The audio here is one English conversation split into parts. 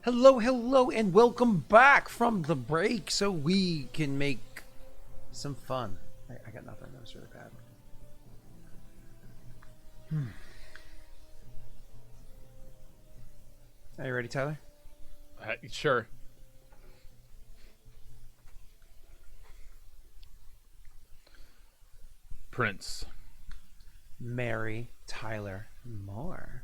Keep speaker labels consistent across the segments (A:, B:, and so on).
A: Hello, hello, and welcome back from the break so we can make some fun. I got nothing. That was really bad. Are you ready, Tyler?
B: Sure. Prince.
A: Mary Tyler Moore.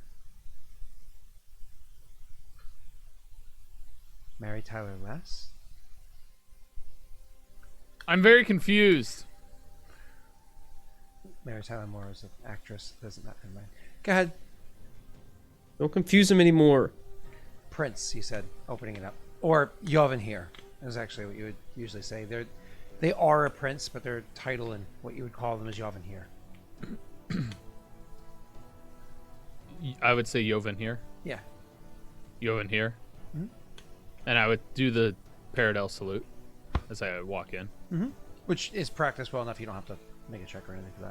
A: Mary Tyler Less?
B: I'm very confused.
A: Mary Tyler Moore is an actress. Doesn't matter. Never mind. Go ahead.
C: Don't confuse him anymore.
A: Prince, he said, opening it up. Or Jovan here is actually what you would usually say. They are a prince, but their title and what you would call them is Jovan here.
B: I would say Jovan here.
A: Yeah.
B: Jovan here.
A: Mm-hmm.
B: And I would do the Paradel salute as I walk in.
A: Mm-hmm. Which is practiced well enough. You don't have to make a check or anything for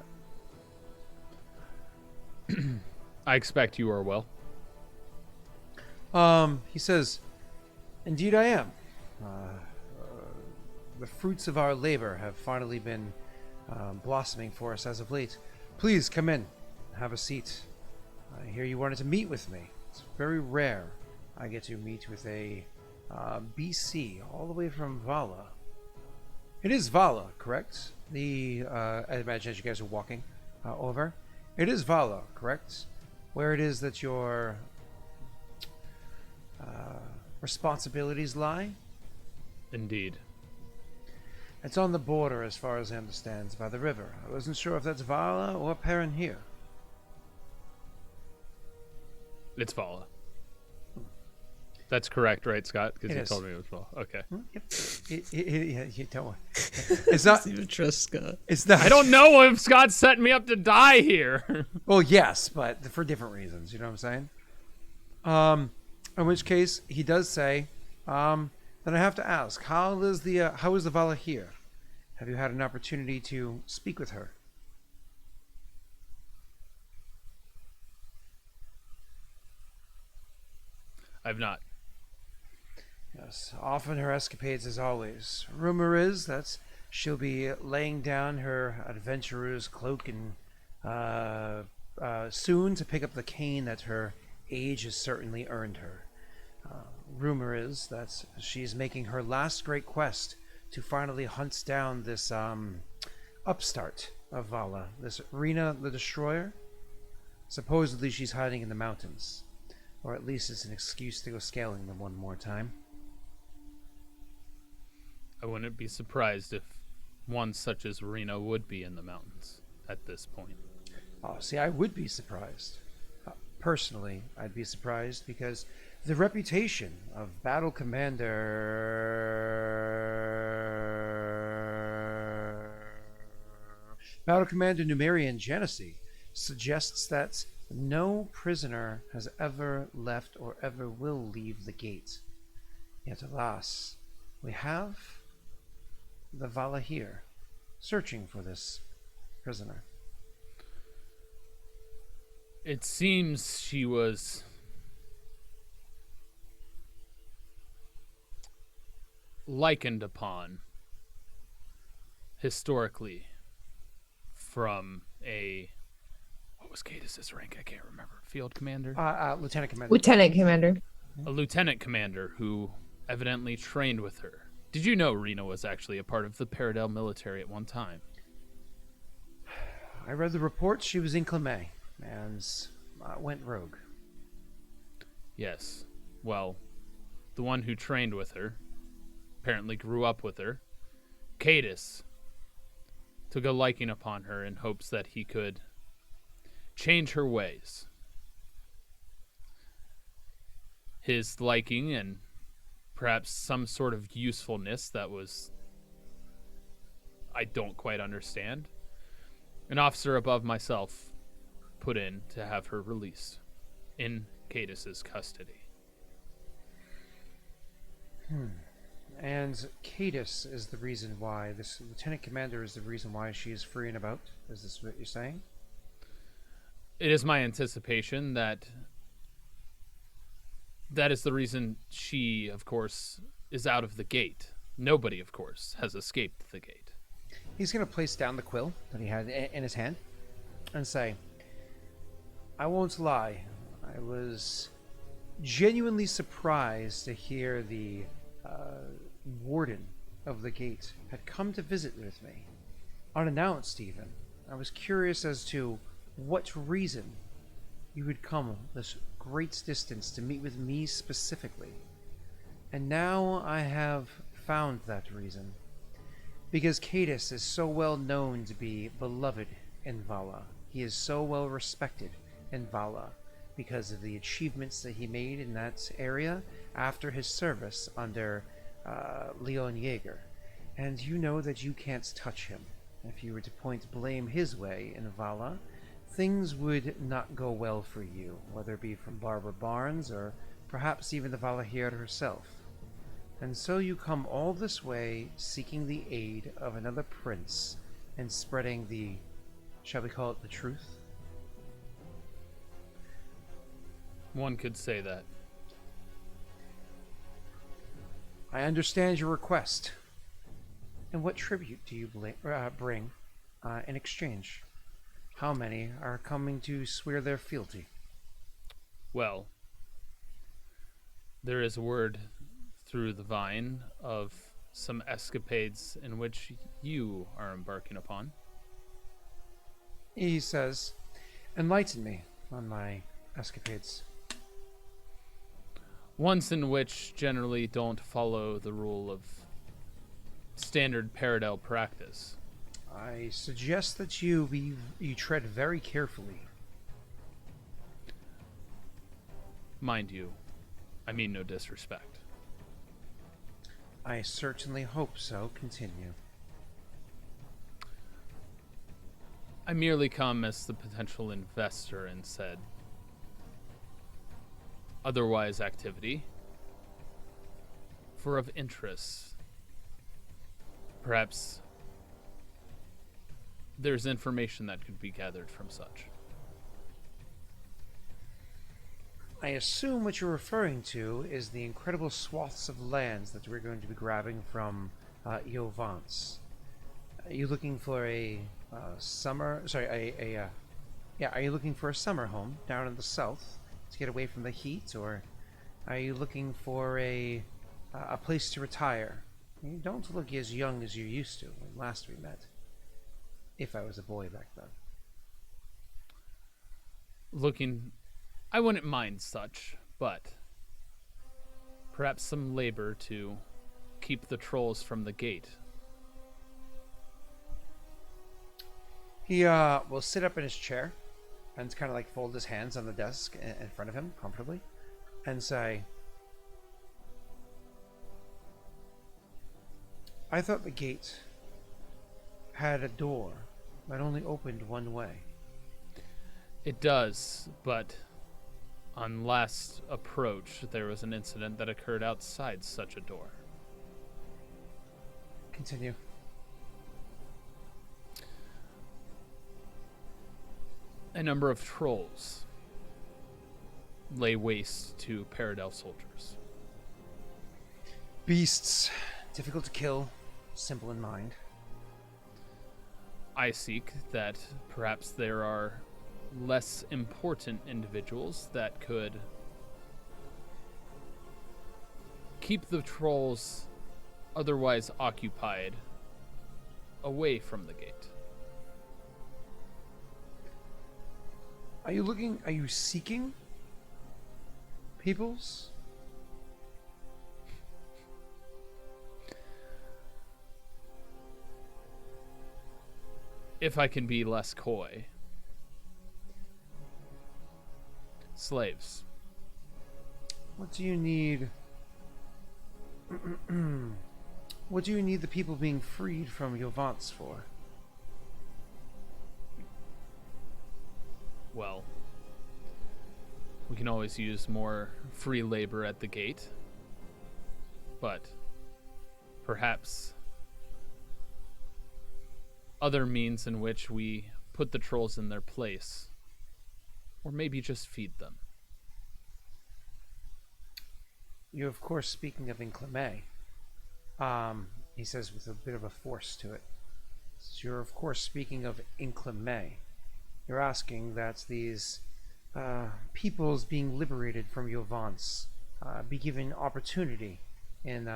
A: that.
B: I expect you are well.
A: He says, "Indeed I am. The fruits of our labor have finally been blossoming for us as of late. Please come in, have a seat. I hear you wanted to meet with me. It's very rare I get to meet with a BC all the way from Vala. It is Vala, correct? I imagine as you guys are walking over. It is Vala, correct? Where it is that your responsibilities lie?
B: Indeed.
A: It's on the border, as far as I understand, by the river. I wasn't sure if that's Vala or Perrin here.
B: It's Vala. That's correct, right, Scott? Because you
A: is.
B: told me it was Vala. Okay.
A: Yep. You don't. It's not.
C: Even trust Scott.
A: It's not.
B: I don't know if Scott's setting me up to die here.
A: Well, yes, but for different reasons. You know what I'm saying? In which case, he does say, then I have to ask, how is the Vala here? Have you had an opportunity to speak with her?
B: I've not.
A: Yes, often her escapades as always. Rumor is that she'll be laying down her adventurer's cloak and soon to pick up the cane that her age has certainly earned her. Rumor is that she's making her last great quest to finally hunt down this upstart of Vala, this Rena the Destroyer. Supposedly she's hiding in the mountains, or at least it's an excuse to go scaling them one more time.
B: I wouldn't be surprised if one such as Rena would be in the mountains at this point.
A: Oh, see, I would be surprised. Personally, I'd be surprised because the reputation of Battle Commander Numerian Genesee suggests that no prisoner has ever left or ever will leave the gate. Yet alas, we have the Vala here, searching for this prisoner.
B: It seems she was likened upon historically from what was Cadus's rank? I can't remember. Field commander?
A: Lieutenant Commander.
D: Lieutenant Commander.
B: A lieutenant commander who evidently trained with her. Did you know Rena was actually a part of the Paradel military at one time?
A: I read the reports. She was in Clemay and went rogue.
B: Yes. Well, the one who trained with her, apparently grew up with her, Cadus, took a liking upon her in hopes that he could change her ways. His liking and perhaps some sort of usefulness that I don't quite understand. An officer above myself put in to have her released in Cadus's custody.
A: And Cadus is the reason why, this Lieutenant Commander is the reason why she is free and about? Is this what you're saying?
B: It is my anticipation that That is the reason she, of course, is out of the gate. Nobody, of course, has escaped the gate.
A: He's going to place down the quill that he had in his hand and say, I won't lie. I was genuinely surprised to hear the warden of the gate had come to visit with me, unannounced even. I was curious as to what reason you would come this great distance to meet with me specifically. And now I have found that reason. Because Cadus is so well known to be beloved in Vala. He is so well respected in Vala because of the achievements that he made in that area after his service under Leon Jaeger. And you know that you can't touch him. If you were to point blame his way in Vala, things would not go well for you, whether it be from Barbara Barnes or perhaps even the Valahir herself. And so you come all this way seeking the aid of another prince and spreading the, shall we call it the truth?
B: One could say that.
A: I understand your request. And what tribute do you bring in exchange? How many are coming to swear their fealty?
B: Well, there is word through the vine of some escapades in which you are embarking upon.
A: He says, enlighten me on my escapades.
B: Ones in which generally don't follow the rule of standard Paradel practice.
A: I suggest that you tread very carefully.
B: Mind you, I mean no disrespect.
A: I certainly hope so. Continue.
B: I merely come as the potential investor and said otherwise activity for of interest. Perhaps there's information that could be gathered from such.
A: I assume what you're referring to is the incredible swaths of lands that we're going to be grabbing from Yovance. Are you looking for a summer? Sorry, are you looking for a summer home down in the south to get away from the heat, or are you looking for a place to retire? You don't look as young as you used to when last we met. If I was a boy back then.
B: I wouldn't mind such, but perhaps some labor to keep the trolls from the gate.
A: He will sit up in his chair and kind of like fold his hands on the desk in front of him comfortably and say, I thought the gate had a door that only opened one way.
B: It does, but on last approach, there was an incident that occurred outside such a door.
A: Continue.
B: A number of trolls lay waste to Paradel soldiers.
A: Beasts, difficult to kill, simple in mind.
B: I seek that perhaps there are less important individuals that could keep the trolls otherwise occupied away from the gate.
A: Are you seeking peoples?
B: If I can be less coy. Slaves.
A: What do you need? What do you need the people being freed from Yovance for?
B: Well, we can always use more free labor at the gate, but perhaps other means in which we put the trolls in their place, or maybe just feed them.
A: You're, of course, speaking of Inclame. He says with a bit of a force to it. So you're, of course, speaking of Inclame. You're asking that these peoples being liberated from Yovance be given opportunity in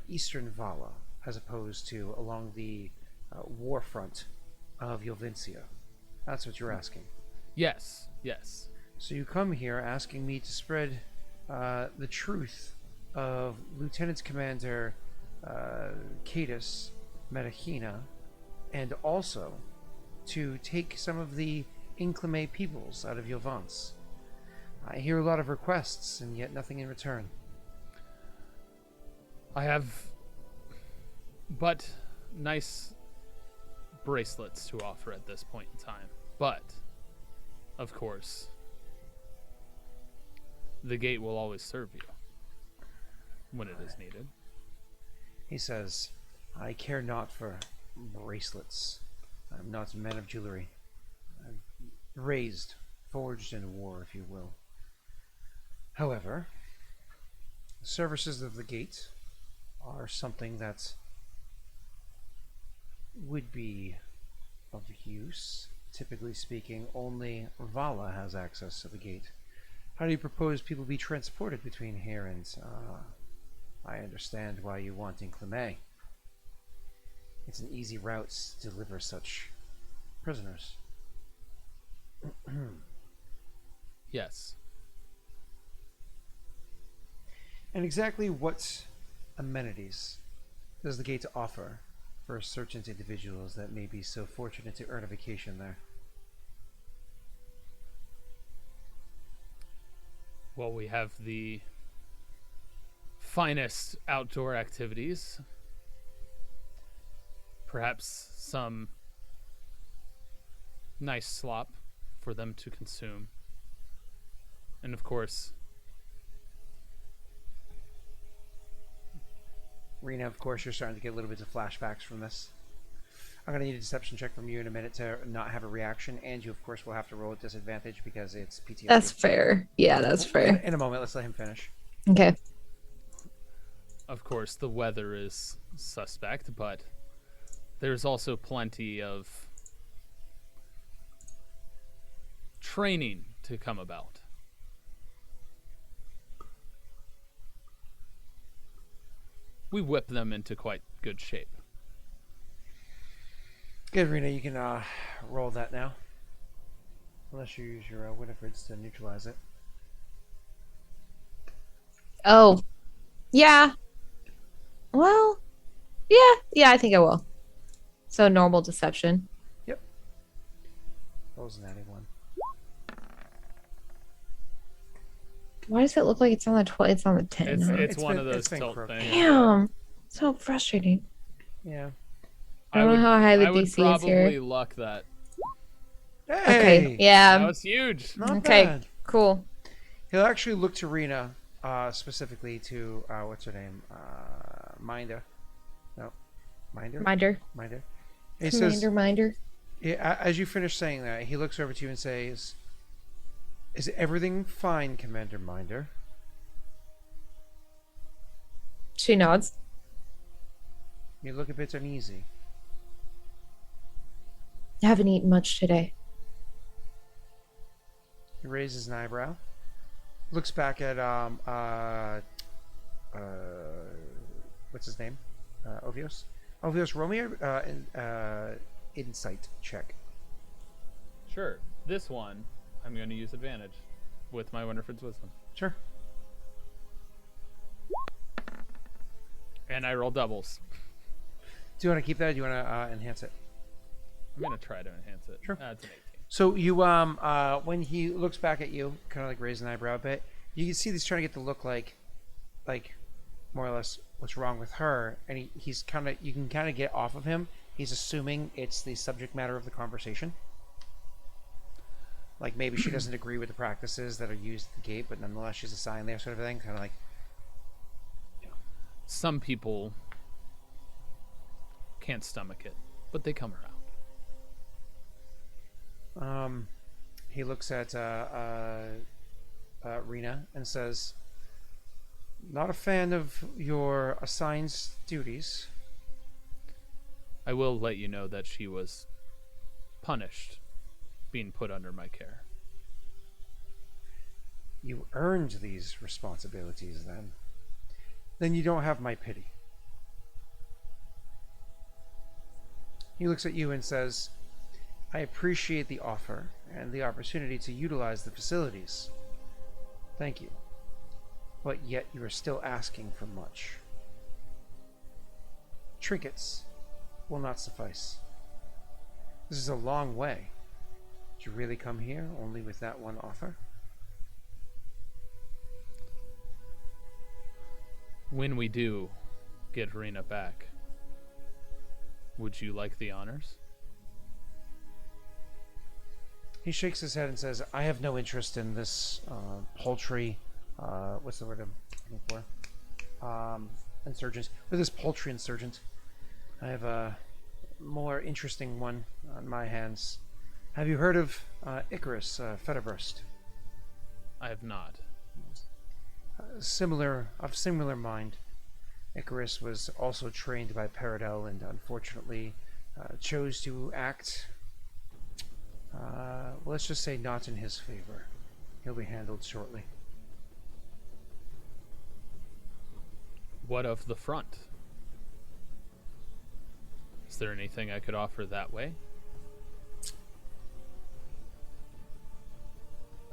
A: Eastern Vala, as opposed to along the war front of Yovincia. That's what you're asking.
B: Yes, yes.
A: So you come here asking me to spread the truth of Lieutenant Commander Cadus Metahina, and also to take some of the Inclame peoples out of Yovance. I hear a lot of requests, and yet nothing in return.
B: I have but nice bracelets to offer at this point in time. But, of course, the gate will always serve you when it is needed.
A: He says, I care not for bracelets. I'm not a man of jewelry. I'm raised, forged in war, if you will. However, the services of the gate are something that would be of use. Typically speaking, only Vala has access to the gate. How do you propose people be transported between here and... I understand why you want Inclame. It's an easy route to deliver such prisoners.
B: Yes.
A: And exactly what amenities does the gate offer for certain individuals that may be so fortunate to earn a vacation there?
B: Well, we have the finest outdoor activities. Perhaps some nice slop for them to consume. And of course,
A: Rena, of course, you're starting to get a little bit of flashbacks from this. I'm going to need a deception check from you in a minute to not have a reaction, and you, of course, will have to roll at disadvantage because it's PTSD.
D: That's fair. Yeah, that's fair.
A: In a moment, let's let him finish.
D: Okay.
B: of course, the weather is suspect, but there's also plenty of training to come about. We whip them into quite good shape.
A: Good, Rena. You can roll that now. Unless you use your Winifred's to neutralize it.
D: Oh. Yeah. Well, yeah, I think I will. So normal deception.
A: Yep. Rolls an added one.
D: Why does it look like it's on the 12? It's on the 10.
B: It's,
D: huh?
B: it's one of those
A: it's been
B: tilt
A: crooked.
B: things.
D: Damn. So frustrating.
A: Yeah.
D: I don't know how high the
B: I would
D: DC is
B: probably
D: here.
B: luck that.
A: Hey!
D: Okay. Yeah.
B: That was huge.
A: Not
D: Okay.
A: bad.
D: Cool.
A: He'll actually look to Rena, specifically to, what's her name? Minder. No. Minder?
D: Minder.
A: Minder. He says,
D: Minder.
A: yeah, as you finish saying that, he looks over to you and says, "Is everything fine, Commander Minder?"
D: She nods.
A: You look a bit uneasy.
D: I haven't eaten much today.
A: He raises an eyebrow, looks back at what's his name? Ovios. Ovios, roll me an insight check.
B: Sure. This one, I'm going to use advantage with my Winifred's Wisdom.
A: Sure.
B: And I roll doubles.
A: Do you want to keep that? Or do you want to enhance it?
B: I'm going to try to enhance it.
A: Sure.
B: It's an 18.
A: So you when he looks back at you, kind of like raise an eyebrow a bit, you can see he's trying to get the look like more or less what's wrong with her, and he's kind of, you can kind of get off of him. He's assuming it's the subject matter of the conversation. Like maybe she doesn't agree with the practices that are used at the gate, but nonetheless she's assigned there, sort of thing. Kind of like,
B: Some people can't stomach it, but they come around.
A: he looks at Rena and says, Not a fan of your assigned duties.
B: I will let you know that she was punished, being put under my care.
A: You earned these responsibilities, then. Then you don't have my pity. He looks at you and says, I appreciate the offer and the opportunity to utilize the facilities. Thank you. But yet you are still asking for much. Trinkets will not suffice. This is a long way. Did you really come here only with that one offer?
B: When we do get Rena back, would you like the honors?
A: He shakes his head and says, I have no interest in this paltry, what's the word I'm looking for? Insurgent. With this paltry insurgent. I have a more interesting one on my hands. Have you heard of Icarus, Fetterburst?
B: I have not.
A: Similar mind. Icarus was also trained by Paradel and unfortunately chose to act, let's just say, not in his favor. He'll be handled shortly.
B: What of the front? Is there anything I could offer that way?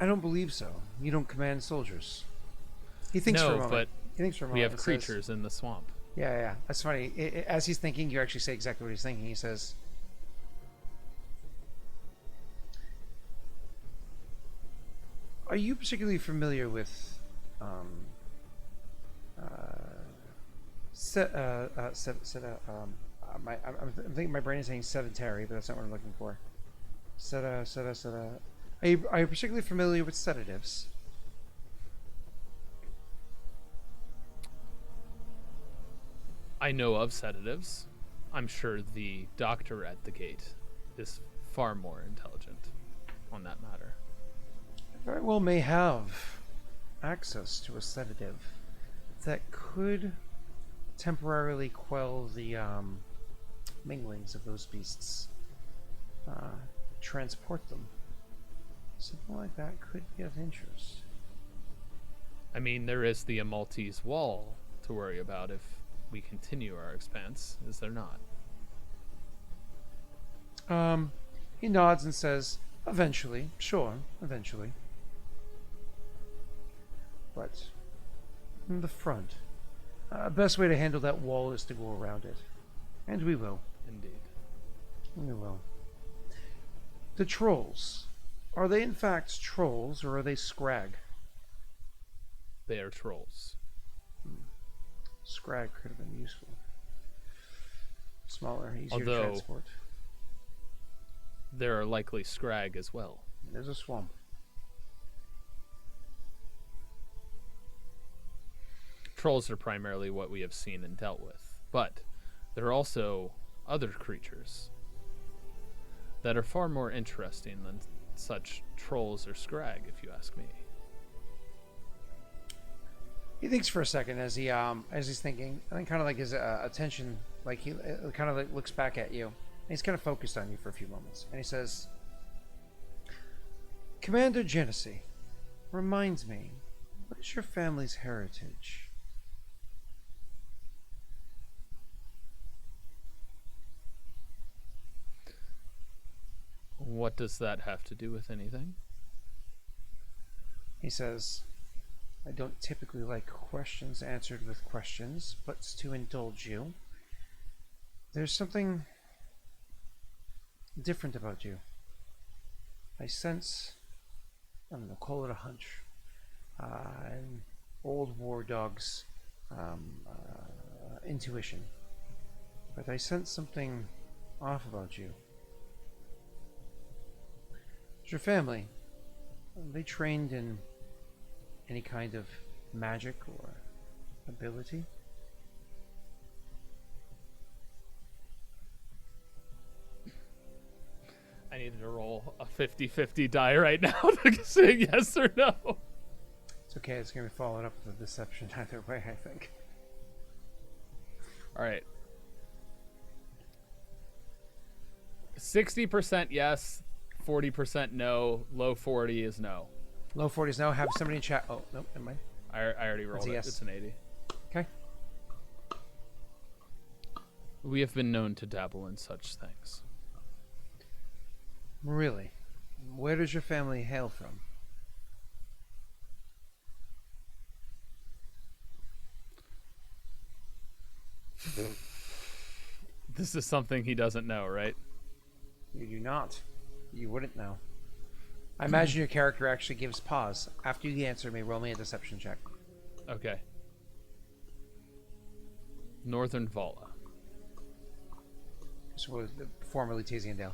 A: I don't believe so. You don't command soldiers. He thinks for a moment.
B: But
A: he thinks for a moment
B: we have
A: and
B: creatures
A: says,
B: in the swamp.
A: Yeah. That's funny. As he's thinking, you actually say exactly what he's thinking. He says, are you particularly familiar with I'm thinking my brain is saying sedentary, but that's not what I'm looking for. Are you particularly familiar with sedatives?
B: I know of sedatives. I'm sure the doctor at the gate is far more intelligent on that matter.
A: Very well may have access to a sedative that could temporarily quell the minglings of those beasts. Transport them. Something like that could be of interest.
B: I mean, there is the Maltese wall to worry about if we continue our expanse, is there not?
A: He nods and says, eventually, sure, eventually. But in the front, best way to handle that wall is to go around it. And we will.
B: Indeed.
A: We will. The trolls. Are they in fact trolls, or are they scrag?
B: They are trolls.
A: Scrag could have been useful. Smaller, easier to
B: Although,
A: transport.
B: there are likely scrag as well.
A: There's a swamp.
B: Trolls are primarily what we have seen and dealt with, but there are also other creatures that are far more interesting than such trolls or scrag, if you ask me.
A: He thinks for a second as he's thinking, and then kind of like his attention, like he kind of like looks back at you. And he's kind of focused on you for a few moments, and he says, "Commander Genesee, remind me, what is your family's heritage?"
B: What does that have to do with anything?
A: He says, "I don't typically like questions answered with questions, but to indulge you, there's something different about you. I sense, I don't know, call it a hunch, an old war dog's intuition, but I sense something off about you. Is your family, are they trained in any kind of magic or ability?"
B: I needed to roll a 50-50 die right now to say yes or no.
A: It's okay. It's going to be followed up with a deception either way, I think.
B: All right. 60% yes, 40% no, low 40 is no.
A: Low 40s now. Have somebody in chat. Oh, nope, never mind.
B: I already rolled it.
A: yes.
B: It's an 80.
A: Okay.
B: We have been known to dabble in such things.
A: Really? Where does your family hail from?
B: This is something he doesn't know, right?
A: You do not. You wouldn't know. I imagine your character actually gives pause. After you answer me, roll me a deception check.
B: Okay. Northern Vala.
A: So, formerly Tiziandale.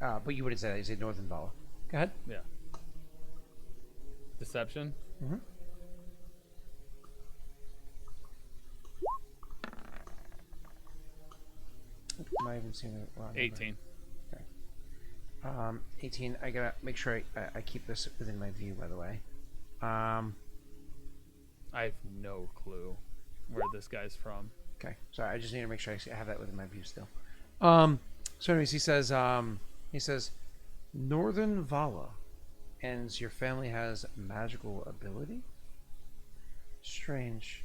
A: But you wouldn't say that. You say Northern Vala. Go ahead.
B: Yeah. Deception?
A: Mm-hmm. Am I even seeing it wrong?
B: 18.
A: 18. I gotta make sure I keep this within my view, by the way.
B: I have no clue where this guy's from.
A: Okay. Sorry, I just need to make sure I have that within my view still. So anyways, he says, Northern Vala, and your family has magical ability? Strange.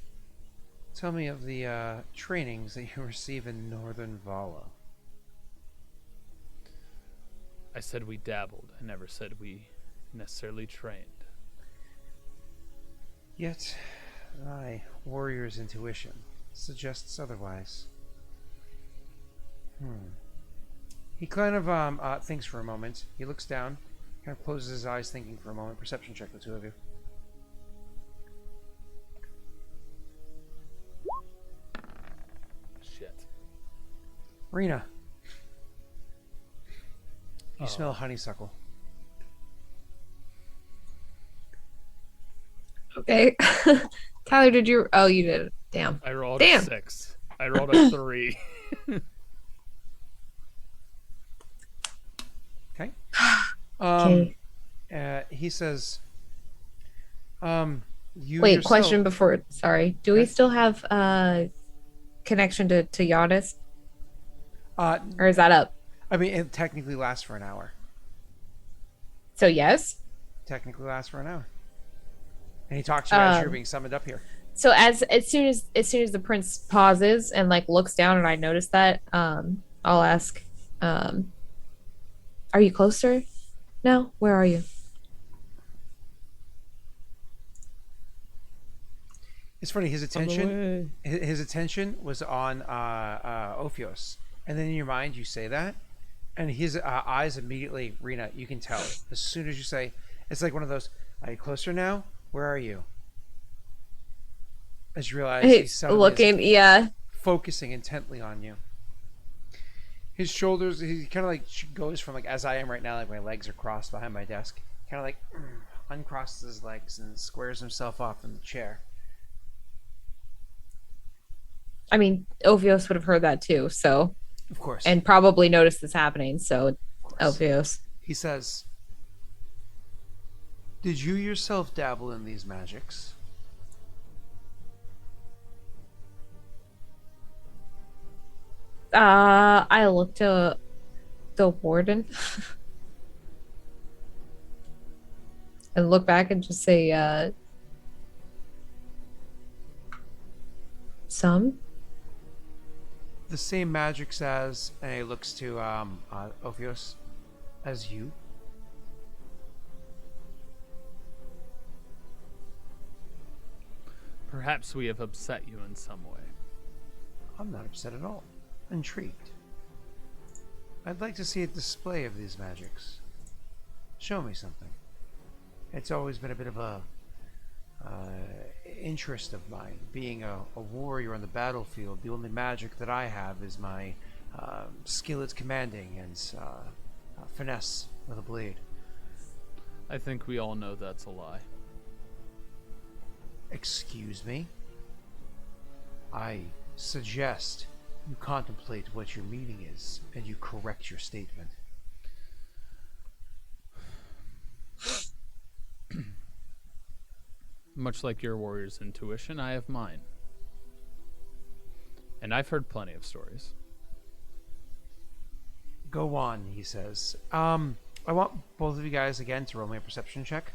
A: Tell me of the trainings that you receive in Northern Vala.
B: I said we dabbled. I never said we necessarily trained.
A: Yet, my warrior's intuition suggests otherwise. He kind of thinks for a moment. He looks down, kind of closes his eyes, thinking for a moment. Perception check, the two of you.
B: Shit.
A: Rena, you smell honeysuckle.
D: Okay. Tyler, did you? Oh, you did. Damn.
B: I rolled
D: Damn.
B: a 6. I rolled a 3.
A: Okay.
D: Okay.
A: He says, you
D: Wait,
A: yourself...
D: question before. Sorry. Do we
A: Okay.
D: still have connection to Giannis?
A: Or
D: Or is that up?
A: I mean, it technically lasts for an hour.
D: So yes.
A: Technically lasts for an hour. And he talks to you as you're being summoned up here.
D: So as soon as the prince pauses and like looks down and I notice that, I'll ask, are you closer now? Where are you?
A: It's funny, his attention was on Ophios. And then in your mind you say that, and his eyes immediately, Rena, you can tell. As soon as you say, it's like one of those, are you closer now? Where are you? As you realize he's suddenly
D: looking,
A: focusing intently on you. His shoulders, he kind of like goes from like, as I am right now, like my legs are crossed behind my desk, kind of like uncrosses his legs and squares himself off in the chair.
D: I mean, Ophios would have heard that too, so.
A: Of course.
D: And probably noticed this happening, so Ophios.
A: He says, did you yourself dabble in these magics?
D: I looked at the warden and look back and just say, some.
A: The same magics as, and he looks to Ophios, as you.
B: Perhaps we have upset you in some way.
A: I'm not upset at all. Intrigued. I'd like to see a display of these magics. Show me something. It's always been a bit of a interest of mine. Being a warrior on the battlefield, the only magic that I have is my skill at commanding and finesse with a blade.
B: I think we all know that's a lie.
A: Excuse me? I suggest you contemplate what your meaning is and you correct your statement.
B: Much like your warrior's intuition, I have mine. And I've heard plenty of stories.
A: Go on, he says. I want both of you guys again to roll me a perception check.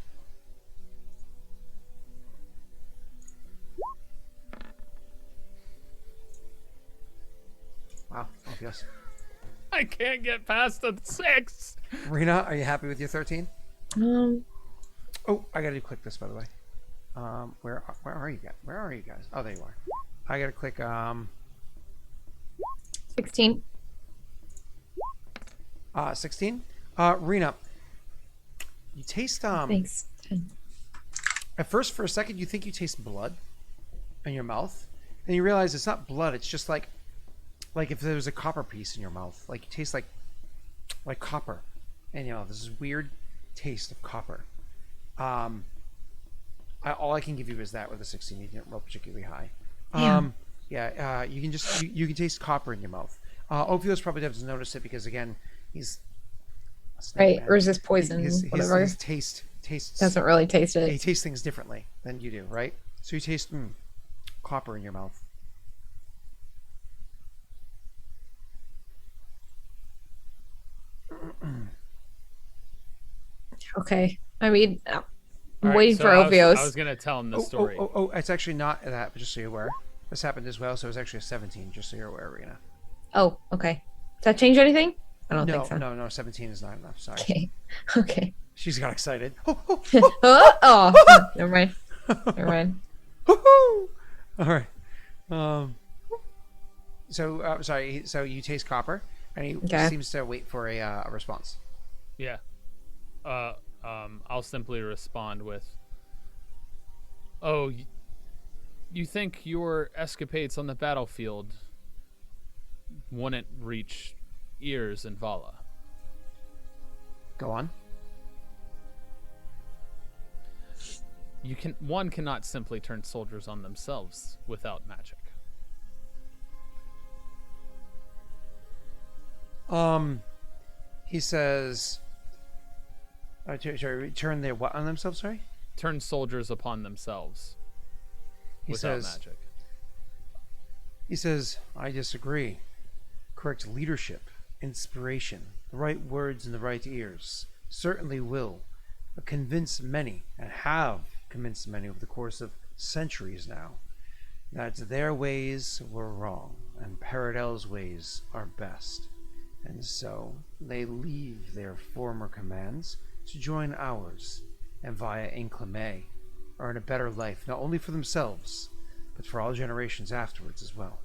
A: Wow, yes.
B: I can't get past a 6.
A: Rena, are you happy with your 13? Oh, I gotta click this, by the way. Where are you guys? Where are you guys? Oh, there you are. I gotta click
D: 16.
A: 16. Rena, you taste
D: Thanks. 10.
A: at first for a second you think you taste blood in your mouth, and you realize it's not blood. It's just like if there was a copper piece in your mouth. Like you taste like copper, and this weird taste of copper. All I can give you is that with a 16. You didn't roll particularly high. You can just you can taste copper in your mouth. Ophios probably doesn't notice it because again he's a snake
D: Right,
A: man.
D: or is this poison? Whatever.
A: His tastes
D: Doesn't really taste it.
A: he tastes things differently than you do, right? So you taste copper in your mouth.
D: Okay. I mean, I'm
B: Alright,
D: waiting
B: so
D: for
B: I
D: Ophios.
B: was going to tell him the story.
A: It's actually not that, but just so you're aware. This happened as well, so it was actually a 17, just so you're aware, Rena.
D: Oh, okay. Does that change anything? I don't think so.
A: No, 17 is not enough. Sorry.
D: Okay. Okay.
A: She's got excited.
D: Oh, never mind. Never mind.
A: Woohoo! All right. Sorry. So you taste copper, and he seems to wait for a response.
B: Yeah. I'll simply respond with, "Oh, you think your escapades on the battlefield wouldn't reach ears in Vala?"
A: Go on.
B: One cannot simply turn soldiers on themselves without magic.
A: He says, turn their what on themselves, sorry?
B: Turn soldiers upon themselves without magic.
A: He says, I disagree. Correct leadership, inspiration, the right words in the right ears certainly will convince many, and have convinced many over the course of centuries now, that their ways were wrong and Paradel's ways are best. And so they leave their former commands to join ours, and via Inclame earn a better life, not only for themselves, but for all generations afterwards as well.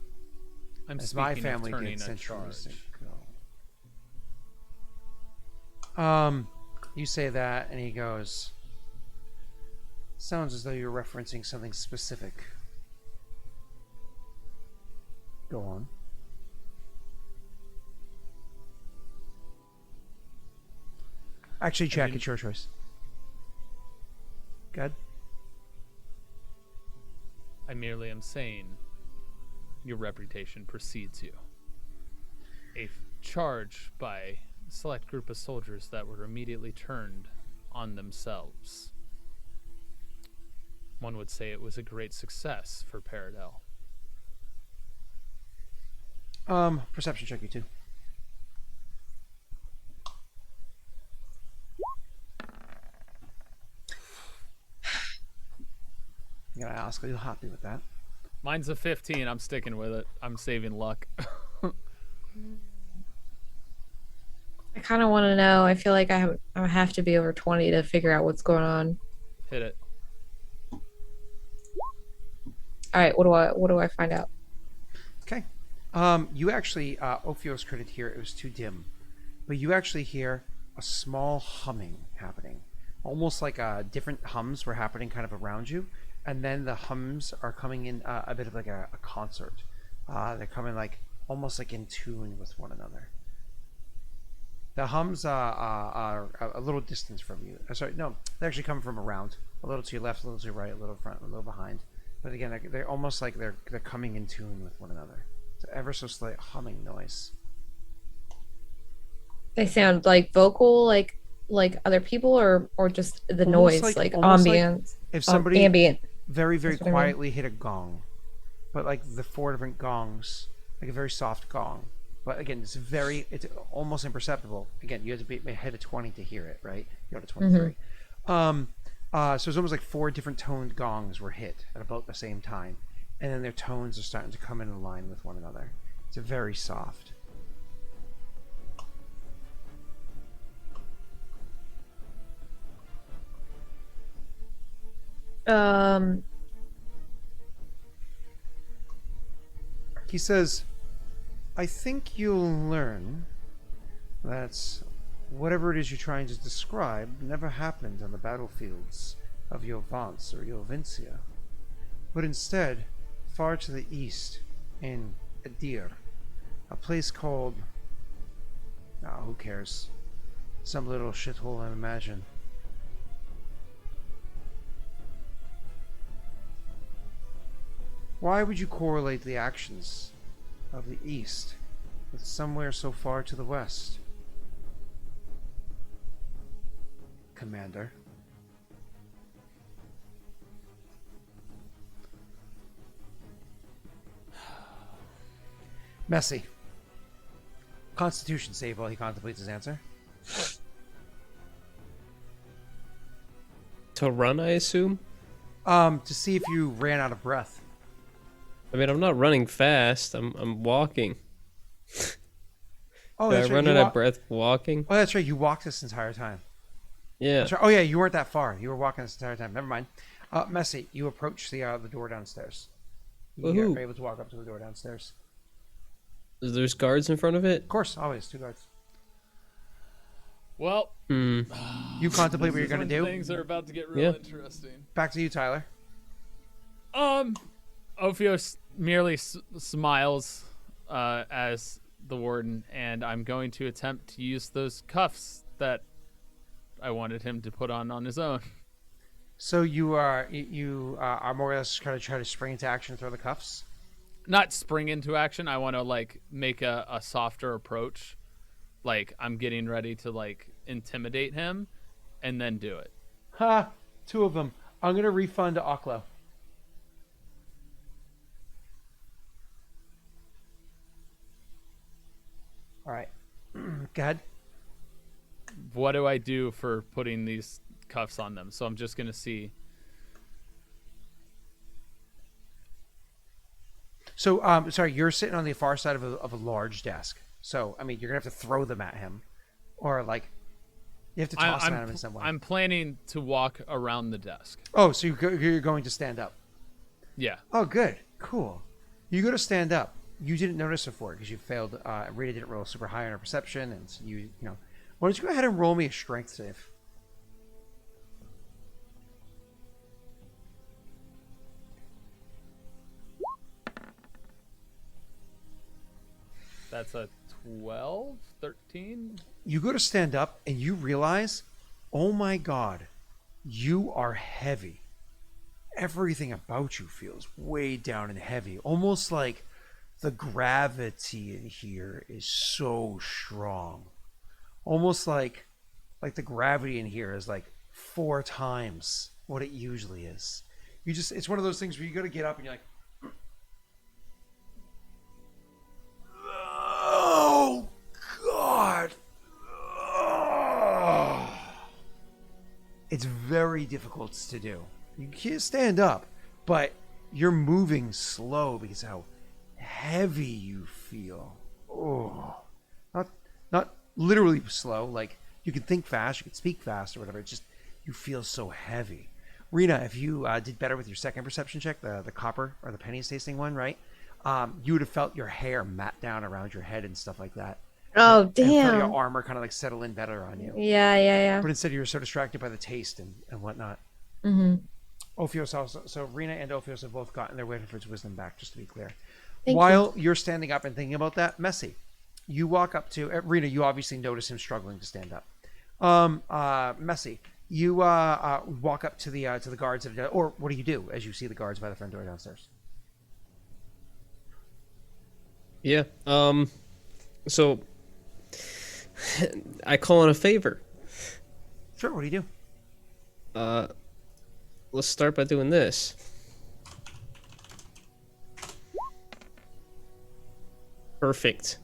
B: I'm
A: as my
B: speaking
A: family
B: of turning
A: did
B: a
A: centuries
B: charge.
A: ago. You say that, and he goes, sounds as though you're referencing something specific. Go on. Actually, Jack, it's your choice. Good.
B: I merely am saying your reputation precedes you. A charge by a select group of soldiers that were immediately turned on themselves. One would say it was a great success for Paradel.
A: Perception check, you too. I'm gonna ask, are you happy with that?
B: Mine's a 15. I'm sticking with it. I'm saving luck.
D: I kind of want to know. I feel like I have to be over 20 to figure out what's going on.
B: Hit it.
D: All right, what do I find out?
A: Okay. You actually, Ophios couldn't hear it. It was too dim. But you actually hear a small humming happening. Almost like different hums were happening kind of around you. And then the hums are coming in a bit of like a concert. They're coming like almost like in tune with one another. The hums are a little distance from you. Sorry, no, they're actually coming from around. A little to your left, a little to your right, a little front, a little behind. But again, they're almost like they're coming in tune with one another. It's an ever so slight humming noise.
D: They sound like vocal, like other people, or just the
A: Almost
D: noise, like
A: almost
D: ambience.
A: if somebody
D: ambient.
A: very, very
D: That's what I mean.
A: quietly hit a gong, but like the 4 different gongs, like a very soft gong. But again, it's almost imperceptible. Again, you have to hit a 20 to hear it, right? You got a 23. So it's almost like 4 different toned gongs were hit at about the same time, and then their tones are starting to come in line with one another. It's very soft.
D: Um,
A: He says, I think you'll learn that whatever it is you're trying to describe never happened on the battlefields of Jovance or Jovincia, but instead far to the east in Adir, a place called, who cares, some little shithole, I imagine. Why would you correlate the actions of the East with somewhere so far to the West? Commander. Messy. Constitution save while he contemplates his answer.
C: To run, I assume?
A: To see if you ran out of breath.
C: I mean, I'm not running fast. I'm walking.
A: Oh,
C: Do I
A: that's right.
C: run out of breath walking?
A: Oh, that's right. You walked this entire time.
C: Yeah.
A: That's right. Oh, yeah. You weren't that far. You were walking this entire time. Never mind. Messy, you approach the door downstairs.
C: Woohoo.
A: You're able to walk up to the door downstairs.
C: There's guards in front of it?
A: Of course, always 2 guards.
B: Well,
C: Hmm.
A: You contemplate what
B: this
A: you're
B: is
A: going to
B: when
A: do.
B: things are about to get real
C: Yeah.
B: interesting.
A: Back to you, Tyler.
B: Ophios merely smiles as the warden, and I'm going to attempt to use those cuffs that I wanted him to put on his own.
A: So you are more or less trying to spring into action and throw the cuffs.
B: Not spring into action. I want to like make a softer approach. Like I'm getting ready to like intimidate him, and then do it.
A: Ha! 2 of them. I'm gonna refund to Oklo. All right. Go ahead.
B: What do I do for putting these cuffs on them? So I'm just gonna see.
A: So, sorry, you're sitting on the far side of a large desk. So, I mean, you're gonna have to throw them at him, or like, you have to toss them at him in some way.
B: I'm planning to walk around the desk.
A: Oh, so you're going to stand up.
B: Yeah.
A: Oh, good, cool. You go to stand up. You didn't notice before because you failed. Rita didn't roll super high on her perception, and so you know. Why don't you go ahead and roll me a strength save?
B: That's a 12, 13.
A: You go to stand up and you realize, oh my god, you are heavy. Everything about you feels way down and heavy. Almost like the gravity in here is so strong. Almost like the gravity in here is like 4 times what it usually is. It's one of those things where you got to get up and you're like, oh god. It's very difficult to do. You can't stand up, but you're moving slow because how heavy you feel. Oh, not literally slow. Like you can think fast, you can speak fast, or whatever. It's just you feel so heavy. Rena, if you did better with your second perception check, the copper or the pennies tasting one, right? You would have felt your hair mat down around your head and stuff like that.
D: Oh,
A: And felt
D: damn.
A: your armor kind of like settle in better on you.
D: Yeah.
A: But instead, you were so distracted by the taste and whatnot.
D: Mm-hmm.
A: Ophios also. So Rena and Ophios have both gotten their Waterford's wisdom back, just to be clear.
D: Thank
A: While you're standing up and thinking about that, Messy, you walk up to Rena. You obviously notice him struggling to stand up. Messy, you walk up to the guards, or what do you do as you see the guards by the front door downstairs?
C: Yeah. So I call in a favor.
A: Sure. What do you do?
C: let's start by doing this. Perfect.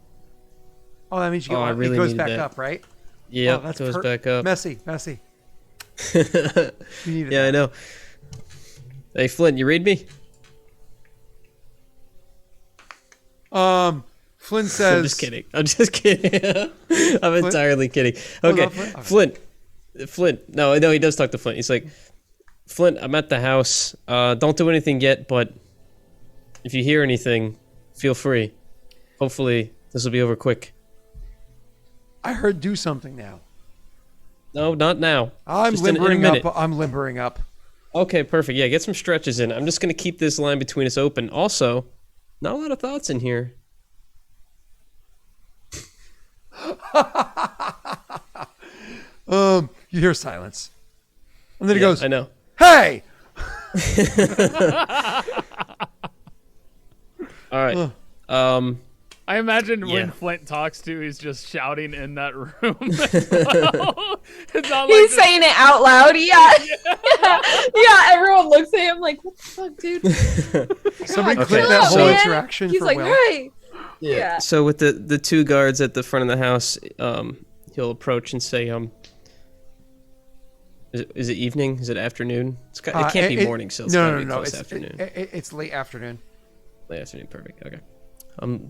A: Oh, that means you
C: Oh, I really
A: it goes
C: needed
A: back
C: that.
A: up, right?
C: Yep,
A: Oh, that's
C: goes back up.
A: Messy. You needed
C: Yeah, I
A: that.
C: know. Hey, Flint, you read me?
A: Flynn says.
C: I'm just kidding. I'm just kidding. I'm entirely kidding.
A: Oh,
C: Okay,
A: not Flint? Okay.
C: Flint. No, he does talk to Flint. He's like, Flint, I'm at the house. Don't do anything yet, but if you hear anything, feel free. Hopefully, this will be over quick.
A: I heard do something now.
C: No, not now.
A: I'm
C: Just in a
A: limbering
C: minute.
A: up. I'm limbering up.
C: Okay, perfect. Yeah, get some stretches in. I'm just gonna keep this line between us open. Also, not a lot of thoughts in here.
A: You hear silence, and then he goes,
C: I know.
A: "Hey!"
C: All right.
B: I imagine
C: Yeah.
B: when Flint talks to, he's just shouting in that room. It's not like
D: He's
B: this-
D: saying it out loud. Yeah. Yeah. Everyone looks at him like, "What the fuck, dude?"
A: Somebody
D: God,
A: click
C: chill
A: that
C: out,
A: whole
C: man.
A: interaction
D: He's
A: for
D: like,
A: Will.
D: "Hey." Yeah.
C: So with the two guards at the front of the house, he'll approach and say, is it evening? Is it afternoon? It can't be morning, so it's gotta be close afternoon.
A: It's late afternoon.
C: Late afternoon, perfect. Okay.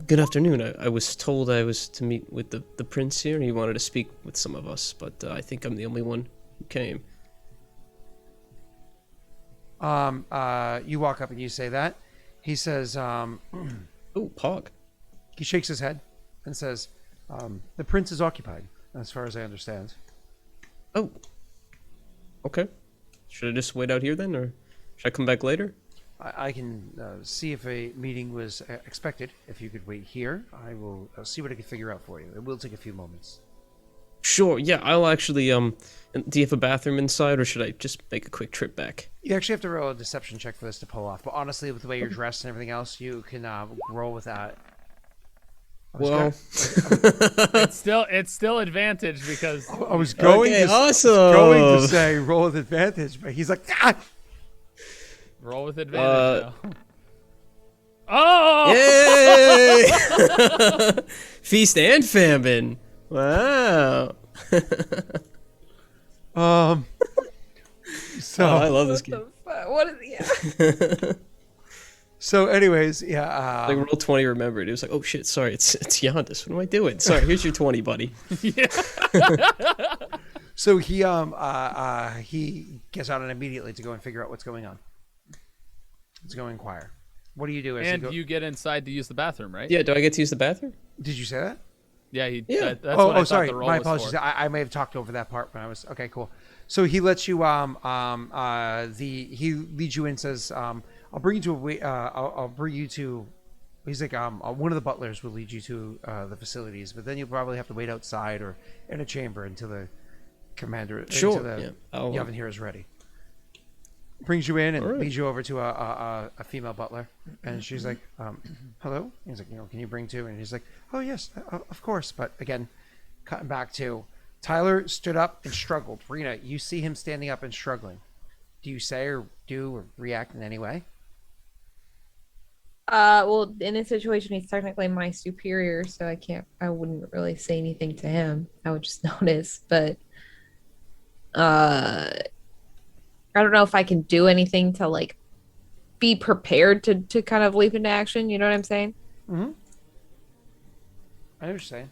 C: Good afternoon. I was told I was to meet with the prince here. He wanted to speak with some of us, but I think I'm the only one who came.
A: You walk up and you say that. He says,
C: Oh, Pog.
A: he shakes his head and says, the prince is occupied, as far as I understand.
C: Oh. Okay. Should I just wait out here then, or should I come back later?
A: I can see if a meeting was expected. If you could wait here, I will see what I can figure out for you. It will take a few moments.
C: Sure. Yeah, I'll actually. Do you have a bathroom inside, or should I just make a quick trip back?
A: You actually have to roll a deception check for this to pull off. But honestly, with the way you're dressed and everything else, you can roll with that.
C: Well,
B: it's still advantage because
A: I was going
C: Okay,
A: to
C: awesome.
A: going to say roll with advantage, but he's like, ah!
B: roll with advantage. Oh!
C: Yay! Feast and famine. Wow.
A: So
C: I love this game.
D: What is? Yeah.
A: So, anyways, yeah.
C: Like roll 20, remembered. It was like, oh shit, sorry, it's Yandis. What am I doing? Sorry, here's your 20, buddy.
A: So he gets out and immediately to go and figure out what's going on. Let's go inquire. What do you do? As
B: And
A: you, go...
B: you get inside to use the bathroom, right?
C: Yeah, do I get to use the bathroom?
A: Did you say that?
B: Yeah.
C: Yeah.
B: That's what I thought
A: sorry.
B: the roll
A: My
B: was
A: apologies.
B: for.
A: I may have talked over that part when I was okay. Cool. So he lets you he leads you in. Says I'll bring you to I'll bring you to. He's like one of the butlers will lead you to the facilities, but then you'll probably have to wait outside or in a chamber until the commander
C: Sure.
A: until the
C: Yeah. I'll,
A: Yavin here is ready. Brings you in and
C: Alright.
A: leads you over to a female butler, and she's like, "Hello." He's like, "Can you bring two?" And he's like, "Oh yes, of course." But again, cutting back to Tyler stood up and struggled. Rena, you see him standing up and struggling. Do you say or do or react in any way?
D: Well, in this situation, he's technically my superior, so I wouldn't really say anything to him. I would just notice, but I don't know if I can do anything to like be prepared to kind of leap into action. You know what I'm saying?
A: Mm-hmm. I understand.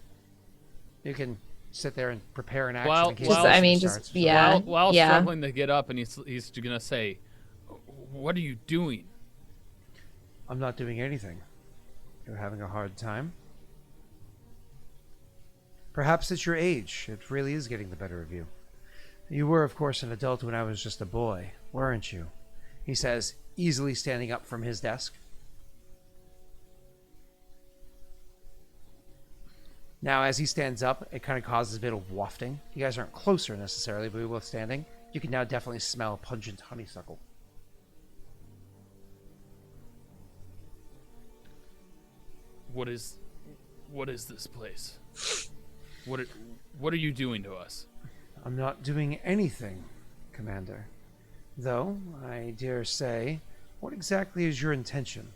A: You can sit there and prepare an action
B: Well,
A: in case
B: well-
A: the
D: I
A: mission
D: mean,
A: starts.
D: just yeah,
B: While
D: yeah.
B: struggling to get up, and he's gonna say, "What are you doing?"
A: I'm not doing anything. You're having a hard time. Perhaps it's your age. It really is getting the better of you. You were, of course, an adult when I was just a boy, weren't you? He says, easily standing up from his desk. Now, as he stands up, it kind of causes a bit of wafting. You guys aren't closer necessarily, but we're both standing. You can now definitely smell pungent honeysuckle.
B: What is this place? What are you doing to us?
A: I'm not doing anything, Commander. Though, I dare say, what exactly is your intention?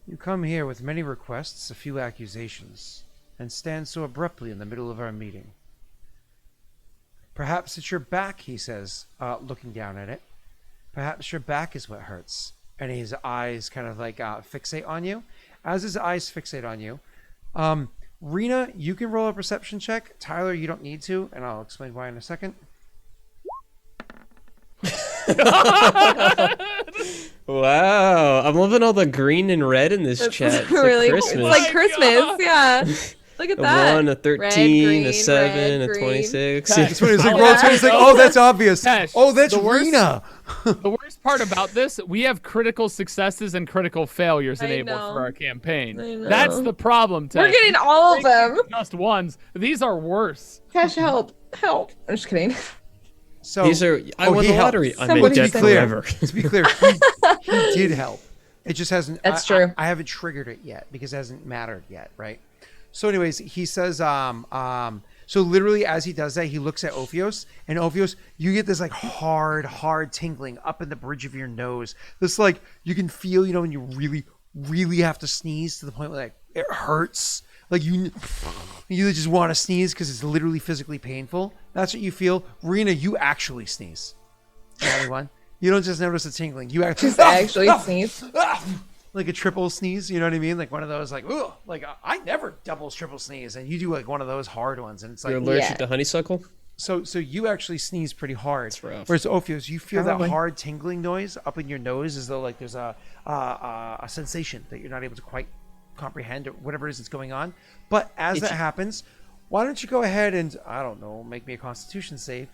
A: You come here with many requests, a few accusations, and stand so abruptly in the middle of our meeting. Perhaps it's your back, he says, looking down at it. Perhaps your back is what hurts. And his eyes kind of like fixate on you. As his eyes fixate on you, Rena, you can roll a perception check. Tyler, you don't need to, and I'll explain why in a second.
C: Wow, I'm loving all the green and red in this chat. It's
D: really
C: like
D: it's
C: Christmas.
D: like Christmas, yeah. Look at
C: A
D: that.
C: 1, a 13,
D: Red,
C: a
D: green,
C: 7,
D: red,
C: a 26.
B: green.
A: It's when he's like,
B: I
A: roll
B: like
A: 20, it's like,
B: that.
A: oh, that's obvious.
B: Tesh,
A: Oh, that's
B: the worst-
A: Rena.
B: The worst part about this, we have critical successes and critical failures
D: I
B: enabled
D: know.
B: for our campaign.
D: I know.
B: That's the problem, Tesh.
D: We're getting all of them.
B: Just ones. These are worse.
D: Cash, help. Help. I'm just kidding.
A: So
C: These are. I won
A: he
C: the lottery.
A: helped.
C: I
D: Somebody
C: made
A: To be
C: debt
A: clear,
C: forever.
A: to be clear, he did help. It just hasn't.
D: That's true.
A: I haven't triggered it yet because it hasn't mattered yet, right? So, anyways, he says, so literally as he does that, he looks at Ophios, and Ophios, you get this like hard tingling up in the bridge of your nose. This like you can feel, when you really have to sneeze to the point where like it hurts. Like you just want to sneeze because it's literally physically painful. That's what you feel. Rena, you actually sneeze. Anyone? You don't just notice the tingling. You actually
D: sneeze.
A: like a triple sneeze. You know what I mean? Like one of those like, ugh, like I never triple sneeze, and you do like one of those hard ones, and it's like
C: You're allergic
D: Yeah.
C: to honeysuckle?
A: so you actually sneeze pretty hard.
C: That's rough.
A: Whereas Ophios, you feel
D: Probably.
A: that hard tingling noise up in your nose as though like there's a sensation that you're not able to quite comprehend or whatever it is that's going on. But as that happens, why don't you go ahead and, I don't know, make me a Constitution save?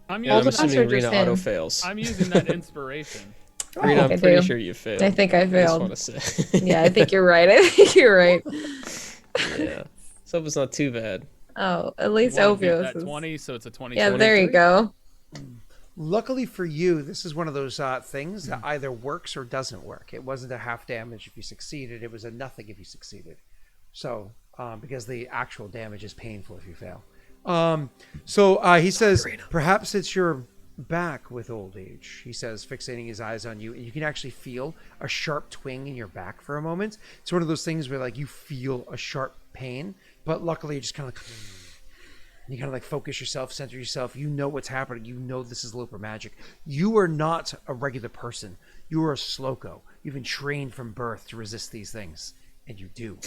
B: I'm
C: Yeah, I'm
B: using,
C: assuming
D: Concentrate
C: Rena
D: him.
C: auto fails.
B: I'm using that inspiration.
C: Rena, I'm
D: I
C: pretty
D: do.
C: sure you failed.
D: I think I
C: I just
D: failed.
C: want to say.
D: Yeah, I think you're right. I think you're right.
C: Yeah. So it's not too bad.
D: Oh, at least
B: Wanna beat
D: Ophios
B: that
D: is.
B: 20, so it's a 20.
D: Yeah, there you go.
A: Luckily for you, this is one of those things that either works or doesn't work. It wasn't a half damage if you succeeded. It was a nothing if you succeeded. So, because the actual damage is painful if you fail. So he says, perhaps it's your back with old age. He says, fixating his eyes on you. And you can actually feel a sharp twing in your back for a moment. It's one of those things where like you feel a sharp pain, but luckily you just kind of like... You kind of like focus yourself, center yourself. You know what's happening. You know this is Loper magic. You are not a regular person. You are a Sloko. You've been trained from birth to resist these things. And you do.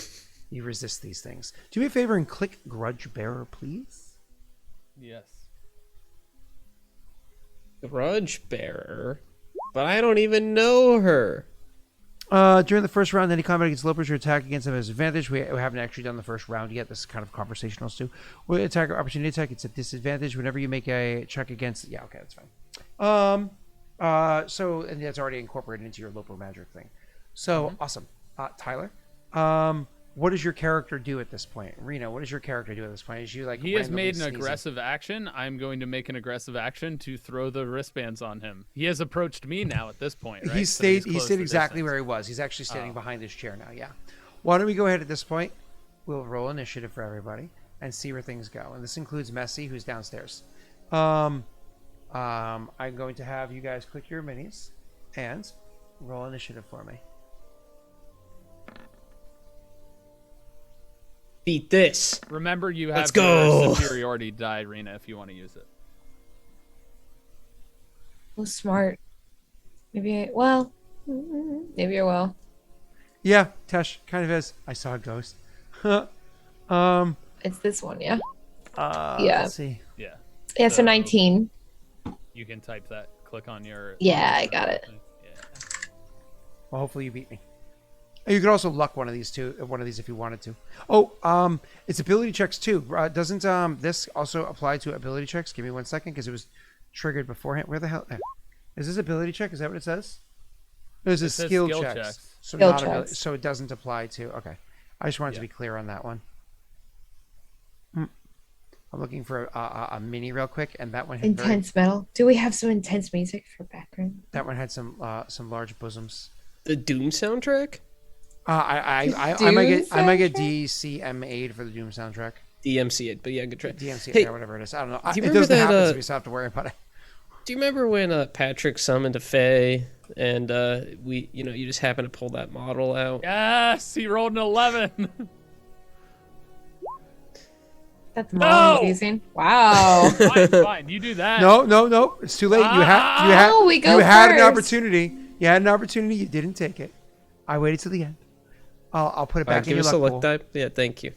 A: You resist these things. Do me a favor and click Grudge Bearer, please.
B: Yes.
C: Grudge bearer? But I don't even know her.
A: During the first round, any combat against Lopers, your attack against them has advantage. We haven't actually done the first round yet. This is kind of conversational, Stu. With attack or opportunity attack, it's a disadvantage whenever you make a check against... Yeah, okay, that's fine. So, and that's already incorporated into your Loper magic thing. So, awesome. Tyler, what does your character do at this point? Reno, what does your character do at this point? Is you like
B: He has
A: randomly
B: made an
A: sneezing?
B: aggressive action. I'm going to make an aggressive action to throw the wristbands on him. He has approached me now at this point, right?
A: He
B: So
A: stayed.
B: he's
A: He
B: close
A: stayed
B: the
A: exactly
B: distance.
A: where he was. He's actually standing behind his chair now. Yeah. Why don't we go ahead at this point? We'll roll initiative for everybody and see where things go. And this includes Messi, who's downstairs. I'm going to have you guys click your minis and roll initiative for me.
C: Beat this.
B: Remember, you have
C: Let's go.
B: your superiority die, Rena, if you want to use it.
D: Oh, smart. Maybe I will.
A: Yeah, Tesh kind of is. I saw a ghost.
D: It's this one, yeah. Yeah.
A: Let's see.
B: Yeah.
D: Yeah, so 19.
B: You can type that. Click on your...
D: Yeah, I got it.
B: Yeah.
A: Well, hopefully you beat me. You could also luck one of these if you wanted to. Oh, it's ability checks too. Doesn't this also apply to ability checks? Give me 1 second because it was triggered beforehand. Where the hell is this ability check? Is that what it says? There's a
B: says
A: skill
B: skill
A: checks.
B: checks.
A: So
D: Skill
A: not
D: checks.
A: ability, so it doesn't apply to. Okay, I just wanted to be clear on that one. I'm looking for a mini real quick, and that one had
D: Intense metal. Do we have some intense music for background?
A: that one had some large bosoms.
C: The Doom soundtrack?
A: I
D: Doom
A: might get
D: soundtrack?
A: DCMA'd for the Doom soundtrack.
C: DMC it, but yeah, good try.
A: DMC,
C: Hey,
A: yeah, whatever it is. I don't know.
C: do you
A: It
C: remember
A: doesn't
C: that,
A: happen, so we still have to worry about it.
C: Do you remember when Patrick summoned a Fae and you just happened to pull that model out?
B: Yes, he rolled an 11.
D: That's
B: No!
D: model using. Wow.
B: Fine. You do that.
A: No. It's too late.
D: No, we go
A: you had an
D: first.
A: opportunity. You had an opportunity. You didn't take it. I waited till the end. I'll put it back in
C: Give
A: your
C: us a
A: luck
C: luck
A: pool.
C: die. Yeah, thank you.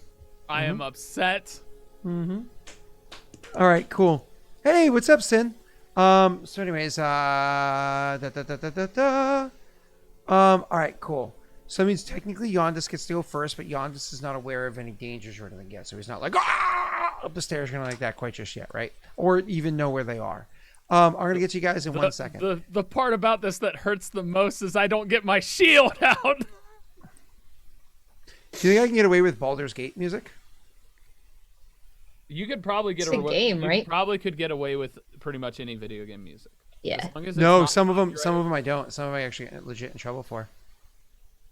B: I am upset.
A: All right, cool. Hey, what's up, Sin? So anyways, all right, cool. So that means technically Yondis gets to go first, but Yondis is not aware of any dangers or anything yet, so he's not like up the stairs or anything like that quite just yet, right? Or even know where they are. I'm gonna get you guys in 1 second.
B: The part about this that hurts the most is I don't get my shield out.
A: Do you think I can get away with Baldur's Gate music?
B: You could probably get
D: It's a
B: away.
D: game,
B: you
D: right?
B: probably could get away with pretty much any video game music.
D: Yeah.
B: As long as it's
A: No,
B: not
A: some of them
B: copyrighted-
A: I don't. Some of them I actually get legit in trouble for.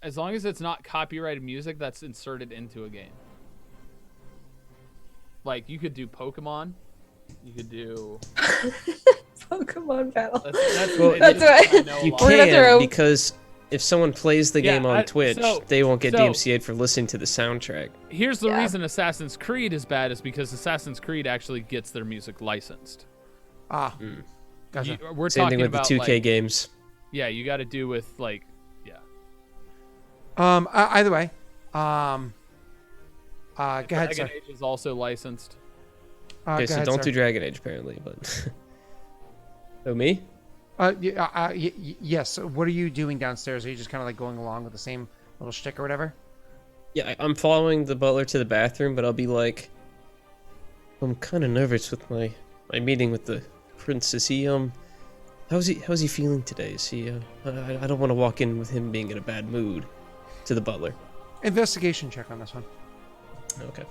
B: As long as it's not copyrighted music that's inserted into a game. Like you could do Pokemon. You could do.
D: Pokemon battle.
B: That's
C: Well,
D: That's what-
B: I know a
C: You
B: lot.
D: We're gonna
C: can
D: throw-
C: because if someone plays the
B: Yeah,
C: game on Twitch, they won't get
B: so-
C: DMCA'd for listening to the soundtrack.
B: Here's the
D: Yeah.
B: reason Assassin's Creed is bad is because Assassin's Creed actually gets their music licensed.
A: Gotcha.
B: We're
C: Same
B: talking
C: thing with the
B: about
C: 2K
B: like,
C: games.
B: yeah, you got to do with like, yeah.
A: Either way, go ahead,
B: Dragon
A: sir.
B: Age is also licensed.
C: Okay,
A: Go
C: so
A: ahead,
C: don't
A: sir.
C: do Dragon Age apparently, but oh me?
A: Yes. So what are you doing downstairs? Are you just kind of like going along with the same little shtick or whatever?
C: Yeah, I'm following the butler to the bathroom, but I'll be like, I'm kind of nervous with my meeting with the prince. Is he how's he feeling today? Is he I don't want to walk in with him being in a bad mood. To the butler.
A: Investigation check on this one.
C: Okay.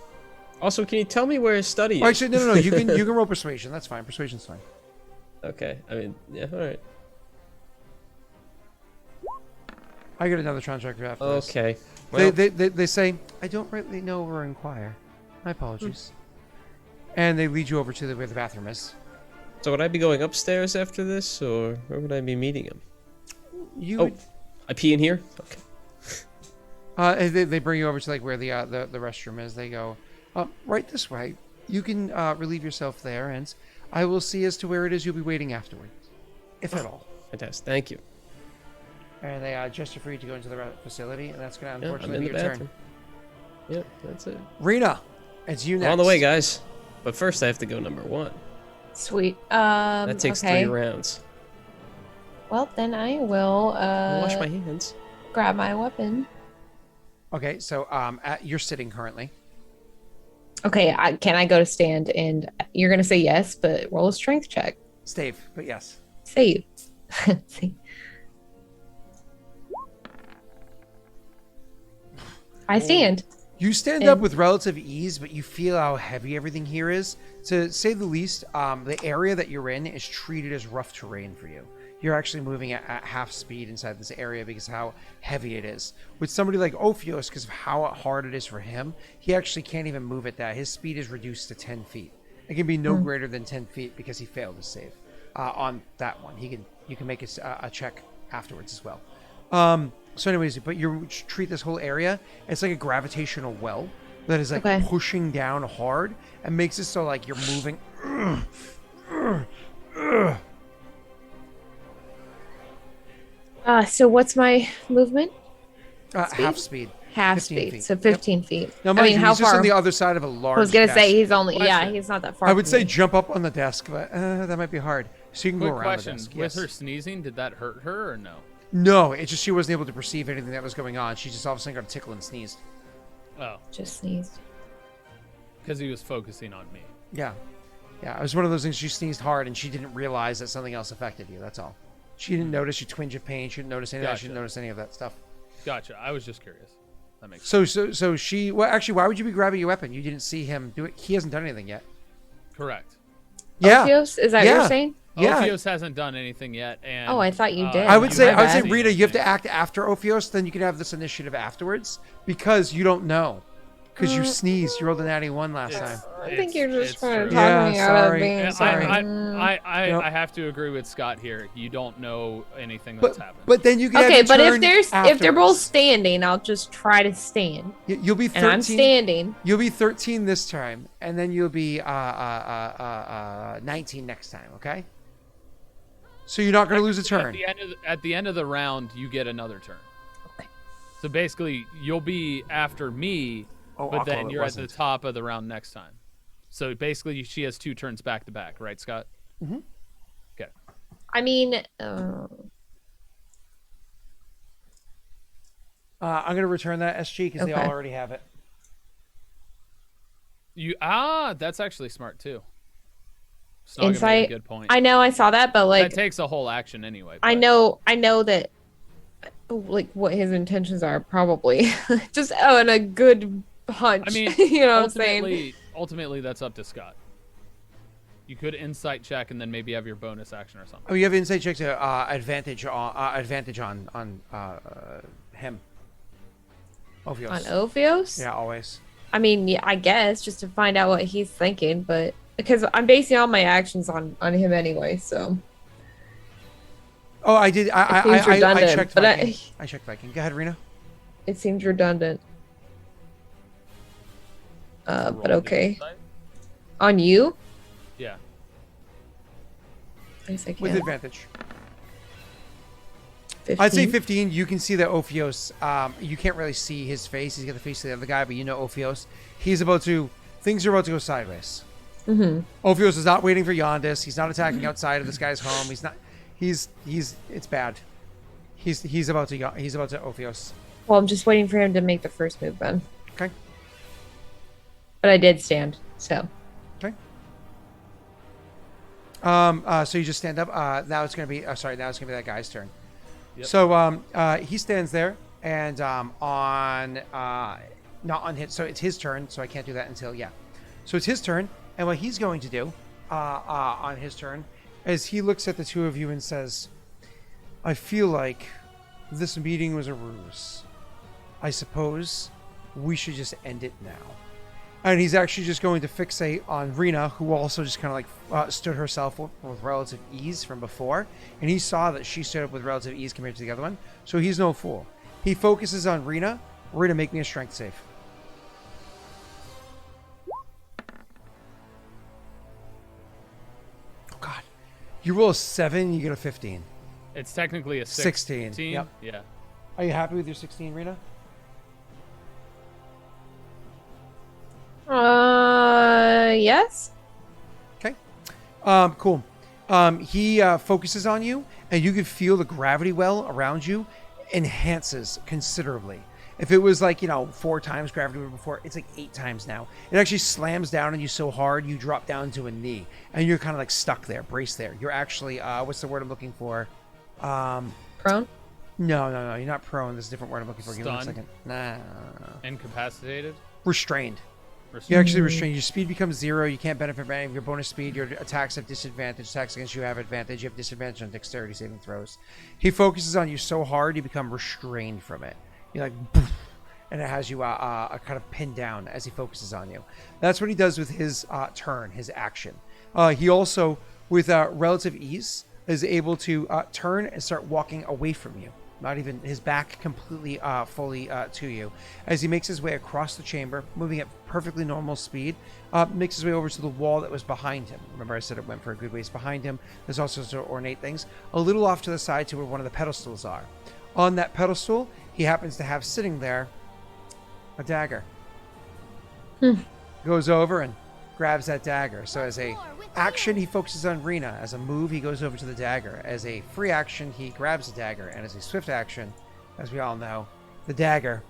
C: Also, can you tell me where his study is?
A: Oh, actually, no. You can roll persuasion. That's fine. Persuasion's fine.
C: Okay. I mean, yeah. All right.
A: I get another contract after this.
C: Okay. Well,
A: They say, I don't rightly know or inquire. My apologies. And they lead you over to where the bathroom is.
C: so would I be going upstairs after this, or where would I be meeting him?
A: You
C: I pee in here. Okay.
A: they bring you over to like where the restroom is. They go, right this way. You can relieve yourself there, and I will see as to where it is you'll be waiting afterwards, if at all.
C: Fantastic. Thank you.
A: And they gesture for you to go into the facility, and that's going to
C: Yeah, I'm
A: unfortunately
C: in
A: be
C: the
A: your
C: bathroom.
A: turn.
C: Yep, that's it.
A: Rena, it's you next.
C: I'm on the way, guys. But first, I have to go number 1.
D: Sweet.
C: That takes
D: okay.
C: 3 rounds.
D: Well, then I will
C: I'll wash my hands.
D: grab my weapon.
A: Okay, so you're sitting currently.
D: Okay, can I go to stand? And you're gonna say yes, but roll a strength check.
A: Stave, but yes.
D: Save. See. I stand.
A: You stand up with relative ease, but you feel how heavy everything here is. To say the least, the area that you're in is treated as rough terrain for you. You're actually moving at half speed inside this area because of how heavy it is. With somebody like Ophios, because of how hard it is for him, he actually can't even move at that. His speed is reduced to 10 feet. It can be no greater than 10 feet because he failed his save on that one. You can make a check afterwards as well. So anyways, but you treat this whole area, it's like a gravitational well that is like pushing down hard and makes it so like you're moving.
D: So what's my movement?
A: Half speed.
D: Half
A: 15
D: speed.
A: feet.
D: So 15 feet.
A: Now,
D: I
A: mind
D: mean,
A: you,
D: how
A: he's just
D: far?
A: on the other side of a large
D: I was gonna
A: desk.
D: say he's only
B: Question.
D: he's not that far.
A: I would
D: from
A: say
D: me.
A: jump up on the desk, but that might be hard. So you can
B: Quick
A: go around
B: question:
A: the desk.
B: with
A: Yes.
B: her sneezing, did that hurt her or no?
A: No, it's just she wasn't able to perceive anything that was going on. She just all of a sudden got a tickle and sneezed.
B: Oh,
D: Just sneezed.
B: because he was focusing on me.
A: Yeah. It was one of those things. She sneezed hard and she didn't realize that something else affected you. That's all. She didn't notice your twinge of pain. She didn't notice any of that. She didn't
B: Gotcha.
A: notice any of that stuff.
B: Gotcha. I was just curious. That makes sense.
A: So she. Well, actually, why would you be grabbing your weapon? You didn't see him do it. He hasn't done anything yet.
B: Correct.
A: Yeah.
D: Ophios? Is that what
A: Yeah.
D: you're saying?
A: Yeah.
B: Ophios hasn't done anything yet, and
D: Oh, I thought you did.
A: I would say,
D: My bad.
A: Rita, you have to act after Ophios. Then you can have this initiative afterwards because you don't know. Because you sneezed. You rolled a natty 1 last time.
D: I think you're just
B: it's
D: trying to
B: true.
D: talk
A: Yeah,
D: me out of
A: sorry.
D: being sorry.
A: Nope.
B: I have to agree with Scott here. You don't know anything that's happened.
A: But then you can have
D: Okay,
A: your
D: but
A: turn
D: if they're both
A: afterwards.
D: standing, I'll just try to stand.
A: You'll be 13.
D: And I'm standing.
A: You'll be 13 this time, and then you'll be 19 next time. Okay. So you're not going to lose a turn.
B: At the end of the round, you get another turn.
D: Okay.
B: So basically, you'll be after me,
A: Oh,
B: but
A: Aqua,
B: then
A: it
B: you're at
A: wasn't.
B: the top of the round next time. So basically, she has 2 turns back to back, right, Scott?
A: Mm-hmm.
B: Okay.
D: I mean,
A: I'm going to return that SG because they all
D: Okay.
A: already have it.
B: That's actually smart too. Snog made a
D: insight.
B: good point.
D: I know I saw that, but like
B: that takes a whole action anyway.
D: I
B: but-
D: know that like what his intentions are probably just on a good hunch.
B: I mean,
D: you know what I'm saying?
B: ultimately, that's up to Scott. You could insight check and then maybe have your bonus action or something.
A: Oh, you have insight check to advantage on him. Ophios.
D: On Ophios?
A: Yeah, always.
D: I mean, yeah, I guess just to find out what he's thinking, but because I'm basing all my actions on him anyway, so
A: Oh, I did.
D: It
A: I
D: seems redundant,
A: checked
D: but
A: Viking. I checked Viking. Go ahead, Rena.
D: it seems redundant. But
B: Roll the
D: okay.
B: insight.
D: On you?
B: Yeah.
D: I guess I
A: With
D: can.
A: advantage.
D: 15.
A: I'd say 15. You can see that Ophios. You can't really see his face. He's got the face of the other guy, but you know Ophios. He's about to. Things are about to go sideways.
D: Mm-hmm.
A: Ophios is not waiting for Yondis. He's not attacking outside of this guy's home. He's not. He's. It's bad. He's about to. He's about to Ophios.
D: Well, I'm just waiting for him to make the first move then.
A: Okay.
D: But I did stand, so.
A: Okay. So you just stand up. Now it's gonna be. Sorry. Now it's gonna be that guy's turn.
B: Yep.
A: So he stands there, and on not on hit. So it's his turn. So I can't do that until So it's his turn, and what he's going to do on his turn is he looks at the two of you and says, "I feel like this meeting was a ruse. I suppose we should just end it now." And he's actually just going to fixate on Rena, who also just kind of like stood herself up with relative ease from before. And he saw that she stood up with relative ease compared to the other one. So he's no fool. He focuses on Rena. Rena, make me a strength save. Oh, God. You roll a 7, you get a 15.
B: It's technically a
A: 16,
B: 16.
A: yep.
B: Yeah.
A: Are you happy with your 16, Rena?
D: Yes.
A: Okay. Cool. He focuses on you, and you can feel the gravity well around you enhances considerably. If it was like, 4 times gravity before, it's like 8 times now. It actually slams down on you so hard, you drop down to a knee, and you're kind of like stuck there, braced there. You're actually, what's the word I'm looking for?
D: Prone?
A: No. You're not prone. There's a different word I'm looking for. Give me a
B: Stunned?
A: second. Nah.
B: Incapacitated.
A: Restrained. You're actually restrained. Your speed becomes 0. You can't benefit from any of your bonus speed. Your attacks have disadvantage. Attacks against you have advantage. You have disadvantage on dexterity saving throws. He focuses on you so hard, you become restrained from it. You're like, poof, and it has you kind of pinned down as he focuses on you. That's what he does with his turn, his action. He also, with relative ease, is able to turn and start walking away from you. Not even his back completely fully to you. As he makes his way across the chamber, moving at perfectly normal speed, makes his way over to the wall that was behind him. Remember I said it went for a good ways behind him. There's also some ornate things. A little off to the side to where one of the pedestals are. On that pedestal, he happens to have sitting there a dagger. Goes over and grabs that dagger. So as a action, he focuses on Rena. As a move, he goes over to the dagger. As a free action, he grabs the dagger. And as a swift action, as we all know, the dagger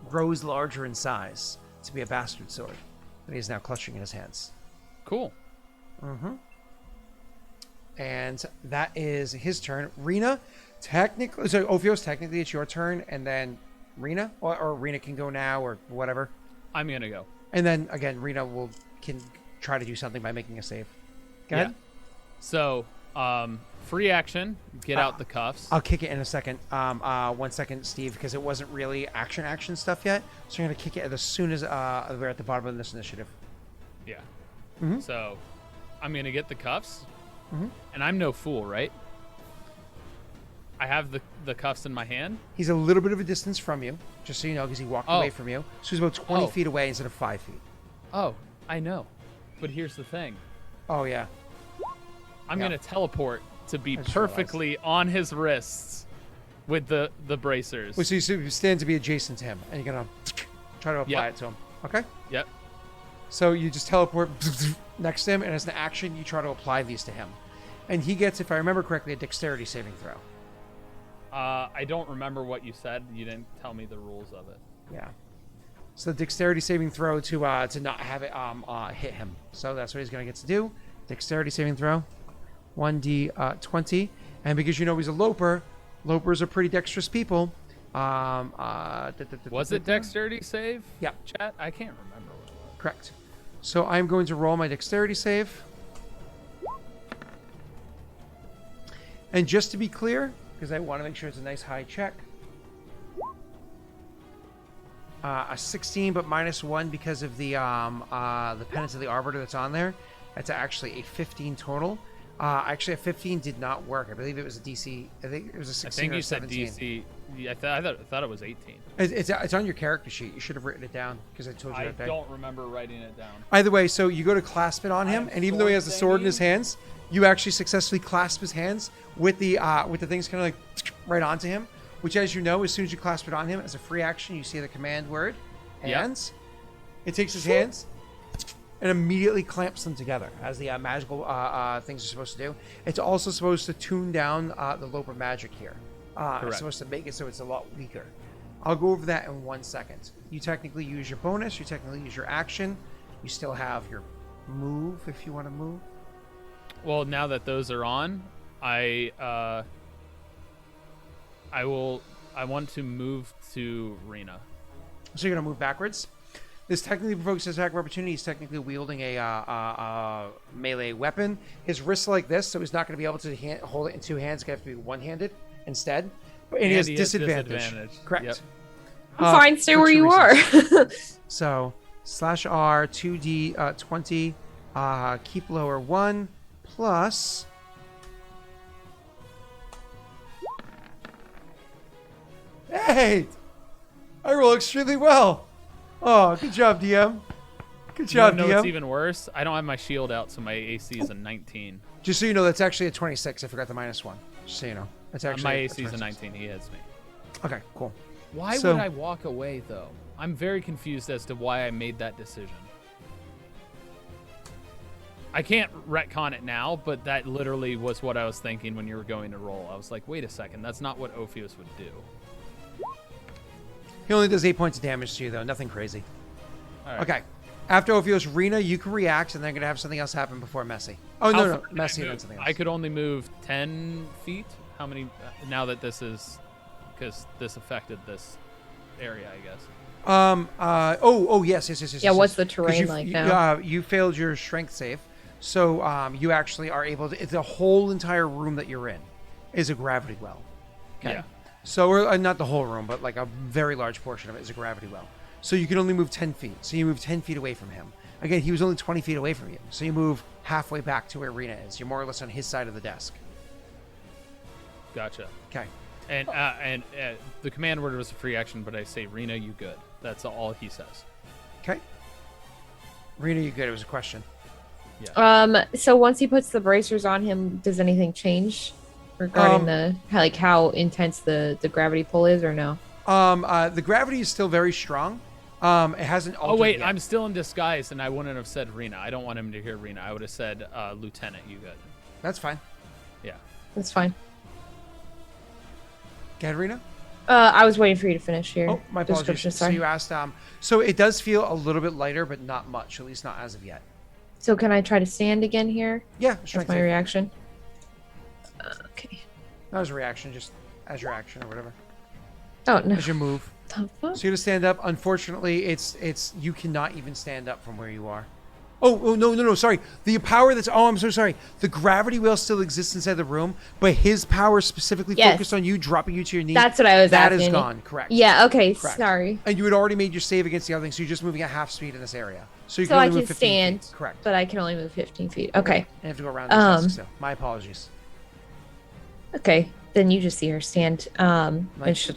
A: grows larger in size to be a bastard sword that he is now clutching in his hands.
B: Cool.
A: And that is his turn. Rena, technically, so Ophios, technically it's your turn, and then Rena, or Rena can go now, or whatever.
B: I'm gonna go.
A: And then again, Rena can try to do something by making a save. Go ahead.
B: So Free action. Get out the cuffs.
A: I'll kick it in a second. 1 second, Steve, because it wasn't really action stuff yet. So you're gonna kick it as soon as we're at the bottom of this initiative.
B: Yeah.
A: Mhm.
B: So, I'm gonna get the cuffs,
A: Mhm.
B: and I'm no fool, right? I have the cuffs in my hand.
A: He's a little bit of a distance from you, just so you know, because he walked away from you. So he's about 20 feet away instead of 5 feet.
B: Oh, I know. But here's the thing.
A: Oh yeah.
B: I'm
A: Yeah.
B: gonna teleport to be
A: I just
B: perfectly on his wrists with the bracers.
A: Well, so you stand to be adjacent to him, and you're gonna try to apply
B: Yep.
A: it to him. Okay.
B: Yep.
A: So you just teleport next to him, and as an action, you try to apply these to him, and he gets, if I remember correctly, a dexterity saving throw.
B: I don't remember what you said. You didn't tell me the rules of it.
A: Yeah. So the dexterity saving throw to not have it hit him. So that's what he's gonna get to do. Dexterity saving throw, 1d20, and because you know he's a loper, lopers are pretty dexterous people.
B: Was it dexterity save?
A: Yeah.
B: Chat? I can't remember what it was.
A: Correct. So I'm going to roll my dexterity save. And just to be clear, because I want to make sure it's a nice high check, a 16, but -1 because of the penance of the arbiter that's on there. That's actually a 15 total. Actually, a 15 did not work. I believe it was a DC. I think it was a 16
B: I think
A: or
B: you
A: a
B: said
A: 17.
B: DC. Yeah, I thought it was 18.
A: It's on your character sheet. You should have written it down because I told you
B: I
A: that day.
B: don't remember writing it down.
A: Either way, so you go to clasp it on him, and even though he has the sword in his hands, you actually successfully clasp his hands with the things kind of like right onto him. Which, as you know, as soon as you clasp it on him, as a free action, you see the command word, hands. It takes his hands and immediately clamps them together, as the magical things are supposed to do. It's also supposed to tune down the Loper magic here. It's supposed to make it so it's a lot weaker. I'll go over that in 1 second. You technically use your bonus. You technically use your action. You still have your move if you want to move.
B: Well, now that those are on, I want to move to Rena.
A: So you're gonna move backwards. This technically provokes an attack of opportunity. He's technically wielding a melee weapon. His wrist's like this, so he's not going to be able to hold it in two hands. It's going to have to be one-handed instead. And he has disadvantage. Correct.
B: Yep.
D: I'm fine. Stay
A: for
D: where
A: two
D: you are.
A: reasons. So /R 2d20. Keep lower 1 plus. Hey, I roll extremely well. Oh, good job, DM. Good job,
B: No,
A: DM.
B: it's even worse. I don't have my shield out, so my AC is a 19.
A: Just so you know, that's actually a 26. I forgot the -1. Just so you know, it's actually
B: My
A: a
B: AC is a
A: 26.
B: 19. He hits me.
A: Okay, cool.
B: Why
A: So-
B: would I walk away, though? I'm very confused as to why I made that decision. I can't retcon it now, but that literally was what I was thinking when you were going to roll. I was like, wait a second, that's not what Ophius would do.
A: He only does 8 points of damage to you, though. Nothing crazy.
B: All right.
A: Okay. After Ophios, Rena, you can react, and then going to have something else happen before Messy. Oh,
B: How
A: no,
B: far can I
A: Messy and then
B: move?
A: something else.
B: I could only move 10 feet? How many? Now that this is... Because this affected this area, I guess.
A: Yes.
D: Yeah, what's the
A: 'Cause
D: terrain like now?
A: You failed your strength save, so you actually are able to. The whole entire room that you're in is a gravity well. Okay.
B: Yeah.
A: So, or not the whole room, but like a very large portion of it is a gravity well. So you can only move 10 feet. So you move 10 feet away from him. Again, he was only 20 feet away from you. So you move halfway back to where Rena is. You're more or less on his side of the desk.
B: Gotcha.
A: Okay.
B: And the command word was a free action, but I say, Rena, you good. That's all he says.
A: Okay. Rena, you good? It was a question.
D: So once he puts the bracers on him, does anything change regarding how intense the gravity pull is, or no?
A: The gravity is still very strong. It hasn't altered
B: Oh, wait,
A: yet.
B: I'm still in disguise, and I wouldn't have said Rena. I don't want him to hear Rena. I would have said, Lieutenant, you good.
A: That's fine.
B: Yeah.
D: That's fine.
A: Go ahead, Rena.
D: I was waiting for you to finish your
A: Oh, my apologies.
D: description.
A: So
D: Sorry.
A: you asked. So it does feel a little bit lighter, but not much. At least not as of yet.
D: So can I try to stand again here?
A: Yeah,
D: That's
A: strength
D: my
A: save.
D: reaction. Okay.
A: Not as a reaction, just as your action or whatever.
D: Oh no.
A: As your move.
D: The fuck?
A: So you're to stand up. Unfortunately, it's you cannot even stand up from where you are. No, sorry. The power that's... Oh, I'm so sorry. The gravity wheel still exists inside the room, but his power specifically focused on you, dropping you to your knees.
D: That's what I was asking.
A: That is gone, correct.
D: Yeah, okay,
A: Correct.
D: sorry.
A: And you had already made your save against the other thing, so you're just moving at half speed in this area. So you
D: So
A: can
D: I
A: only
D: can
A: move 15
D: stand,
A: feet. Correct.
D: but I can only move 15 feet. Okay.
A: And you have to go around this desk, so my apologies.
D: Okay, then you just see her stand. And
A: Nice.
D: she,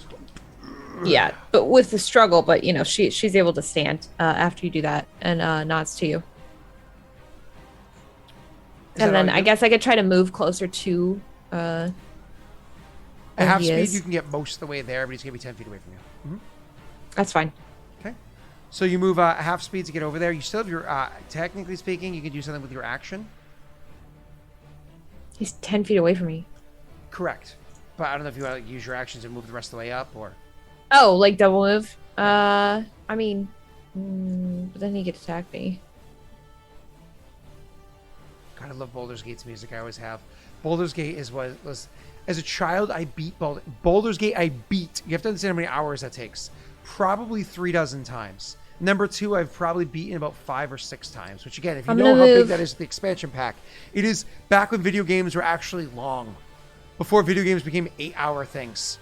D: yeah, but with the struggle, but she's able to stand after you do that, and nods to you.
A: Is
D: And
A: that
D: then
A: all
D: I
A: you?
D: guess I could try to move closer to.
A: At
D: where
A: half
D: he
A: speed,
D: is.
A: you can get most of the way there, but he's going to be 10 feet away from you.
D: That's fine.
A: Okay. So you move half speed to get over there. You still have your, technically speaking, you can do something with your action.
D: He's 10 feet away from me.
A: Correct. But I don't know if you want to use your actions and move the rest of the way up, or...
D: Oh, like double move? I mean, but then he could attack me.
A: God, I love Baldur's Gate's music. I always have. Baldur's Gate was as a child, I beat Baldur's Gate. I beat. You have to understand how many hours that takes. Probably 36 times. Number 2, I've probably beaten about 5 or 6 times. Which again, if you
D: I'm
A: know
D: gonna
A: how big
D: move.
A: that is, with the expansion pack, it is back when video games were actually long. Before video games became 8-hour things.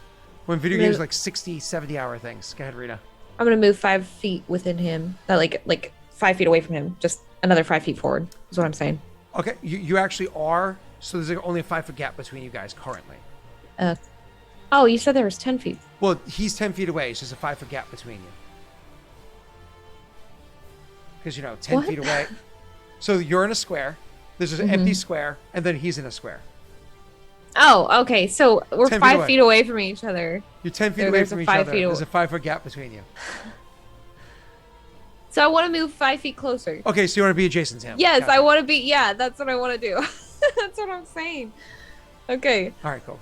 A: When video games were like 60, 70-hour things. Go ahead, Rita.
D: I'm gonna move 5 feet within him. Like 5 feet away from him. Just another 5 feet forward. Is what I'm saying.
A: Okay, you actually are. So there's like only a 5-foot gap between you guys currently.
D: Oh, you said there was 10 feet.
A: Well, he's 10 feet away. So there's a 5-foot gap between you. Because, 10
D: What?
A: feet away. So you're in a square. There's an empty square. And then he's in a square.
D: Oh, okay. So we're
A: 10 feet
D: 5
A: away.
D: feet away from each other.
A: You're 10 feet
D: There-
A: away
D: there's
A: from
D: a
A: each
D: 5
A: other.
D: feet
A: There's a
D: away.
A: 5-foot gap between you.
D: So I want to move 5 feet closer.
A: Okay, so you want to be adjacent to him.
D: Yes,
A: Gotcha.
D: I want to be. Yeah, that's what I want to do. That's what I'm saying. Okay,
A: All right, cool.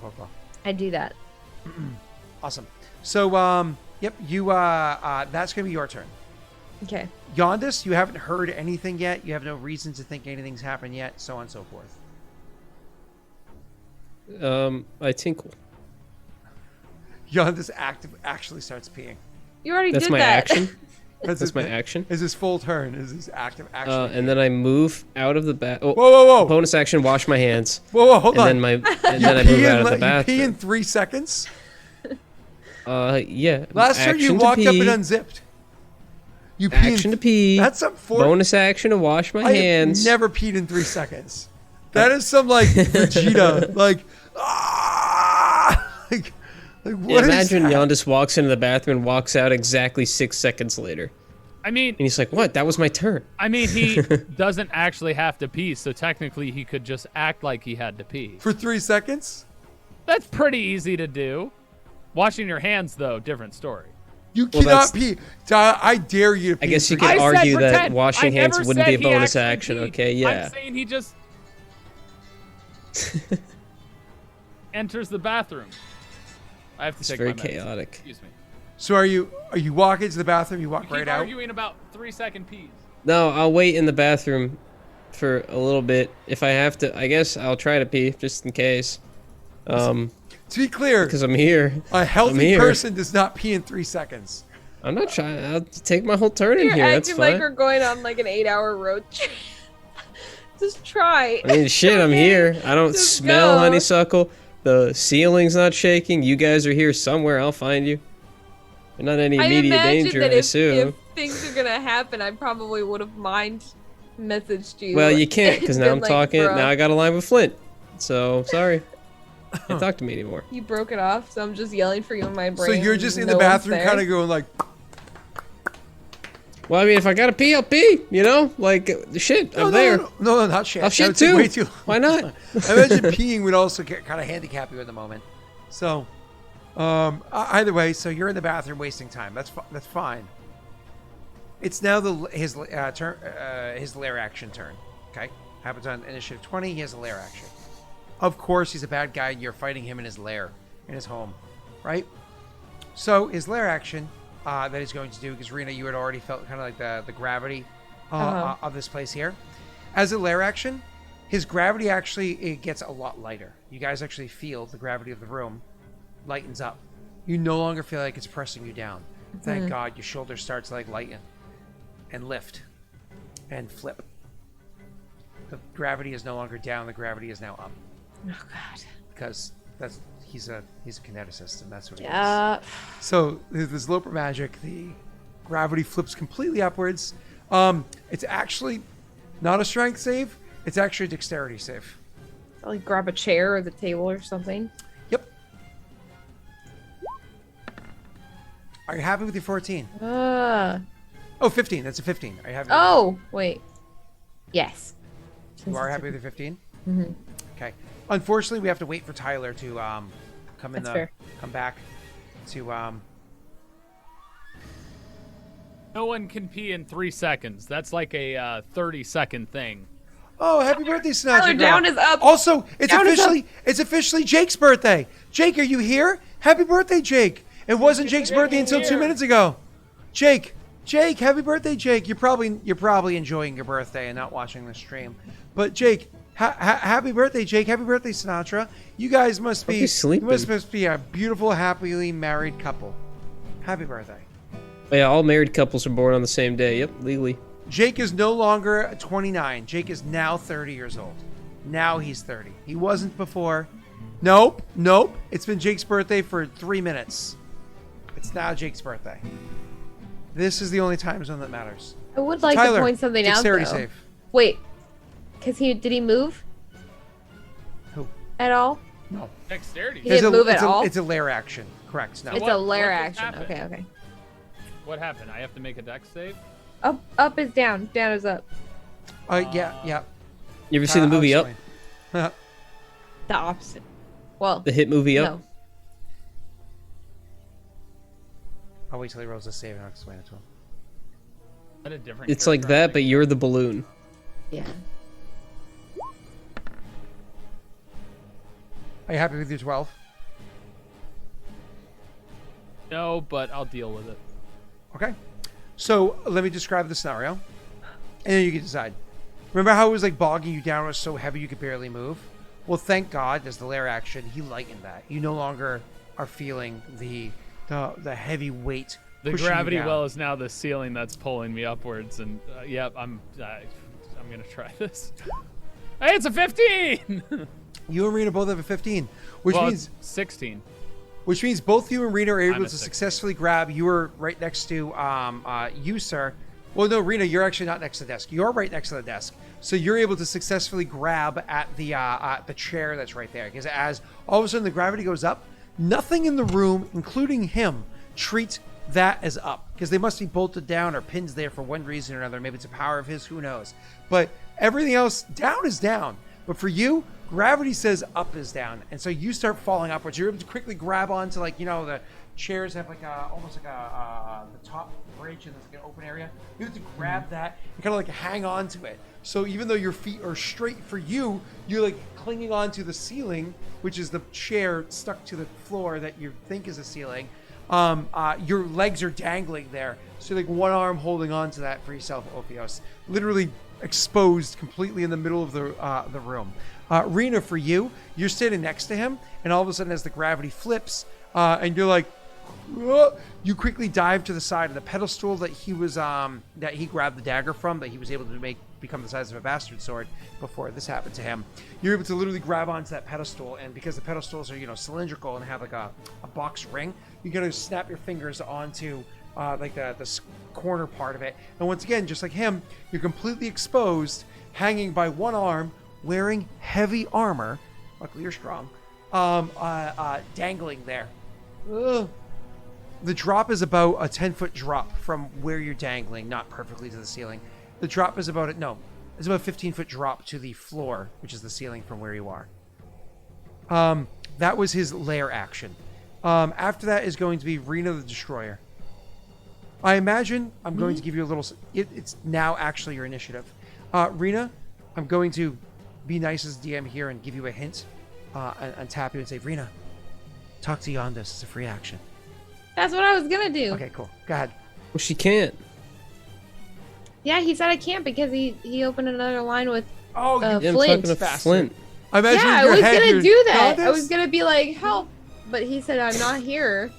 D: I do that.
A: Awesome. So, yep, that's going to be your turn.
D: Okay.
A: Yondis, you haven't heard anything yet. You have no reason to think anything's happened yet, so on and so forth.
C: I tinkle.
A: Yondis actually starts peeing.
D: You already
C: That's
D: did
C: my
D: that.
C: action.
A: That's
C: That's my action.
A: Is his full turn? Is his active action?
C: And then I move out of the bath. Oh,
A: Whoa.
C: bonus action, wash my hands.
A: Whoa, hold
C: And
A: on.
C: then I move out of the
A: You pee
C: bathroom.
A: in 3 seconds?
C: Yeah.
A: Last turn you
C: action to
A: walked up
C: pee,
A: and unzipped. You pee
C: Action to pee.
A: That's up for
C: Bonus action to wash my
A: I
C: hands.
A: have never peed in 3 seconds. That is some like Vegeta, like like what is
C: Imagine
A: that?
C: Yondis walks into the bathroom and walks out exactly 6 seconds later.
B: I mean,
C: And he's like, what? That was my turn.
B: he doesn't actually have to pee, so technically he could just act like he had to pee.
A: For 3 seconds?
B: That's pretty easy to do. Washing your hands, though, different story.
A: You
C: Well,
A: cannot
C: that's-
A: pee. I dare you to pee.
C: I guess you
A: in
C: could
A: 3
B: I said
C: argue that
B: pretend.
C: washing
B: I
C: hands
B: never
C: wouldn't be a
B: said he
C: bonus
B: actually
C: action.
B: peed.
C: Okay, yeah.
B: I'm saying he just enters the bathroom. I have to
C: It's
B: take
C: very
B: my medicine.
C: chaotic.
B: Excuse me.
A: So are you walking to the bathroom? You walk
B: We
A: right
B: keep
A: out.
B: arguing about 3-second pees.
C: No, I'll wait in the bathroom for a little bit. If I have to, I guess I'll try to pee just in case.
A: To be clear,
C: Because I'm here.
A: a healthy
C: here.
A: person does not pee in 3 seconds.
C: I'm not trying. I'll take my whole turn in
D: You're
C: here. That's
D: acting like
C: fine.
D: we're going on like an 8-hour road trip. Just try.
C: I mean, shit, I'm
D: Okay,
C: here. I don't
D: just
C: smell
D: go.
C: honeysuckle. The ceiling's not shaking. You guys are here somewhere. I'll find you. You're not any
D: I
C: immediate
D: imagine
C: danger,
D: that
C: I
D: if
C: assume.
D: things are gonna happen, I probably would have messaged you.
C: Well, you can't because now
D: Been
C: I'm
D: like,
C: talking.
D: "Bruh."
C: Now I got a line with Flint. So sorry. Can't talk to me anymore.
D: You broke it off, so I'm just yelling for you in my brain.
A: So you're just in
D: no
A: the
D: one's
A: bathroom,
D: there.
A: kind of going like,
C: Well, I mean, if I gotta pee, I'll pee. You know, like shit. I'm there.
A: No, not shit.
C: I'll
A: That
C: shit
A: would take
C: too.
A: Way too long.
C: Why not?
A: I imagine peeing would also kind of handicap you at the moment. So, either way, so you're in the bathroom wasting time. That's fine. It's now his turn, his lair action turn. Okay, happens on initiative 20. He has a lair action. Of course, he's a bad guy, and you're fighting him in his lair, in his home, right? So his lair action that he's going to do, because Rena, you had already felt kind of like the gravity of this place here. As a lair action, his gravity actually it gets a lot lighter. You guys actually feel the gravity of the room lightens up. You no longer feel like it's pressing you down. Thank God, your shoulders start to like lighten and lift and flip the gravity is no longer down. The gravity is now up
D: Oh God.
A: because he's a kineticist, and that's what he is.
D: Yeah.
A: So this Loper magic, the gravity flips completely upwards. It's actually not a strength save. It's actually a dexterity save.
D: Like grab a chair or the table or something.
A: Yep. Are you happy with your 14? Oh, 15. That's a 15. Are you happy?
D: Oh, wait. Yes.
A: You are happy with your 15?
D: Mm-hmm.
A: Okay. Unfortunately, we have to wait for Tyler to come back to
B: No one can pee in 3 seconds. That's like a 30-second thing.
A: Oh, happy birthday, Sinatra
D: Tyler,
A: girl.
D: down is up.
A: Also,
D: Down is
A: it's officially Jake's birthday. Jake, are you here? Happy birthday, Jake. It wasn't Jake's birthday until 2 minutes ago. Jake, happy birthday, Jake. You're probably enjoying your birthday and not watching the stream. But Jake, happy birthday, Jake. Happy birthday, Sinatra. You guys must be a beautiful, happily married couple. Happy birthday.
C: Yeah, all married couples are born on the same day. Yep, legally.
A: Jake is no longer 29. Jake is now 30 years old. Now he's 30. He wasn't before. Nope. It's been Jake's birthday for 3 minutes. It's now Jake's birthday. This is the only time zone that matters.
D: I would like
A: Tyler,
D: to point something out, though.
A: dexterity save.
D: Wait. Because did he move?
A: Who?
D: At all?
A: No.
B: Dexterity.
D: He didn't move at all?
A: It's a lair action. Correct. No.
D: It's
B: What-
D: a lair
B: what just
D: action.
B: happened?
D: Okay.
B: What happened? I have to make a dex save?
D: Up is down. Down is up.
A: Yeah.
C: You ever seen the movie Up?
A: Up?
D: The opposite. Well,
C: The hit movie Up?
D: no.
A: I'll wait till he rolls a save and I'll explain it to him.
B: Is that a different
C: It's like
B: character?
C: that, but you're the balloon.
D: Yeah.
A: Are you happy with your 12?
B: No, but I'll deal with it.
A: Okay. So let me describe the scenario, and then you can decide. Remember how it was like bogging you down? It was so heavy you could barely move? Well, thank God, as the lair action, he lightened that. You no longer are feeling the heavy weight.
B: The
A: pushing you
B: gravity
A: down.
B: well is now the ceiling that's pulling me upwards, and yep, I'm gonna try this. Hey, it's a 15.
A: You and Rena both have a 15, which
B: well,
A: means
B: it's 16.
A: Which means both you and Rena are able
B: I'm a
A: to
B: 16.
A: successfully grab. You were right next to you, sir. Well, no, Rena, you're actually not next to the desk. You're right next to the desk, so you're able to successfully grab at the chair that's right there. Because as all of a sudden the gravity goes up, nothing in the room, including him, treat that as up, because they must be bolted down or pinned there for one reason or another. Maybe it's a power of his, who knows. But everything else, down is down. But for you, gravity says up is down, and so you start falling upwards. You're able to quickly grab onto, like, you know, the chairs have like almost like the top bridge, and there's like an open area. You have to grab that and kind of like hang on to it. So even though your feet are straight for you, you're like clinging onto the ceiling, which is the chair stuck to the floor that you think is a ceiling. Your legs are dangling there, so you're like one arm holding on to that for yourself, Ophios. Literally exposed completely in the middle of the room. Rena, for you, you're standing next to him, and all of a sudden, as the gravity flips, and you're like, you quickly dive to the side of the pedestal that he was that he grabbed the dagger from, that he was able to become the size of a bastard sword before this happened to him. You're able to literally grab onto that pedestal, and because the pedestals are, you know, cylindrical and have like a box ring, you're gonna snap your fingers onto like the corner part of it, and once again, just like him, you're completely exposed, hanging by one arm, wearing heavy armor. Luckily, you're strong. Dangling there. Ugh. The drop is about a 10-foot drop from where you're dangling, not perfectly to the ceiling. The drop is about it's about a 15-foot drop to the floor, which is the ceiling from where you are. That was his lair action. After that is going to be Rena the Destroyer. I imagine I'm going to give you a little... It's now actually your initiative. Rena, I'm going to be nice as DM here and give you a hint and tap you and say, Rena, talk to Yondas. It's a free action.
D: That's what I was gonna do.
A: Okay, cool. Go ahead.
C: Well, she can't.
D: Yeah, he said I can't because he opened another line with
A: Oh,
C: Yeah, I'm
D: Flint.
C: talking to Flint.
A: I imagine
D: Yeah, I
A: in your
D: was
A: head
D: gonna
A: you're,
D: do that. I
A: Yondas?
D: was gonna be like, help, but he said I'm not here.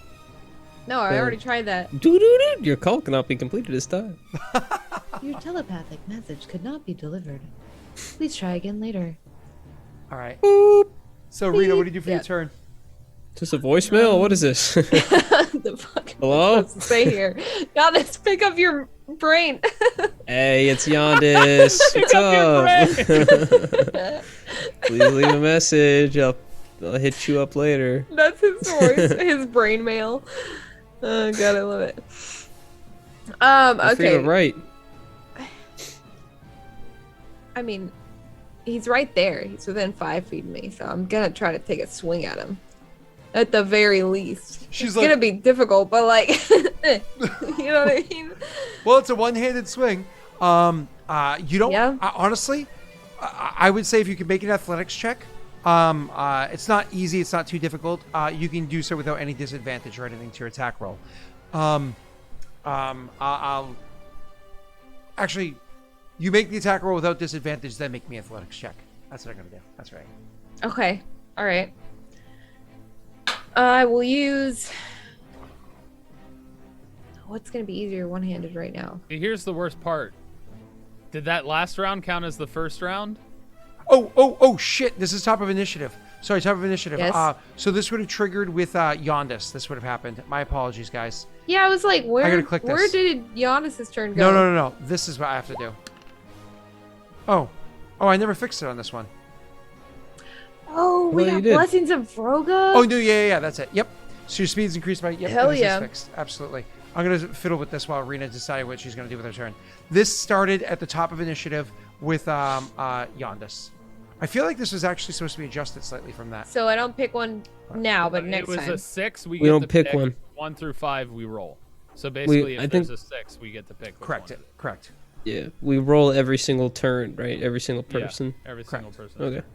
D: No, I already tried that.
C: Doo-doo-doo. Your call cannot be completed this time.
E: Your telepathic message could not be delivered.
D: Please try again later.
A: All right.
C: Boop.
A: So, Rena, what do you do for
D: Yeah.
A: your turn?
C: Just a voicemail? What is this?
D: The fuck am I
C: Hello?
D: supposed to say here? Giannis, pick up your brain.
C: Hey, it's Yondis. What's
B: up your
C: up? Please leave a message. I'll hit you up later.
D: That's his voice, his brain mail. Oh god, I love it.
C: I feel
D: Okay.
C: right.
D: I mean, he's right there. He's within 5 feet of me, so I'm gonna try to take a swing at him. At the very least.
A: She's
D: It's
A: like,
D: gonna be difficult, but like, you know what I mean?
A: well, it's a one-handed swing. You don't.
D: Yeah.
A: Honestly, I would say if you can make an athletics check, it's not easy. It's not too difficult. You can do so without any disadvantage or anything to your attack roll. I'll actually, you make the attack roll without disadvantage, then make me an athletics check. That's what I'm gonna do. That's right.
D: Okay. All right. I will use. What's gonna be easier one-handed right now?
B: Here's the worst part. Did that last round count as the first round?
A: Oh, shit. This is top of initiative. Sorry, top of initiative.
D: Yes.
A: So this would have triggered with Yondis. This would have happened. My apologies, guys.
D: Yeah, I was like, where?
A: gotta click
D: Where
A: this.
D: did Giannis's turn go?
A: No. This is what I have to do. Oh, I never fixed it on this one.
D: Oh, we
C: Well, you
D: got
C: did.
D: Blessings of Vroga.
A: Oh, no, yeah, that's it. Yep. So your speed's increased by, yep,
D: Hell
A: this is
D: yeah.
A: fixed. Absolutely. I'm going to fiddle with this while Rena decides what she's going to do with her turn. This started at the top of initiative with Yondis. I feel like this was actually supposed to be adjusted slightly from that.
D: So I don't pick one now, but next
B: it was
D: time.
B: a 6. We
C: We
B: get
C: don't
B: to
C: pick one.
B: 1 through 5, we roll. So basically,
C: I
B: if
C: think-
B: there's a 6, we get to pick. which
A: Correct
B: one.
A: it. Correct.
C: Yeah, we roll every single turn, right? Every single
B: Yeah,
C: person.
B: every
A: Correct.
B: single person.
C: Okay.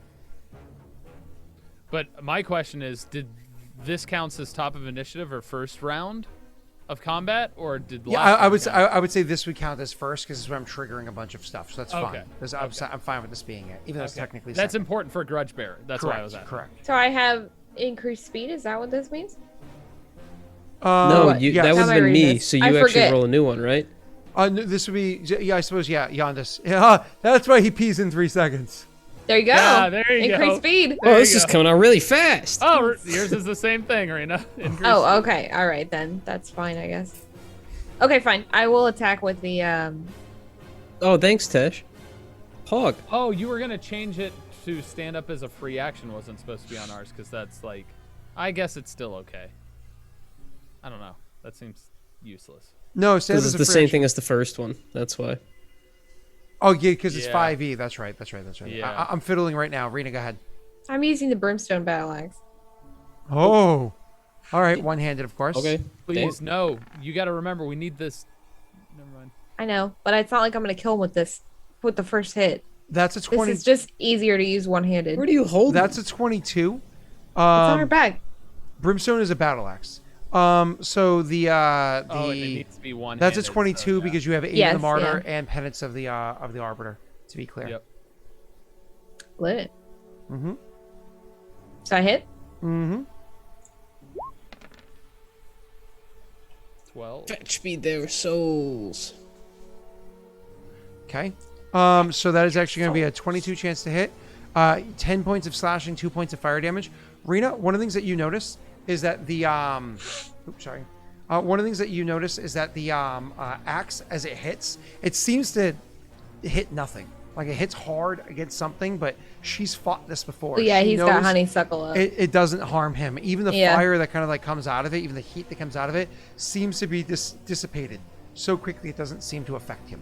B: But my question is, did this counts as top of initiative or first round of combat, or did
A: Yeah,
B: last
A: I
B: round
A: would say,
B: count?
A: I would say this would count as first because this is where I'm triggering a bunch of stuff. So that's
B: Okay.
A: fine. I'm fine with this being it, even though it's
B: Okay.
A: technically
B: That's
A: second.
B: important for a grudge bearer. That's why I was asking.
A: Correct.
D: So I have increased speed. Is that what this means?
C: No,
D: what?
C: you,
A: yes.
C: that would
D: How
C: have
D: am I
C: been
D: reading
C: me.
D: this?
C: So you
D: I
C: actually
D: forget.
C: roll a new one, right?
A: No, this would be, yeah, I suppose, yeah, Yondis. Yeah, that's why he pees in 3 seconds.
D: There you go.
B: Yeah, there you
D: increased
B: go.
D: speed.
C: Oh,
B: you
C: this is
B: go.
C: coming out really fast.
B: Oh, yours is the same thing, Arena. Increase.
D: Oh, okay. All right then. That's fine, I guess. Okay, fine. I will attack with the
C: Oh, thanks, Tesh. Hog.
B: Oh, you were gonna change it to stand up as a free action. Wasn't supposed to be on ours because that's like, I guess it's still okay. I don't know. That seems useless.
A: No, stand
C: Because
A: as
C: it's
A: a
C: the
A: free
C: same
A: action.
C: thing as the first one. That's why.
A: Oh, yeah, because it's
B: Yeah.
A: 5e. That's right.
B: Yeah.
A: I'm fiddling right now. Rena, go axe.
D: I'm using the brimstone battle axe.
A: Oh. All right, one-handed, of course.
C: Okay.
B: Please, no. You got to remember, we need this. Never mind.
D: I know, but it's not like I'm gonna kill him with this with the first hit.
A: That's a
D: This
A: 20.
D: is just easier to use one-handed.
C: Where do you hold
A: That's a 22.
D: It's on her
A: Um,
D: back.
A: Brimstone is a battle axe. So the
B: Oh, and it needs to be one.
A: that's a 22 because you have 8 of
D: Yes,
A: the martyr
D: yeah.
A: and penance of the arbiter. To be clear.
B: Yep.
D: Lit.
A: Mm-hmm.
D: So I hit.
A: Mm-hmm.
B: 12.
C: Fetch me their souls.
A: Okay. So that is actually going to be a 22 chance to hit. 10 points of slashing, 2 points of fire damage. Rena, one of the things that you notice is that the oops, sorry. One of the things that you notice is that the axe, as it hits, it seems to hit nothing. Like it hits hard against something, but she's fought this before.
D: But yeah,
A: She
D: he's got
A: knows
D: honeysuckle up.
A: it doesn't harm him. Even the
D: Yeah.
A: fire that kind of like comes out of it, even the heat that comes out of it, seems to be dissipated so quickly it doesn't seem to affect him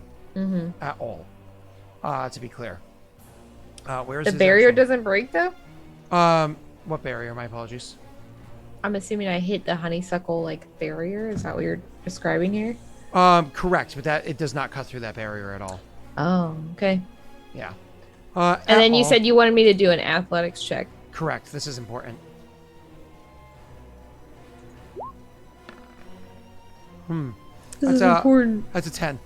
A: at all. To be clear, where's
D: The
A: his
D: barrier
A: actual-
D: doesn't break though.
A: What barrier? My apologies.
D: I'm assuming I hit the honeysuckle like barrier. Is that what you're describing here?
A: Correct, but that it does not cut through that barrier at all.
D: Oh, okay.
A: Yeah.
D: And then you said you wanted me to do an athletics check.
A: correct. This is important.
D: This
A: That's
D: is
A: a-
D: important.
A: That's a 10.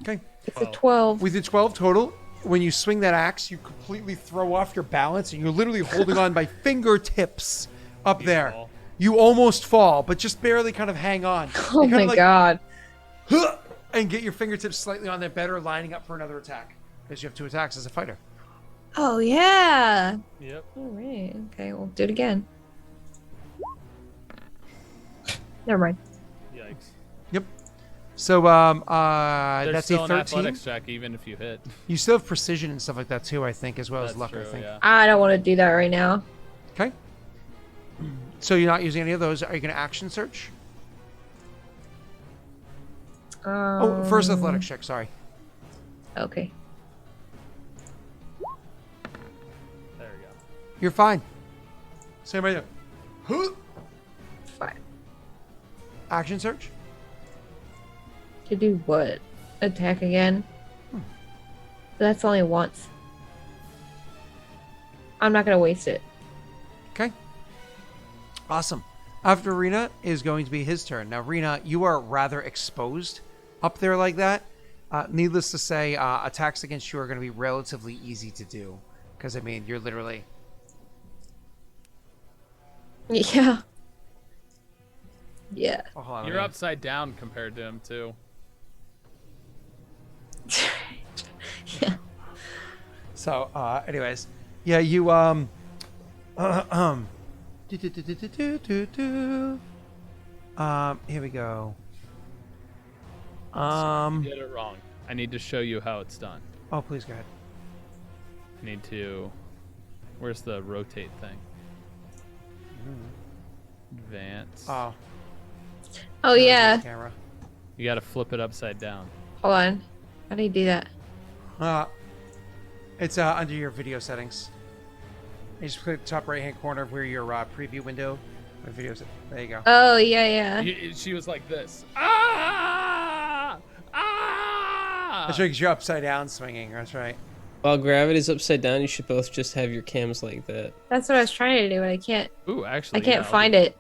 A: Okay.
D: It's a 12.
A: With the 12 total, when you swing that axe, you completely throw off your balance and you're literally holding on by fingertips up there.
B: fall.
A: You almost fall, but just barely kind of hang on.
D: Oh
A: You kinda
D: my god.
A: "Huh!" and get your fingertips slightly on that better, lining up for another attack. Because you have 2 attacks as a fighter.
D: Oh yeah.
B: Yep.
D: All right. Okay, we'll do it again. Never mind.
B: Yikes.
A: Yep. So
B: There's
A: that's
B: still
A: a
B: an
A: 13.
B: athletics check even if you hit.
A: You still have precision and stuff like that too, I think, as well as
B: That's
A: luck.
B: true,
A: I think.
B: yeah.
D: I don't want to do that right now.
A: Okay. So you're not using any of those. Are you going to action search? Oh, first athletics check. Sorry.
D: Okay.
B: There we go.
A: You're fine. Same right here.
D: Fine.
A: Action search.
D: To do what? Attack again? But that's only once. I'm not gonna waste it.
A: Okay. Awesome. After Rena is going to be his turn. Now, Rena, you are rather exposed up there like that. Needless to say, attacks against you are going to be relatively easy to do. Because, I mean, you're literally...
D: Yeah. Yeah.
A: Oh, hold on,
B: You're
A: let me-
B: upside down compared to him too.
D: Yeah.
A: So, anyways. Yeah, you, here we go.
B: You did it wrong. I need to show you how it's done.
A: Oh, please go ahead.
B: I need to. Where's the rotate thing? Advance.
A: Oh.
D: Oh yeah.
A: Camera.
B: You got to flip it upside down.
D: Hold on. How do you do that?
A: It's under your video settings. You just click the top right-hand corner of where your preview window. Or videos. There you go.
D: Oh yeah.
B: She was like this. Ah! Ah!
A: That's right, 'cause you're upside down swinging. That's right.
C: While gravity's upside down, you should both just have your cams like that.
D: That's what I was trying to do, but I can't.
B: Ooh, actually,
D: I can't
B: yeah,
D: find it.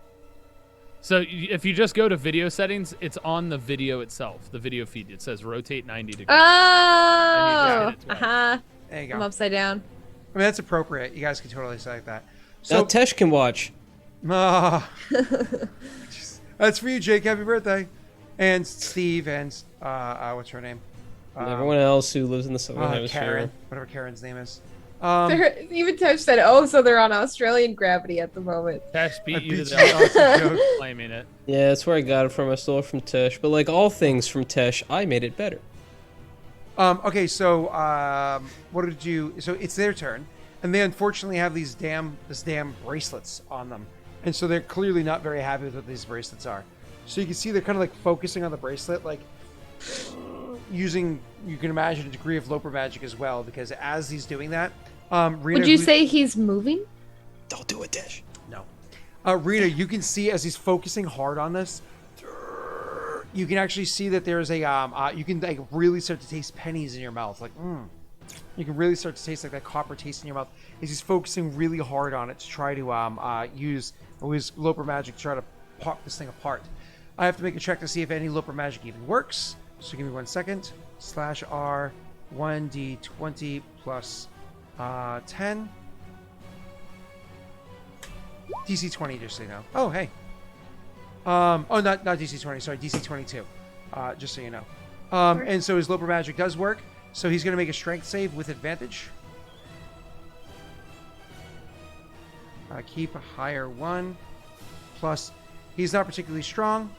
B: So if you just go to video settings, it's on the video itself, the video feed. It says rotate 90 degrees.
D: Oh.
B: hit it twice.
A: There you go.
D: I'm upside down.
A: I mean, that's appropriate. You guys can totally select that.
C: Now
A: So,
C: Tesh can watch.
A: that's for you, Jake. Happy birthday. And Steve and, what's her name?
C: And everyone else who lives in the southern hemisphere.
A: Karen. Whatever Karen's name is.
D: Even Tesh said, "Oh, so they're on Australian gravity at the moment."
B: Tash beat
A: I
B: you to
A: beat
B: the
A: you. Awesome joke.
B: claiming it.
C: Yeah, that's where I got it from. I stole it from Tesh. But like all things from Tesh, I made it better.
A: Okay, so what did you? So it's their turn, and they unfortunately have this damn bracelets on them, and so they're clearly not very happy with what these bracelets are. So you can see they're kind of like focusing on the bracelet, like using. You can imagine a degree of Loper magic as well, because as he's doing that, Rita,
D: Would you say he's moving?
C: Don't do it, Tesh.
A: no? Rita, you can see as he's focusing hard on this. You can actually see that there's a you can like really start to taste pennies in your mouth, like you can really start to taste like that copper taste in your mouth as he's focusing really hard on it to try to use Loper magic to try to pop this thing apart. I have to make a check to see if any Loper magic even works. So give me 1 second. /R 1d20 plus 10. DC 20, just so you know. Oh, hey. Oh, not DC 20. Sorry, DC 22. Just so you know. And so his Loper magic does work. So he's going to make a strength save with advantage. Keep a higher 1. Plus, he's not particularly strong.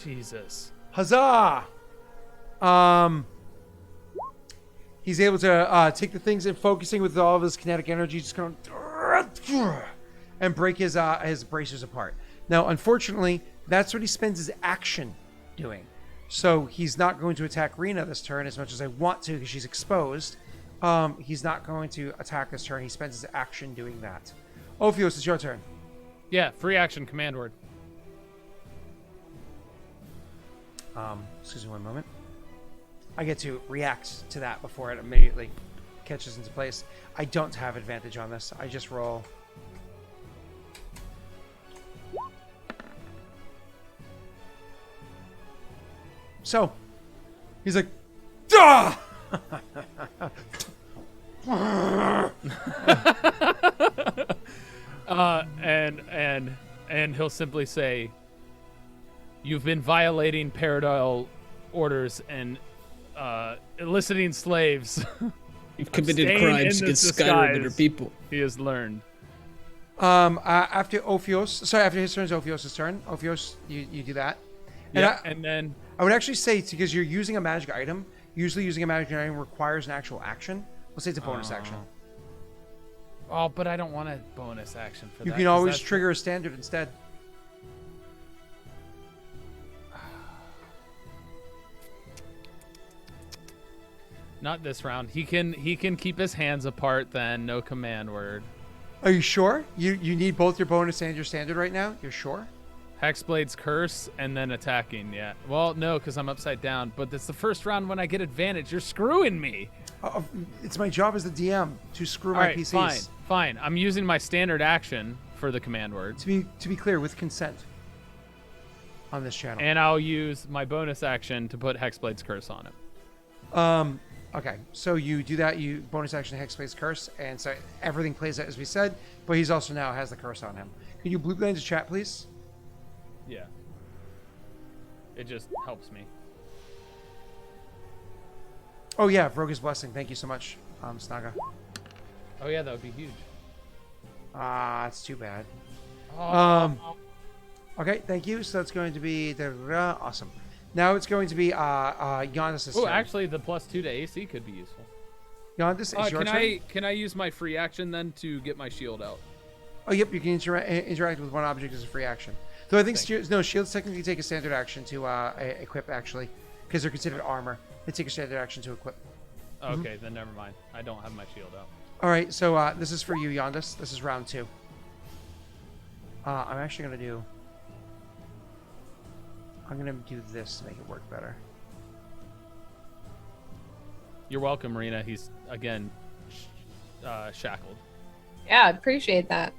B: Jesus.
A: Huzzah! He's able to take the things and focusing with all of his kinetic energy, just kind of and break his bracers apart. Now, unfortunately, that's what he spends his action doing. So he's not going to attack Rena this turn as much as I want to because she's exposed. He's not going to attack this turn. He spends his action doing that. Ophios, it's your turn.
B: Yeah, free action command word.
A: Excuse me 1 moment. I get to react to that before it immediately catches into place. I don't have advantage on this. I just roll. So, he's like, "Duh!"
B: And he'll simply say, "You've been violating Paradise orders and eliciting slaves."
C: You've committed
B: staying
C: crimes
B: in
C: against
B: this
C: Skyrinder
B: disguise.
C: people.
B: He has learned.
A: After his turn is Ophios' turn. Ophios, you do that.
B: Yeah, and then
A: I would actually say, because you're using a magic item, usually using a magic item requires an actual action. Let's say it's a bonus action.
B: oh, but I don't want a bonus action for that.
A: You can
B: 'cause
A: always
B: that's-
A: trigger a standard instead.
B: Not this round. He can keep his hands apart. Then no command word.
A: Are you sure? You need both your bonus and your standard right now? You're sure?
B: Hexblade's curse and then attacking. Yeah. Well, no, because I'm upside down. But it's the first round when I get advantage. You're screwing me.
A: It's my job as the DM to screw
B: All
A: my
B: right,
A: PCs.
B: fine. I'm using my standard action for the command word,
A: To be clear, with consent on this channel.
B: and I'll use my bonus action to put Hexblade's curse on him.
A: Okay, so you do that. You bonus action Hexblade's curse, and so everything plays out as we said. But he's also now has the curse on him. Can you blue glare into chat, please?
B: Yeah. It just helps me.
A: Oh yeah, Vroga's blessing. Thank you so much, Snaga.
B: Oh yeah, that would be huge.
A: It's too bad.
B: Oh.
A: Okay, thank you. So it's going to be awesome. Now it's going to be Yondis'
B: Oh,
A: turn.
B: actually, the +2 to AC could be useful.
A: Yondis, it's your turn.
B: Can I use my free action then to get my shield out?
A: Oh, yep, you can interact with one object as a free action. Though I think shields technically take a standard action to equip, actually, because they're considered armor. They take a standard action to equip.
B: Okay, then never mind. I don't have my shield out.
A: All right, so this is for you, Yondis. This is round 2. I'm actually going to do... I'm going to do this to make it work better.
B: You're welcome, Marina. He's, again, shackled.
D: Yeah, I appreciate that.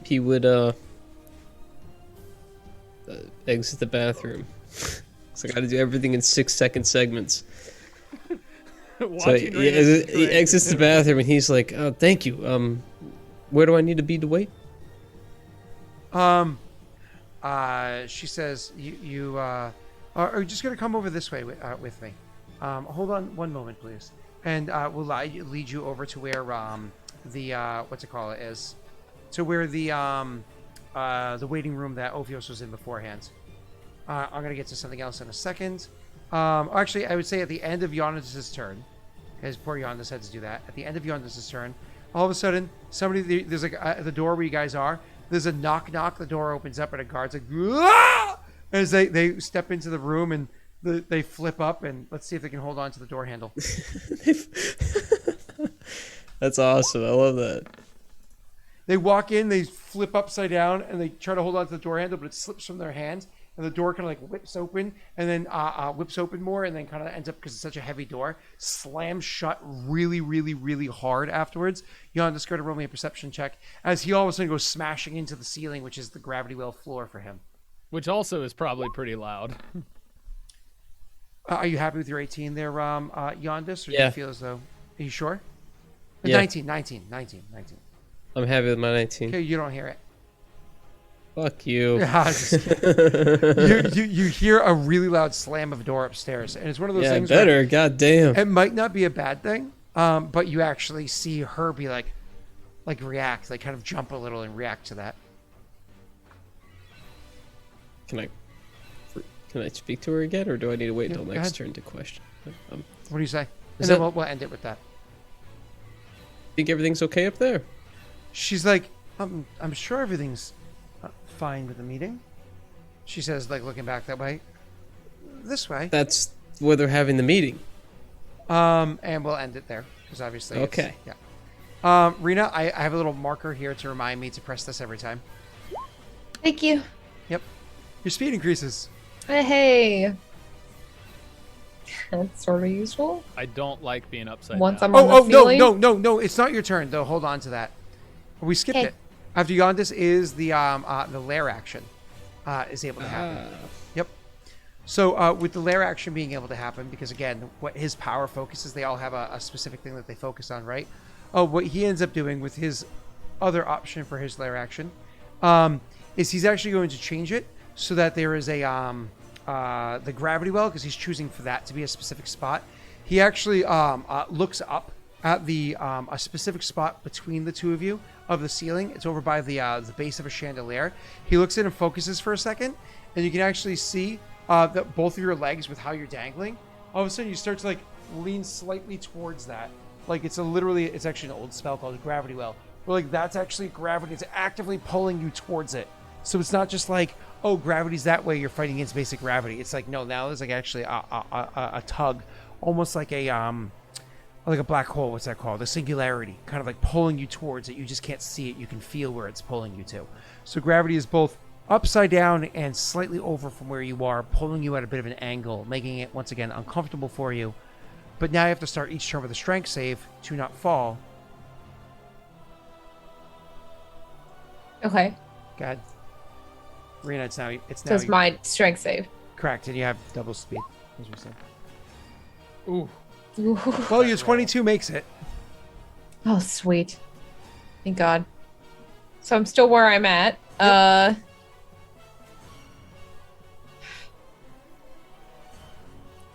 C: He would exit the bathroom. So I got to do everything in 6-second segments. So he exits the bathroom and he's like, "Oh, thank you. Where do I need to be to wait?"
A: She says, you are just going to come over this way with me. Hold on one moment, please. And we'll lead you over to where is. To where the waiting room that Ophios was in beforehand. I'm going to get to something else in a second. Actually, I would say at the end of Yondis' turn, because poor Yondis had to do that. At the end of Yondis' turn, all of a sudden, there's like at the door where you guys are, there's a knock. The door opens up and a guard's like, "Aah!" As they step into the room and they flip up, and let's see if they can hold on to the door handle.
C: That's awesome. I love that.
A: They walk in, they flip upside down, and they try to hold on to the door handle, but it slips from their hands, and the door kind of like whips open, and then whips open more, and then kind of ends up, because it's such a heavy door, slams shut really, really, really hard afterwards. Yondis, go to roll me a perception check, as he all of a sudden goes smashing into the ceiling, which is the gravity well floor for him.
B: Which also is probably pretty loud.
A: Are you happy with your 18 there, Yondis? Or do
C: Yeah.
A: you feel as though... Are you sure?
C: Yeah.
A: 19.
C: I'm happy with my 19.
A: Okay, you don't hear it.
C: Fuck you.
A: you hear a really loud slam of a door upstairs, and it's one of those
C: Yeah,
A: things
C: better. God damn.
A: where it might not be a bad thing, but you actually see her be like react, like kind of jump a little and react to that.
C: Can I speak to her again, or do I need to wait until
A: go
C: next
A: ahead.
C: turn to question?
A: What do you say?
C: Is
A: And then
C: that-
A: we'll end it with that.
C: Think everything's okay up there?
A: She's like, I'm sure everything's fine with the meeting. She says, like looking back that way. This way.
C: That's where they're having the meeting.
A: And we'll end it there because obviously.
C: Okay.
A: Yeah. Rena, I have a little marker here to remind me to press this every time.
D: Thank you.
A: Yep. Your speed increases.
D: Hey. That's sort of useful.
B: I don't like being upside
D: Once
B: down.
D: I'm on the
A: No,
D: ceiling.
A: no! It's not your turn though. Hold on to that. We skipped
D: Okay.
A: it. After Yondis is the lair action is able to happen. Yep. So with the lair action being able to happen, because again, what his power focuses, they all have a specific thing that they focus on, right? Oh, what he ends up doing with his other option for his lair action is he's actually going to change it so that there is a the gravity well, because he's choosing for that to be a specific spot. He actually looks up at the a specific spot between the two of you of the ceiling. It's over by the base of a chandelier. He looks in and focuses for a second, and you can actually see that both of your legs with how you're dangling. All of a sudden, you start to like lean slightly towards that. Like it's actually an old spell called Gravity Well. But like that's actually gravity. It's actively pulling you towards it. So it's not just like, oh, gravity's that way, you're fighting against basic gravity. It's like, no, now there's like actually a tug, almost like a black hole. What's that called? A singularity, kind of like pulling you towards it. You just can't see it. You can feel where it's pulling you to. So gravity is both upside down and slightly over from where you are, pulling you at a bit of an angle, making it once again uncomfortable for you. But now you have to start each turn with a strength save to not fall.
D: Okay.
A: Go ahead. Rena, it's now
D: So it's my strength save.
A: correct, and you have double speed, as we said.
B: Ooh.
A: Well, your 22 makes it.
D: Oh, sweet. Thank God. So I'm still where I'm at.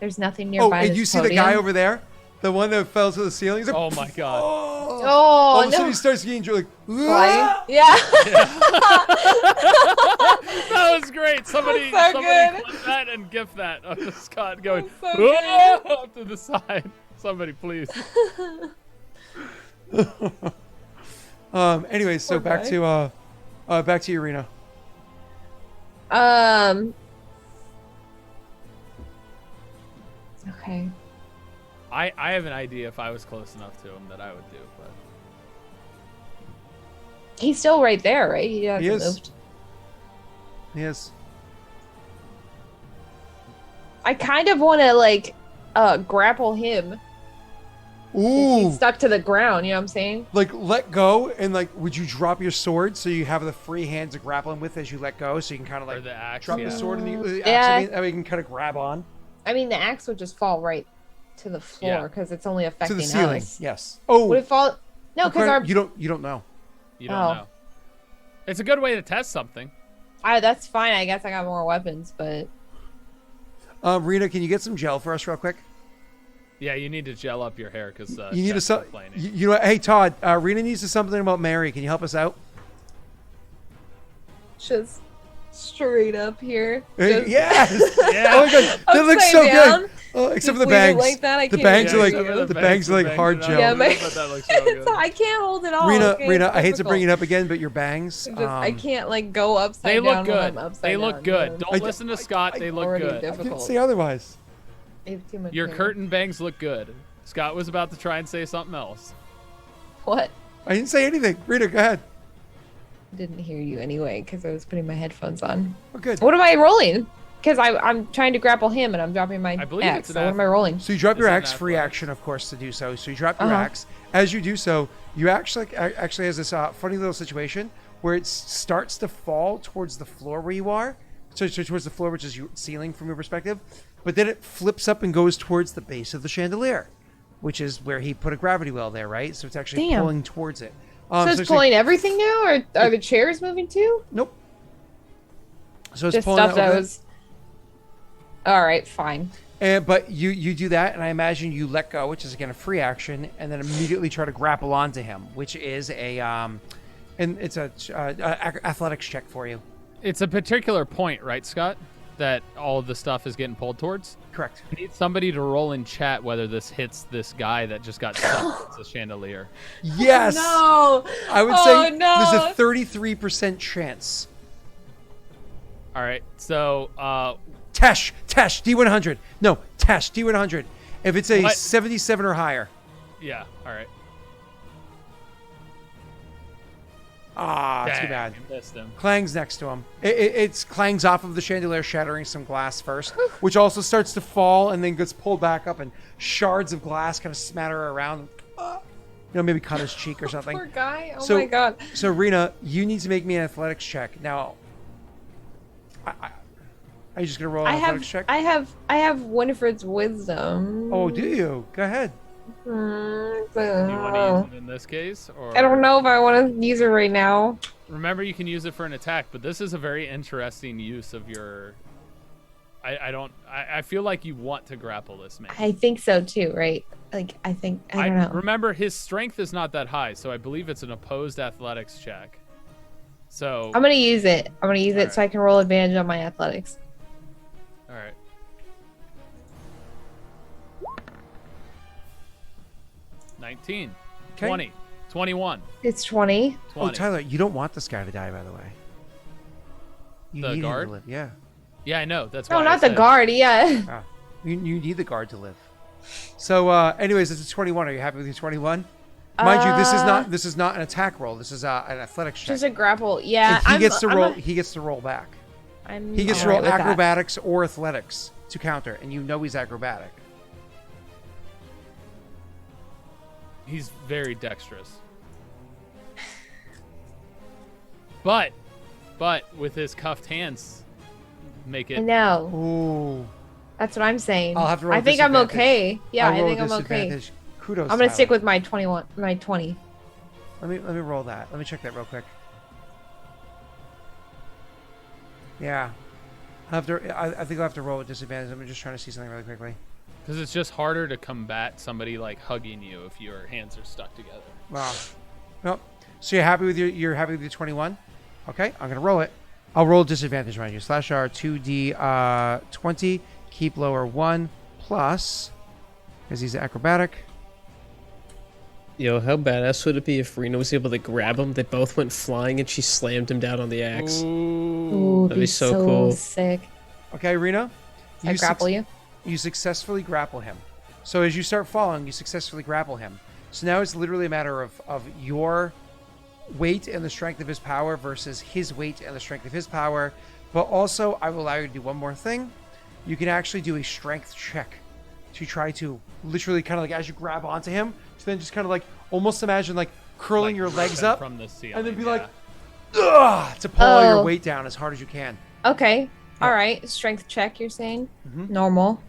D: There's nothing nearby.
A: And
D: this
A: you see the
D: podium.
A: guy over there? The one that fell to the ceiling? He's like,
B: Oh my god.
A: oh!
D: Oh,
A: All of a
D: no.
A: sudden he starts getting like,
D: Flying?
A: "Ah!"
D: Yeah.
B: That was great. Somebody
D: so good.
B: clip that and gif that of Scott going
D: That's so
B: "Whoa!" up to the side. Somebody please.
A: Anyway, so
D: Poor
A: back to you, Rena.
D: Okay.
B: I have an idea if I was close enough to him that I would do, but
D: He's still right there, right? He hasn't
A: is.
D: moved.
A: Yes.
D: I kind of want to like grapple him.
A: Ooh.
D: He's stuck to the ground, you know what I'm saying?
A: Like, let go, and like, would you drop your sword so you have the free hand to grapple him with as you let go, so you can kind of
B: or
A: like
B: the axe.
A: drop
B: yeah.
A: the sword and the
D: Yeah.
A: axe, I mean, that way you can kind of grab on
D: I mean, the axe would just fall right to the floor
B: Yeah.
D: because it's only
A: to
D: affecting
A: the ceiling.
D: us.
A: Yes. Oh,
D: Would it fall? No, because our
A: you don't know.
B: You don't
D: Oh.
B: know. It's a good way to test something.
D: that's fine. I guess I got more weapons, but
A: Rena, can you get some gel for us real quick?
B: Yeah, you need to gel up your hair because
A: You need
B: Chet's
A: to
B: complaining.
A: you know what? Hey Todd, Rena needs to something about Mary. Can you help us out?
D: just straight up here.
A: Yes.
B: Yeah.
A: Oh my god, that looks so
D: Upside down.
A: good. Oh, except
D: Just
A: for the
D: leave it
A: bangs.
D: like that, I
A: the
D: can't
A: bangs
D: do
A: are
D: it.
A: like
D: Yeah,
A: the bangs are like hard
B: are
A: gel.
D: Yeah, but-
B: but that looks so good.
D: I can't hold it all.
A: Rena,
D: okay?
A: Rena,
D: It's
A: I hate to bring it
D: difficult.
A: up again, but your bangs.
D: I can't like go upside
B: They
D: down
B: look
D: when
B: good.
D: I'm upside
B: They look
D: down,
B: good.
D: you know?
B: Don't listen to Scott. They look
D: already
B: good.
A: I
D: difficult.
A: didn't say otherwise.
D: I have too much
B: Your
D: hair.
B: curtain bangs look good. Scott was about to try and say something else.
D: What?
A: I didn't say anything. Rena, go ahead.
D: I didn't hear you anyway because I was putting my headphones on.
A: Oh, good.
D: What am I rolling? Because I'm trying to grapple him and I'm dropping my
B: I believe
D: axe.
B: it's an
D: So what am I rolling?
A: So you drop your
B: Is it
A: axe,
B: an
A: free
B: athletics?
A: action, of course, to do so. So you drop your
D: Uh-huh.
A: axe. As you do so, you actually has this funny little situation where it starts to fall towards the floor where you are. So towards the floor, which is your ceiling from your perspective. But then it flips up and goes towards the base of the chandelier, which is where he put a gravity well there, right? So it's actually
D: Damn.
A: pulling towards it.
D: So it's
A: like-
D: pulling everything now, or are the chairs moving too?
A: Nope. So it's
D: Just
A: pulling
D: stuff
A: that over
D: that was. All right, fine.
A: But you do that, and I imagine you let go, which is again a free action, and then immediately try to grapple onto him, which is and it's a athletics check for you.
B: It's a particular point, right, Scott? That all of the stuff is getting pulled towards.
A: Correct.
B: I need somebody to roll in chat whether this hits this guy that just got stuck. It's a chandelier.
A: Yes.
D: No.
A: I would
D: Oh,
A: say
D: no.
A: there's a 33% chance.
B: All right, so
A: Tesh, D100. No, Tesh, D100. If it's a
B: What?
A: 77 or higher.
B: yeah, all right.
A: Ah, too
B: Dang,
A: bad.
B: you missed him.
A: Clang's next to him. It's clangs off of the chandelier, shattering some glass first, which also starts to fall and then gets pulled back up, and shards of glass kind of smatter around. Maybe cut his cheek or something.
D: Poor guy. Oh
A: So-
D: my god.
A: So, Rena, you need to make me an athletics check. Now, are you just going to roll an athletics check?
D: I have Winifred's wisdom.
A: Oh, do you? Go ahead.
B: Do you want to use it in this case, or
D: I don't know if I want to use it right now.
B: remember you can use it for an attack, but this is a very interesting use of your. I feel like you want to grapple this man.
D: I think so too, right? Like I don't know.
B: Remember his strength is not that high, so I believe it's an opposed athletics check. So
D: I'm gonna use it. I'm gonna use it
B: Alright.
D: so I can roll advantage on my athletics.
B: all right. 19,
A: Okay.
B: 20, 21,
D: It's 20.
B: 20.
A: Oh, Tyler, you don't want this guy to die, by the way. You
B: The
A: need him
B: guard?
A: to live. Yeah.
B: Yeah, I know. That's
D: No,
B: why I
D: not the
B: said-
D: guard. Yeah.
A: Ah, you need the guard to live. So, anyways, it's a 21. Are you happy with your 21? Mind you, this is not an attack roll. This is an athletics check.
D: Just a grapple. Yeah.
A: And he gets to roll. He gets to roll back. He gets to roll
D: alright with that.
A: acrobatics or athletics to counter, and you know he's acrobatic.
B: He's very dexterous. But with his cuffed hands, make
D: I
B: it.
D: know.
A: Ooh.
D: That's what I'm saying.
A: I'll have to roll
D: I think I'm
A: disadvantage.
D: okay. Yeah,
A: I'll
D: I
A: roll
D: think I'm okay.
A: disadvantage. Kudos.
D: I'm gonna stick
A: Tyler.
D: with my 21, my 20.
A: Let me roll that. Let me check that real quick. Yeah. I think I'll have to roll with disadvantage. I'm just trying to see something really quickly.
B: Because it's just harder to combat somebody like hugging you if your hands are stuck together.
A: Wow. Nope. So you're happy with your 21? Okay, I'm gonna roll it. I'll roll disadvantage, mind you. /R 2d 20. Keep lower 1 plus, because he's acrobatic.
C: Yo, how badass would it be if Rena was able to grab him? They both went flying and she slammed him down on the axe.
D: Ooh,
C: That'd be so cool.
D: sick.
A: Okay, Rena.
D: I grapple you.
A: You successfully grapple him. So as you start falling, you successfully grapple him. So now it's literally a matter of your weight and the strength of his power versus his weight and the strength of his power. But also, I will allow you to do one more thing. You can actually do a strength check to try to literally kind of like as you grab onto him, to then just kind of like almost imagine like curling
B: Like
A: your legs
B: ripping
A: up
B: from the ceiling,
A: and then be
B: yeah.
A: like, ugh, to pull all your
D: Oh.
A: weight down as hard as you can.
D: Okay. All right. Strength check. You're saying normal.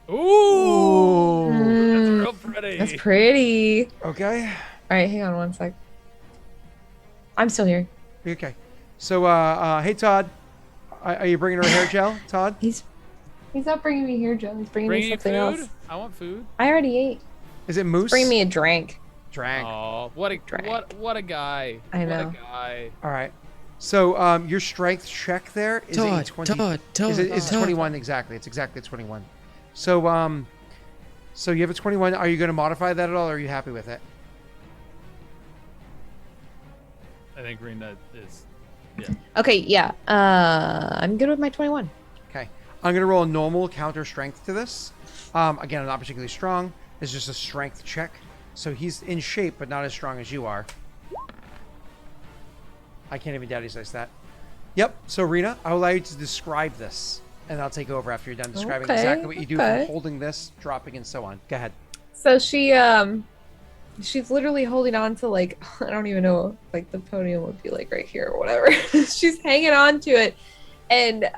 B: Ooh, that's
D: Mm,
B: real pretty.
D: That's pretty.
A: Okay.
D: All right. Hang on one sec. I'm still here.
A: Okay. So, hey Todd, are you bringing her hair gel, Todd?
D: He's not bringing me here, Joe. He's bringing
B: Bringing
D: me
B: you
D: something
B: food?
D: else.
B: I want food.
D: I already ate.
A: Is it moose?
D: Bring me a drink.
A: Drank.
B: Oh, what a
D: Drag.
B: what a guy.
D: I know.
B: What a guy.
A: All right. So, your strength check there is a 20. Is 21 exactly? It's exactly 21. So, so you have a 21. Are you going to modify that at all, or are you happy with it?
B: I think Rena is. Yeah.
D: Okay. Yeah. I'm good with my 21.
A: Okay. I'm going to roll a normal counter strength to this. Again, I'm not particularly strong. It's just a strength check. So he's in shape, but not as strong as you are. I can't even daddy size that. Yep. So, Rena, I'll allow you to describe this, and I'll take over after you're done describing
D: Okay,
A: exactly what you do
D: okay.
A: from holding this, dropping, and so on. Go ahead.
D: So she's literally holding on to like I don't even know like the podium would be like right here or whatever. She's hanging on to it and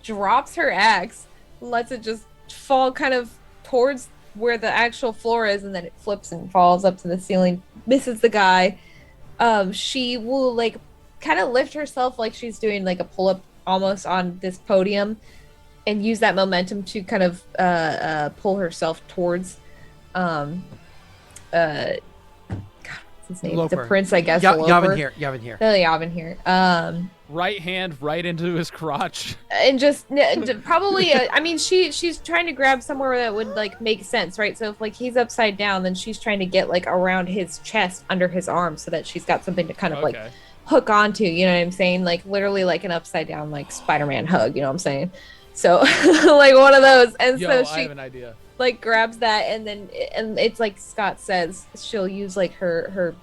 D: drops her axe, lets it just fall kind of towards where the actual floor is, and then it flips and falls up to the ceiling, misses the guy. She will like kind of lift herself like she's doing like a pull-up almost on this podium and use that momentum to kind of pull herself towards God, what's his name?
A: Loper.
D: The prince, I guess.
A: Yavin here. Yavin here.
D: Yavin here.
B: Right hand right into his crotch.
D: And just probably I mean she's trying to grab somewhere that would like make sense, right? So if like he's upside down, then she's trying to get like around his chest under his arm so that she's got something to kind of like
B: Okay.
D: hook onto, you know what I'm saying? Like literally like an upside down like Spider-Man hug, you know what I'm saying? So like one of those. And
B: Yo,
D: so
B: I
D: she
B: have an idea.
D: like grabs that and then and it's like Scott says, she'll use like her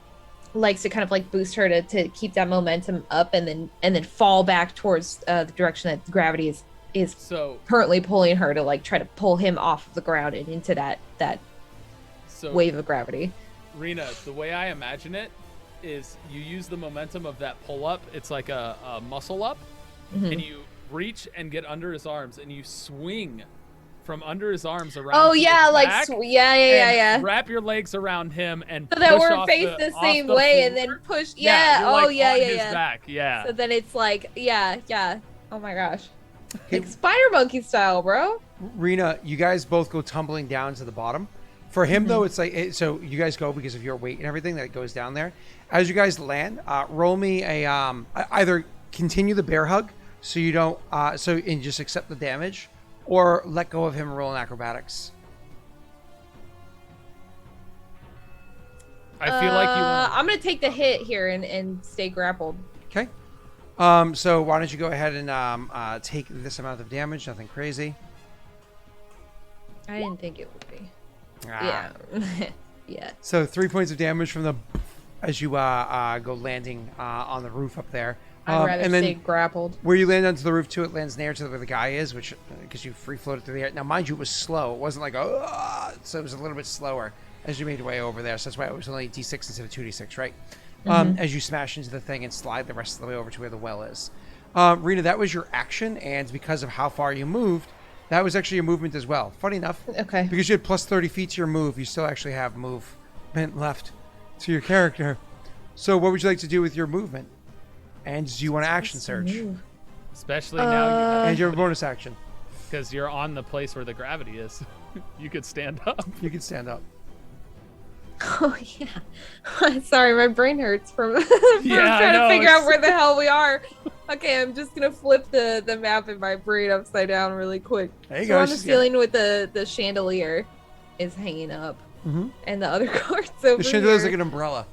D: legs to kind of like boost her to keep that momentum up and then fall back towards the direction that gravity is
B: So
D: currently pulling her to like try to pull him off of the ground and into that wave of gravity.
B: Rena, the way I imagine it is you use the momentum of that pull up. It's like a muscle up,
D: Mhm.
B: and you reach and get under his arms, and you swing from under his arms around.
D: Oh
B: to
D: yeah,
B: his
D: like
B: back,
D: yeah.
B: and wrap your legs around him and
D: So that
B: push
D: we're
B: off
D: faced the
B: off
D: same
B: the
D: way, and
B: floor.
D: then push.
B: Yeah,
D: Yeah.
B: you're,
D: Oh
B: like,
D: yeah,
B: on
D: yeah,
B: his
D: yeah.
B: back. Yeah.
D: So then it's like, yeah. Oh my gosh, like spider monkey style, bro.
A: Rena, you guys both go tumbling down to the bottom. For him, though, it's like so you guys go because of your weight and everything that goes down there. As you guys land, roll me a either continue the bear hug so you don't and just accept the damage, or let go of him and roll in acrobatics.
B: I feel like you want.
D: I'm gonna take the hit here and stay grappled.
A: Okay. So why don't you go ahead and take this amount of damage? Nothing crazy.
D: I didn't think it would be.
A: Ah.
D: Yeah. Yeah.
A: So 3 points of damage from the as you go landing on the roof up there.
D: I'd rather
A: and then
D: stay grappled.
A: where you land onto the roof too, it lands near to where the guy is, which because you free floated through the air. Now, mind you, it was slow. It wasn't like so it was a little bit slower as you made your way over there. So that's why it was only D6 instead of 2D6, right? As you smash into the thing and slide the rest of the way over to where the well is. Rena, that was your action, and because of how far you moved, that was actually your movement as well. Funny enough,
D: Okay.
A: because you had plus 30 feet to your move, you still actually have movement left to your character. So what would you like to do with your movement? And do you want to action surge?
B: Especially now
A: And your bonus action.
B: because you're on the place where the gravity is. You could stand up.
A: You can stand up.
D: Oh yeah. Sorry, my brain hurts from,
B: Yeah, I
D: trying
B: know,
D: to figure out
B: it's-
D: where the hell we are. Okay, I'm just gonna flip the map in my brain upside down really quick.
A: There you
D: So
A: go.
D: on the
A: she's got-
D: ceiling with the chandelier is hanging up, and the other cards over
A: The chandelier is
D: here.
A: like an umbrella.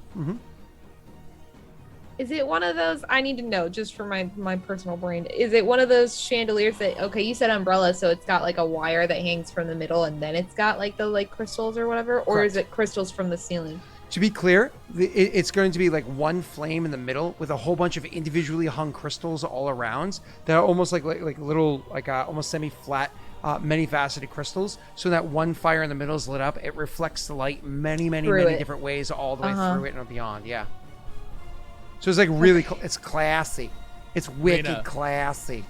D: Is it one of those? I need to know just for my personal brain. Is it one of those chandeliers that? Okay, you said umbrella, so it's got like a wire that hangs from the middle, and then it's got like the crystals or whatever, or is it crystals from the ceiling?
A: To be clear, it's going to be like one flame in the middle with a whole bunch of individually hung crystals all around. They're almost like little, almost semi-flat, many-faceted crystals. So that one fire in the middle is lit up. It reflects the light many
D: Through it.
A: different ways all the way
D: Uh-huh.
A: through it and beyond. Yeah. So it's like really, it's classy. It's wicked
B: Rena.
A: classy.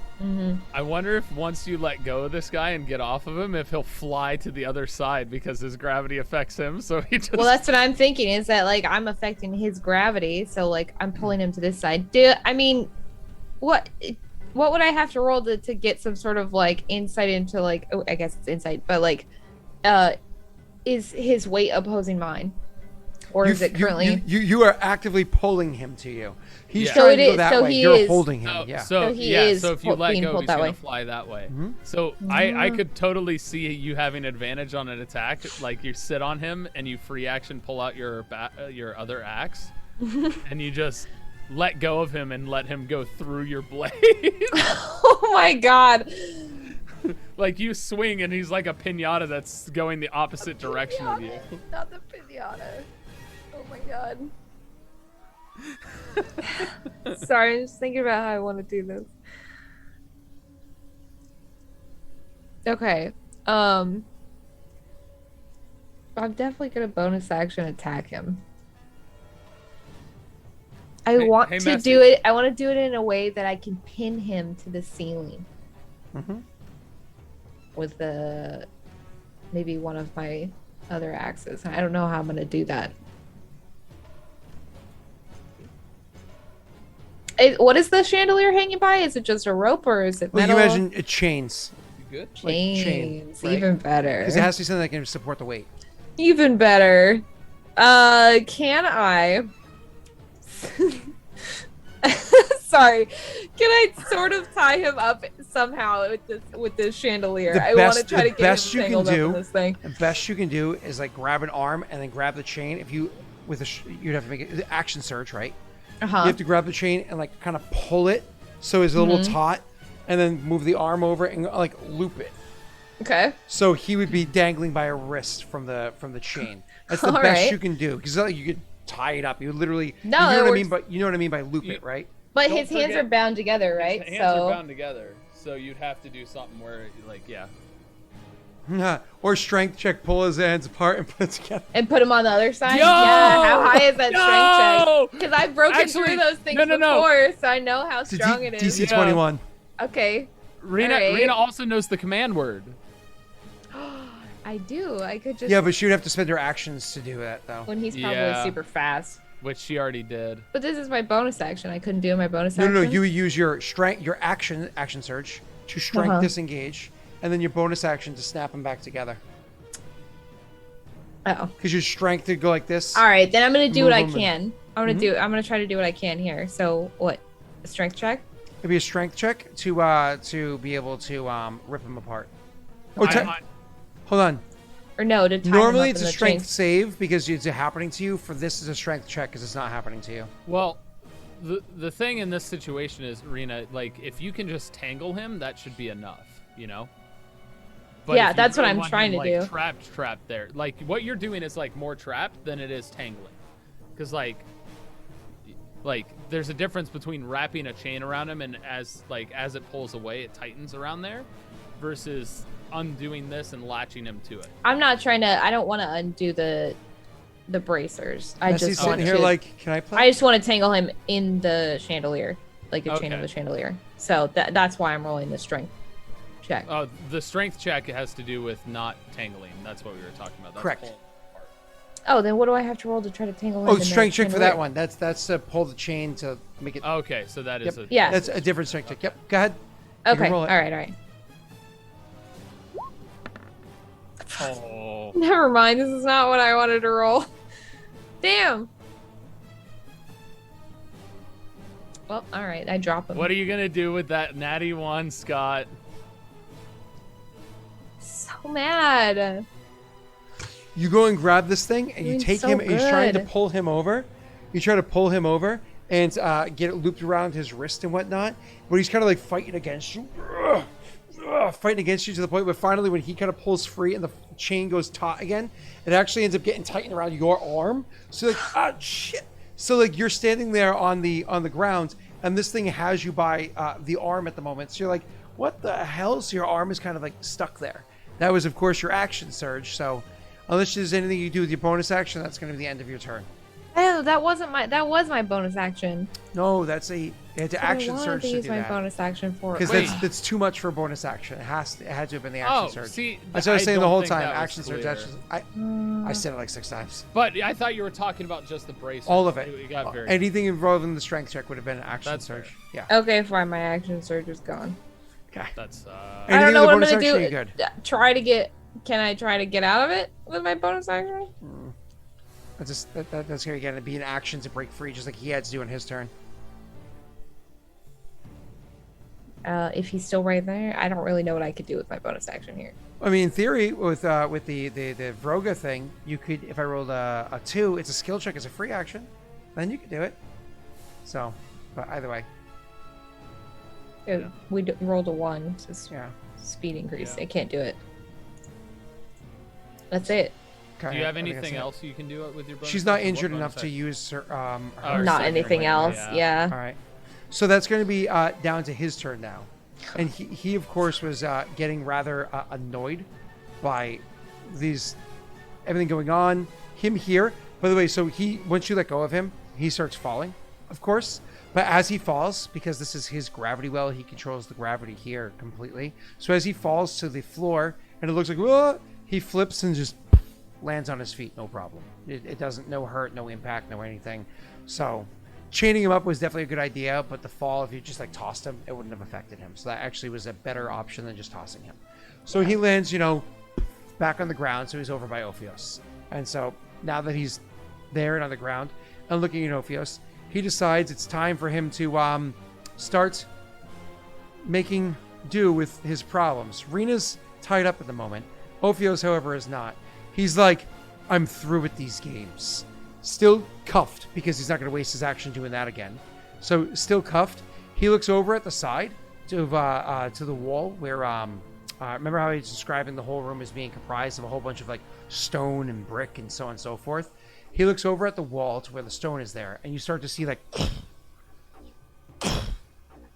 B: I wonder if once you let go of this guy and get off of him, if he'll fly to the other side because his gravity affects him. So he just.
D: Well, that's what I'm thinking. Is that like I'm affecting his gravity, so like I'm pulling him to this side. I mean, what would I have to roll to get some sort of like insight into like? Oh, I guess it's insight, but like, is his weight opposing mine, or is it currently?
A: You are actively pulling him to you. He's
B: Yeah.
D: So
A: trying
D: it
A: to go
D: is-
A: that
D: so
A: way.
D: he
A: You're
D: is-
A: holding him.
B: Oh,
A: Yeah.
D: So he
B: yeah,
D: is
B: so if you let
D: being
B: go,
D: pulled
B: he's
D: that
B: gonna
D: way.
B: fly that way. So I could totally see you having advantage on an attack. Like you sit on him and you free action pull out your other axe, and you just let go of him and let him go through your blade.
D: Oh my god!
B: Like you swing and he's like a pinata that's going the opposite direction of you.
D: Not the pinata. Oh my god. Sorry, I'm just thinking about how I want to do this. Okay. I'm definitely gonna bonus action attack him. I
B: Hey-
D: want
B: hey,
D: to
B: Messi.
D: do it. I want to do it in a way that I can pin him to the ceiling with maybe one of my other axes. I don't know how I'm gonna do that. What is the chandelier hanging by? Is it just a rope or is it
A: Well,
D: metal?
A: you imagine chains.
B: You good?
A: like chain,
D: Chains.
A: right?
D: Even better.
A: Because it has to be something that can support the weight.
D: Even better. Can I? Sorry. Can I sort of tie him up somehow with this chandelier?
A: The
D: I want to
A: best-
D: try to
A: the
D: get him
A: best you can
D: tangled up
A: do-
D: in this thing.
A: The best you can do is like grab an arm and then grab the chain. If you you'd have to make it action surge, right? You have to grab the chain and like kind of pull it so it's a little taut, and then move the arm over and like loop it.
D: Okay.
A: So he would be dangling by a wrist from the chain. That's the
D: All
A: best
D: right.
A: you can do because like you could tie it up. You literally
D: No,
A: you know
D: that
A: what I mean.
D: works.
A: But you know what I mean by loop it, right?
D: But
B: Don't
D: his hands
B: forget-
D: are bound together, right?
B: His hands are bound together, so you'd have to do something where, like, yeah.
A: Or strength check, pull his hands apart and put it together.
D: And put him on the other side?
B: Yo!
D: Yeah, how high is that
B: Yo!
D: strength check? Because I've broken
B: Actually,
D: through those things
B: no.
D: before, so I know how
A: It's a
D: strong it is.
A: DC 21.
D: Okay.
B: Rena
D: Alright.
B: Rena also knows the command word.
D: I do. I could just.
A: Yeah, but she would have to spend her actions to do that, though.
D: When he's probably
B: Yeah.
D: super fast.
B: Which she already did.
D: But this is my bonus action. I couldn't do my bonus
A: No,
D: action.
A: no, you would use your strength, your action surge to strength disengage, and then your bonus action to snap them back together.
D: Oh.
A: Because your strength to go like this.
D: All right, then I'm gonna do
A: Move
D: what I
A: them and-
D: can. I'm gonna try to do what I can here. So what? A strength check?
A: It'd be a strength check to be able to rip them apart. Oh, hold on.
D: Or no? To tie
A: Normally
D: them up
A: it's
D: in
A: a
D: the
A: strength
D: chain.
A: save because it's happening to you. For this is a strength check because it's not happening to you.
B: Well, the thing in this situation is, Rena, like, if you can just tangle him, that should be enough, you know? But
D: Yeah,
B: if you
D: that's what
B: really
D: I'm
B: want
D: trying
B: him,
D: to
B: like,
D: do.
B: Trapped there. Like, what you're doing is, like, more trapped than it is tangling. Because, like, there's a difference between wrapping a chain around him and as it pulls away, it tightens around there, versus undoing this and latching him to it.
D: I'm not trying to. I don't want to undo the bracers. I
A: Messy
D: just
A: sitting
D: want
A: here
D: to.
A: like, can I play?
D: I just want to tangle him in the chandelier, like the chain of
B: Okay.
D: the chandelier. So that's why I'm rolling the strength check.
B: The strength check has to do with not tangling. That's what we were talking about. That's
A: Correct.
B: pulling apart.
D: Oh, then what do I have to roll to try to tangle him?
A: Oh,
D: in the
A: strength check for
D: chandelier?
A: that one. That's to pull the chain to make it.
B: Okay, so that is
A: Yep.
B: a
D: Yeah.
A: That's a different strength check. Yep. Go ahead. You can
D: Okay.
A: roll
D: All
A: it.
D: right.
B: Oh.
D: Never mind. This is not what I wanted to roll. Damn. Well, all right. I drop him.
B: What are you gonna do with that natty one, Scott?
D: So mad.
A: You go and grab this thing and you
D: Doing
A: take
D: so
A: him and you're trying to
D: good.
A: pull him over. You try to pull him over and get it looped around his wrist and whatnot. But he's kind of like fighting against you. Fighting against you to the point where finally when he kind of pulls free and the chain goes taut again, it actually ends up getting tightened around your arm. So you're like, ah, shit. So like you're standing there on the ground and this thing has you by the arm at the moment. So you're like, what the hell? So your arm is kind of like stuck there. That was of course your action surge. So unless there's anything you do with your bonus action, that's going to be the end of your turn.
D: Oh, that was my bonus action.
A: No, that's you had to
D: But I
A: action
D: wanted
A: surge
D: to
A: to
D: use
A: do
D: my
A: that.
D: bonus action for it.
A: Because
B: Wait.
A: that's too much for a bonus action. It had to have been the action
B: Oh,
A: surge.
B: see,
A: That's what I was saying the
B: don't
A: whole
B: think
A: time.
B: that was
A: Action surge.
B: clear.
A: I said it like 6 times.
B: But I thought you were talking about just the brace.
A: All of it.
B: You got very.
A: Anything involving the strength check would have been an action
B: That's
A: surge.
B: fair.
A: Yeah.
D: Okay, fine. My action surge is gone.
A: Okay.
B: That's
D: I
A: Anything
D: don't know
A: with
D: what I'm
A: bonus
D: gonna
A: action,
D: do.
A: you're good.
D: Try to get. Can I try to get out of it with my bonus action?
A: That's going to be an action to break free, just like he had to do in his turn.
D: If he's still right there, I don't really know what I could do with my bonus action here.
A: I mean, in theory, with the Vroga thing, you could, if I rolled a 2, it's a skill check, it's a free action, then you could do it. So, but either way,
D: We rolled a 1, so it's
A: yeah.
D: speed increase.
B: Yeah.
D: I can't do it. That's it.
A: Okay,
B: Do you have
A: I think that's
B: anything
A: it.
B: else you can do with your bonus?
A: She's not
B: action? What
A: injured
B: bonus
A: enough to
B: action?
A: use her.
B: Or
D: Not
B: second
D: anything
B: wing,
D: else. Yeah.
A: All right. So that's going to be down to his turn now. And he of course, was getting rather annoyed by everything going on. Him here, by the way, so once you let go of him, he starts falling, of course. But as he falls, because this is his gravity well, he controls the gravity here completely. So as he falls to the floor, and it looks like, whoa, he flips and just lands on his feet, no problem. It doesn't, no hurt, no impact, no anything. So chaining him up was definitely a good idea, but the fall, if you just like tossed him, it wouldn't have affected him. So that actually was a better option than just tossing him. So he lands, back on the ground, so he's over by Ophios. And so now that he's there and on the ground and looking at Ophios, he decides it's time for him to start making do with his problems. Rena's tied up at the moment. Ophios, however, is not. He's like, I'm through with these games. Still cuffed, because he's not going to waste his action doing that again. So, still cuffed. He looks over at the side to the wall where, remember how he's describing the whole room as being comprised of a whole bunch of, like, stone and brick and so on and so forth. He looks over at the wall to where the stone is there, and you start to see, like,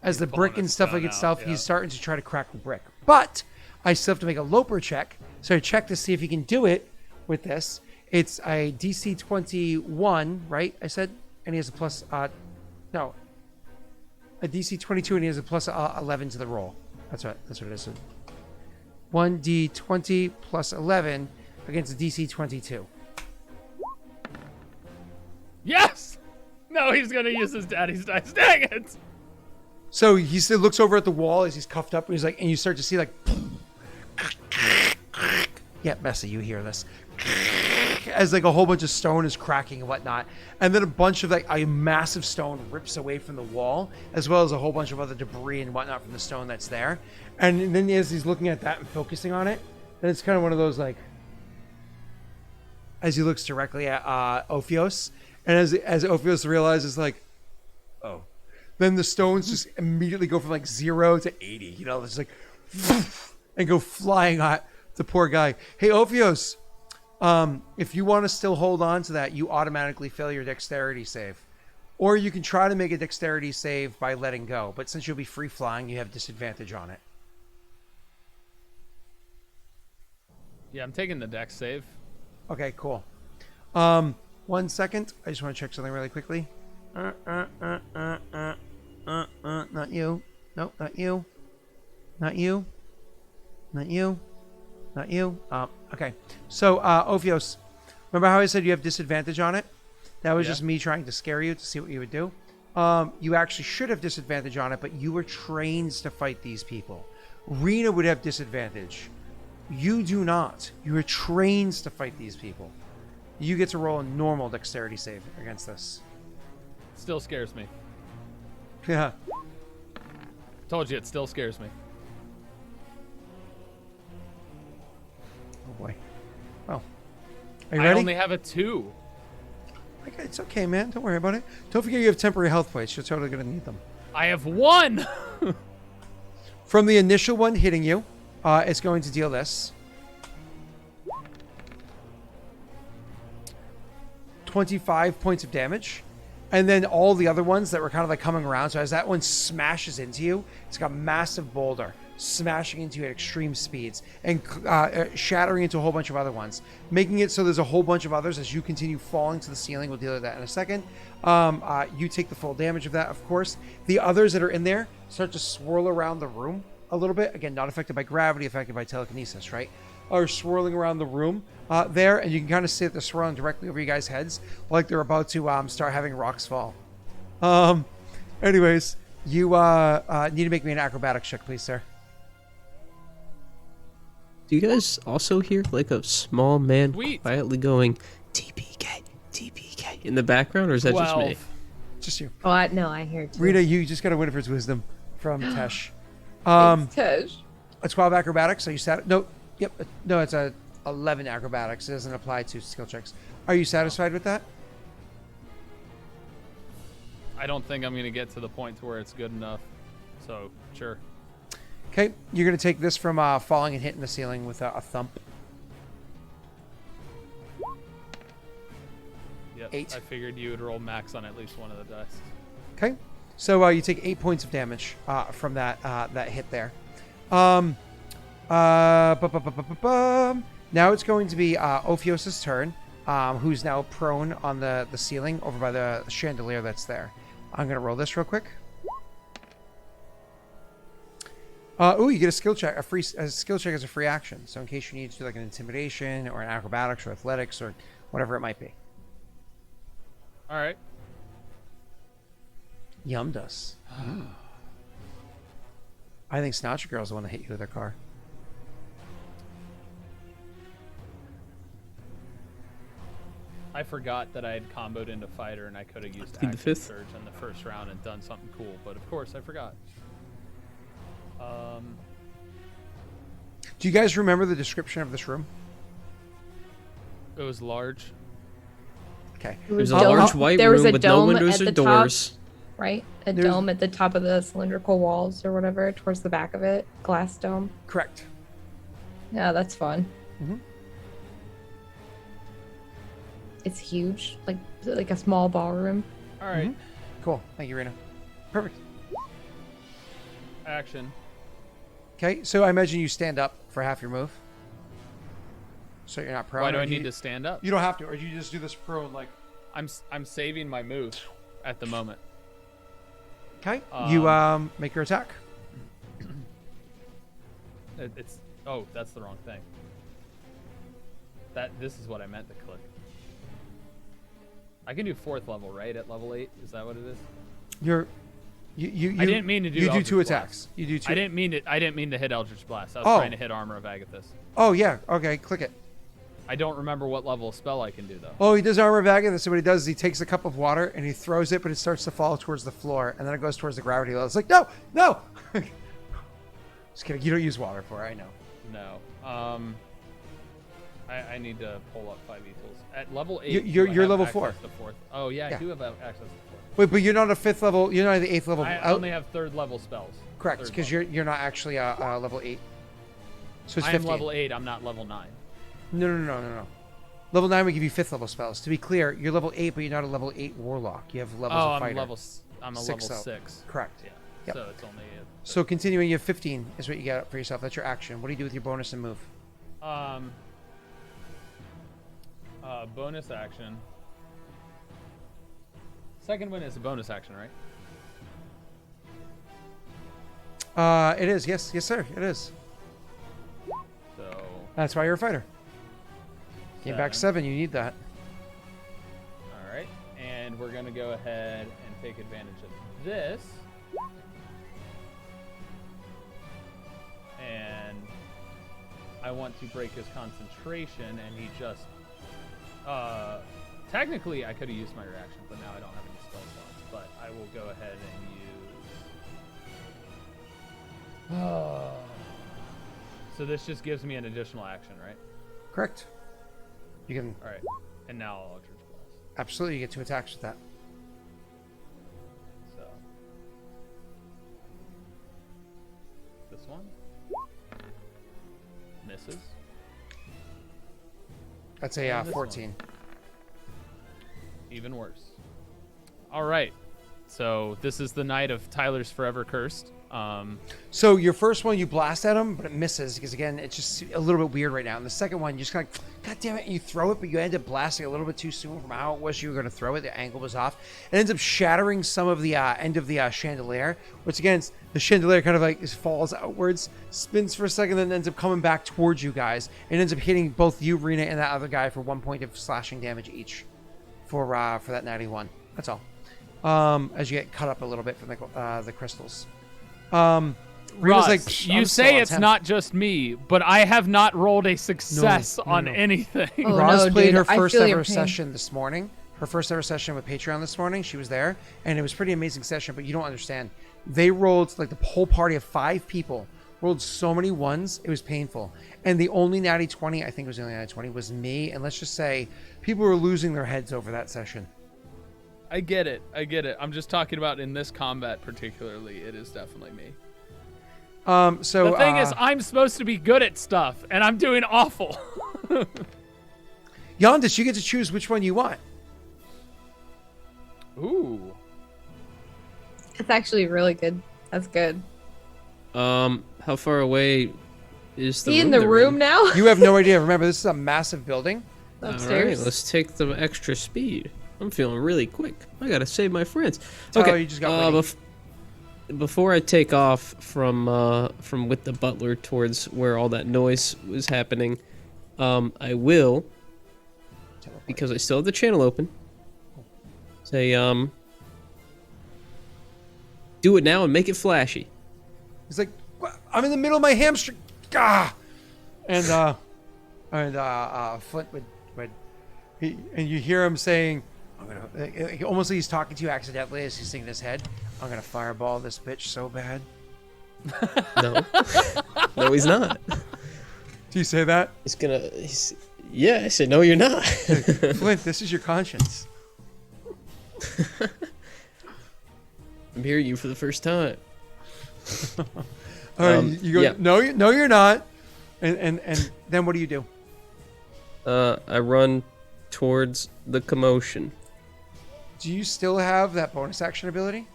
A: as the brick and stuff like itself, he's starting to try to crack the brick. But I still have to make a Loper check. So I check to see if he can do it with this. It's a DC 21, right? I said, and he has a plus, no, a DC 22, and he has a plus 11 to the roll. That's what it is. 1d20 plus 11 against a DC 22.
B: Yes! No, he's gonna use his daddy's dice. Dang it!
A: So he still looks over at the wall as he's cuffed up, and he's like, and you start to see like, yeah, Bessie, you hear this, as like a whole bunch of stone is cracking and whatnot, and then a bunch of like a massive stone rips away from the wall, as well as a whole bunch of other debris and whatnot from the stone that's there, and then as he's looking at that and focusing on it, then it's kind of one of those like, as he looks directly at Ophios, and as Ophios realizes like, oh. Then the stones just immediately go from like 0 to 80. You know, it's like, and go flying at the poor guy. Hey, Ophios, if you want to still hold on to that, you automatically fail your dexterity save. Or you can try to make a dexterity save by letting go. But since you'll be free flying, you have disadvantage on it.
B: Yeah, I'm taking the dex save.
A: Okay, cool. 1 second. I just want to check something really quickly. Not you. Nope, not you. Not you. Not you. Not you. Okay. So, Ophios, remember how I said you have disadvantage on it? That was just me trying to scare you to see what you would do. You actually should have disadvantage on it, but you were trained to fight these people. Rena would have disadvantage. You do not. You are trained to fight these people. You get to roll a normal dexterity save against this.
B: Still scares me.
A: Yeah.
B: Told you, it still scares me.
A: Oh boy. Well, are you
B: I
A: ready?
B: only have a 2.
A: Okay, it's okay, man. Don't worry about it. Don't forget you have temporary health points. You're totally going to need them.
B: I have 1!
A: From the initial one hitting you, it's going to deal this. 25 points of damage. And then all the other ones that were kind of like coming around. So as that one smashes into you, it's got a massive boulder smashing into you at extreme speeds and shattering into a whole bunch of other ones, making it so there's a whole bunch of others as you continue falling to the ceiling. We'll deal with that in a second. You take the full damage of that, of course. The others that are in there start to swirl around the room a little bit. Again, not affected by gravity, affected by telekinesis, right? Are swirling around the room there, and you can kind of see that they're swirling directly over you guys' heads, like they're about to start having rocks fall. Anyways, you need to make me an acrobatics check, please, sir.
C: Do you guys also hear like a small man
B: Sweet.
C: quietly going TPK, TPK in the background, or is that just me?
B: 12.
A: Just you.
D: Oh, no, I hear it too.
A: Rita, you just got a Winifred's wisdom from Tesh.
D: Thanks, Tej.
A: A 12 acrobatics. Are you sat? No. Yep. No, it's a 11 acrobatics. It doesn't apply to skill checks. Are you satisfied with that?
B: I don't think I'm going to get to the point to where it's good enough. So, sure.
A: Okay. You're going to take this from falling and hitting the ceiling with a thump.
B: Yep.
A: 8.
B: I figured you would roll max on at least one of the dice.
A: Okay. So you take 8 points of damage from that hit there. Now it's going to be Ophios' turn, who's now prone on the ceiling over by the chandelier that's there. I'm going to roll this real quick. You get a skill check. A skill check is a free action. So in case you need to do like an intimidation or an acrobatics or athletics or whatever it might be.
B: All right.
A: Yum does. I think Snatcher Girl's the one that hit you with her car.
B: I forgot that I had comboed into fighter and I could have used
C: Plead the
B: action
C: fifth.
B: surge in the first round and done something cool, but of course I forgot.
A: Do you guys remember the description of this room?
B: It was large.
A: Okay.
C: There's a large white
D: there was
C: room
D: a
C: with no
D: dome
C: windows
D: at
C: or
D: the top.
C: doors.
D: Right? A
A: There's-
D: dome at the top of the cylindrical walls or whatever, towards the back of it. Glass dome.
A: Correct.
D: Yeah, that's fun.
A: Mhm.
D: It's huge, like a small ballroom.
B: All right.
A: Mm-hmm. Cool. Thank you, Rena. Perfect.
B: Action.
A: Okay, so I imagine you stand up for half your move. So you're not prone.
B: Why do
A: or
B: I need to stand up?
A: You don't have to, or you just do this prone like.
B: I'm saving my move at the moment.
A: Okay. You make your attack.
B: It's Oh, that's the wrong thing. This is what I meant to click. I can do 4th level, right? At level 8, is that what it is?
A: You
B: I didn't mean to do.
A: You do
B: Eldritch
A: 2
B: Blast.
A: attacks. You do 2.
B: I didn't mean to hit Eldritch Blast. I was
A: Oh.
B: trying to hit Armor of Agathis.
A: Oh yeah. Okay. Click it.
B: I don't remember what level of spell I can do though.
A: Oh, he does Armor of Agathis. So what he does is he takes a cup of water and he throws it, but it starts to fall towards the floor, and then it goes towards the gravity level. It's like no. Just kidding. You don't use water for it. I know.
B: No. I need to pull up 5e tools. At level 8,
A: You're
B: do I have
A: level
B: access
A: 4.
B: to 4th? Oh yeah,
A: Yeah.
B: I do have access to 4th.
A: Wait, but you're not a 5th level. You're not at the 8th level.
B: I only have 3rd level spells.
A: Correct,
B: 3rd
A: because
B: level.
A: you're not actually level 8. So it's
B: I
A: 15.
B: am level 8. I'm not level 9.
A: No. Level 9 would give you 5th level spells. To be clear, you're level 8, but you're not a level 8 warlock. You have levels of fighter.
B: I'm a
A: Six,
B: level
A: though.
B: 6.
A: Correct.
B: Yeah.
A: Yep.
B: So it's only.
A: So continuing, you have 15 is what you get for yourself. That's your action. What do you do with your bonus and move?
B: Bonus action. Second win is a bonus action, right?
A: It is. Yes, sir. It is.
B: So.
A: That's why you're a fighter. Came back 7. You need that.
B: All right, and we're gonna go ahead and take advantage of this, and I want to break his concentration, and he just. Technically, I could have used my reaction, but now I don't have any spell slots. But I will go ahead and use. So this just gives me an additional action, right?
A: Correct. You can
B: All right, and now I'll Eldritch Blast.
A: absolutely get 2 attacks with that.
B: So this one misses.
A: That's
B: And
A: a
B: this
A: 14.
B: Even worse. All right. So this is the night of Tyler's Forever Cursed.
A: So your first one, you blast at him, but it misses because again, it's just a little bit weird right now. And the second one, you just kind of, God damn it, and you throw it, but you end up blasting a little bit too soon from how it was you were going to throw it. The angle was off. It ends up shattering some of the end of the chandelier, which again, the chandelier kind of like falls outwards, spins for a second, then ends up coming back towards you guys. It ends up hitting both you, Rena, and that other guy for 1 point of slashing damage each for that 91. That's all. As you get cut up a little bit from the crystals. Rena's
B: Ross,
A: like,
B: you
A: I'm
B: say
A: still on
B: it's
A: 10.
B: not just me, but I have not rolled a success on
A: no.
B: anything.
D: Oh,
A: Roz
D: no,
A: played
D: dude,
A: her
D: I
A: first
D: feel your
A: ever
D: pain.
A: session this morning. Her first ever session with Patreon this morning. She was there, and it was a pretty amazing session. But you don't understand. They rolled like the whole party of 5 people rolled so many ones. It was painful. And the only natty 20, I think it was the only natty 20, was me. And let's just say people were losing their heads over that session.
B: I get it. I'm just talking about in this combat particularly. It is definitely me.
A: So
B: The thing is, I'm supposed to be good at stuff, and I'm doing awful.
A: Yondis, you get to choose which one you want.
B: Ooh.
D: It's actually really good. That's good.
C: How far away is the
D: He
C: room
D: in the
C: they're
D: room
C: in?
D: now?
A: You have no idea. Remember, this is a massive building.
C: All right,
D: Upstairs.
C: let's take the extra speed. I'm feeling really quick. I gotta save my friends.
A: Tyler,
C: Okay,
A: you just got ready.
C: before I take off from with the butler towards where all that noise was happening, I will, because I still have the channel open, say do it now and make it flashy.
A: He's like, "What? I'm in the middle of my hamstring. Gah! And Flint would and you hear him saying, "I'm gonna." Almost like he's talking to you accidentally as he's thinking in his head, "I'm gonna fireball this bitch so bad."
C: No, no, he's not.
A: Do you say that?
C: Yeah, I said no, you're not.
A: Flint, this is your conscience.
C: I'm hearing you for the first time.
A: All right, you go.
C: yeah.
A: No, you're not. And then what do you do?
C: I run towards the commotion.
A: Do you still have that bonus action ability?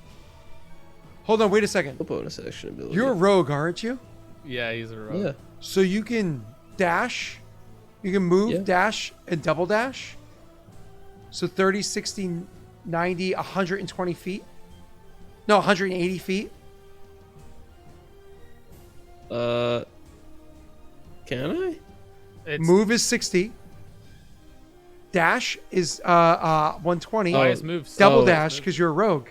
A: Hold on, wait a second.
C: A bonus action ability.
A: You're a rogue, aren't you?
B: Yeah, he's a rogue.
C: Yeah.
A: So you can dash, you can move,
C: Yeah.
A: dash, and double dash. So 30, 60, 90, 120 feet. No, 180 feet.
C: Can I?
A: Move is 60. Dash is 120.
B: Why is move
A: Double
C: Oh.
A: dash because you're a rogue.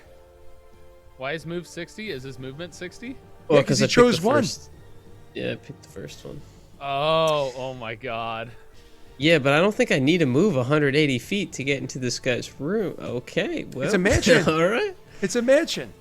B: Why is move 60? Is his movement 60?
C: Well,
A: 'cause
C: because
A: he
C: I picked
A: chose
C: the
A: one.
C: first. Yeah, I picked the first one.
B: Oh my god.
C: Yeah, but I don't think I need to move 180 feet to get into this guy's room. Okay, well.
A: It's a mansion.
C: All right.
A: It's a mansion.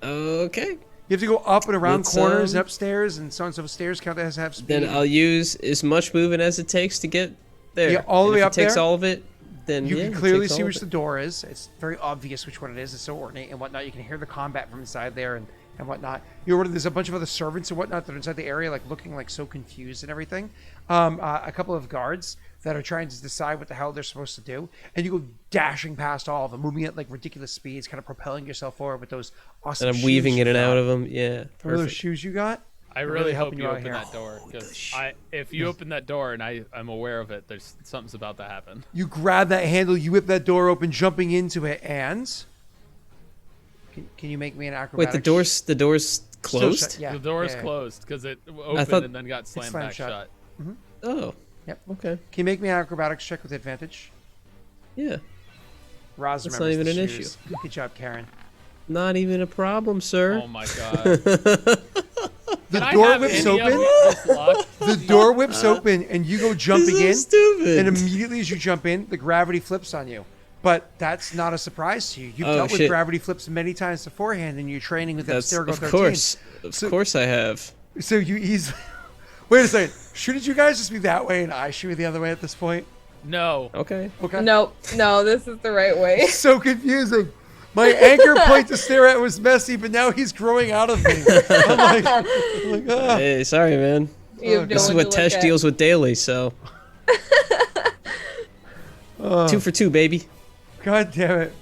C: Okay.
A: You have to go up and around
C: Let's,
A: corners and upstairs and so on. So stairs count as have speed.
C: Then I'll use as much movement as it takes to get there.
A: Yeah, all the
C: And
A: way
C: if
A: up
C: it takes
A: there,
C: all of it, then
A: You
C: yeah,
A: can
C: it
A: clearly
C: takes
A: see
C: all
A: which
C: of
A: the
C: it.
A: door is. It's very obvious which one it is. It's so ornate and whatnot. You can hear the combat from inside there and whatnot. There's a bunch of other servants and whatnot that are inside the area, like looking like so confused and everything. A couple of guards that are trying to decide what the hell they're supposed to do, and you go dashing past all of them, moving at like ridiculous speeds, kind of propelling yourself forward with those awesome.
C: And I'm
A: shoes
C: weaving
A: you
C: in and
A: got.
C: out of them. Yeah,
A: Remember those
C: perfect.
A: shoes you got?
B: I
A: They're
B: really
A: helping
B: hope you
A: out
B: open
A: here.
B: that door because if you open that door and I'm aware of it, there's something's about to happen.
A: You grab that handle, you whip that door open, jumping into it, and can you make me an acrobatics?
C: Wait, the door's
A: Still
C: closed?
A: shut, yeah.
B: The door is
A: yeah.
B: closed because it opened
C: thought-
B: and then got slammed
A: slammed
B: back
A: shut.
B: shut.
C: Oh.
A: Yep.
C: Okay.
A: Can you make me an acrobatics check with advantage?
C: Yeah.
A: Roz
C: That's
A: remembers
C: not even
A: the
C: an
A: shoes. Good job, Karen.
C: Not even a problem, sir.
B: Oh my god.
A: The
B: Can I
A: door
B: have
A: whips
B: any of
A: open.
B: this luck?
A: The door whips open, and you go jumping in.
C: This is stupid.
A: And immediately as you jump in, the gravity flips on you. But that's not a surprise to you. You've
C: Oh,
A: dealt with
C: shit.
A: gravity flips many times beforehand in your training with
C: That's
A: Abstergo
C: of
A: 13.
C: course I have.
A: So you easily. Wait a second. Shouldn't you guys just be that way and I should be the other way at this point?
B: No.
C: Okay.
A: Okay.
D: Nope. No, this is the right way.
A: So confusing. My anchor point to stare at was messy, but now he's growing out of me. I'm like, ah.
C: Hey, sorry, man.
D: You have no
C: This is
D: one
C: what
D: to look
C: Tesh
D: at.
C: deals with daily, so 2 for 2, baby.
A: God damn it.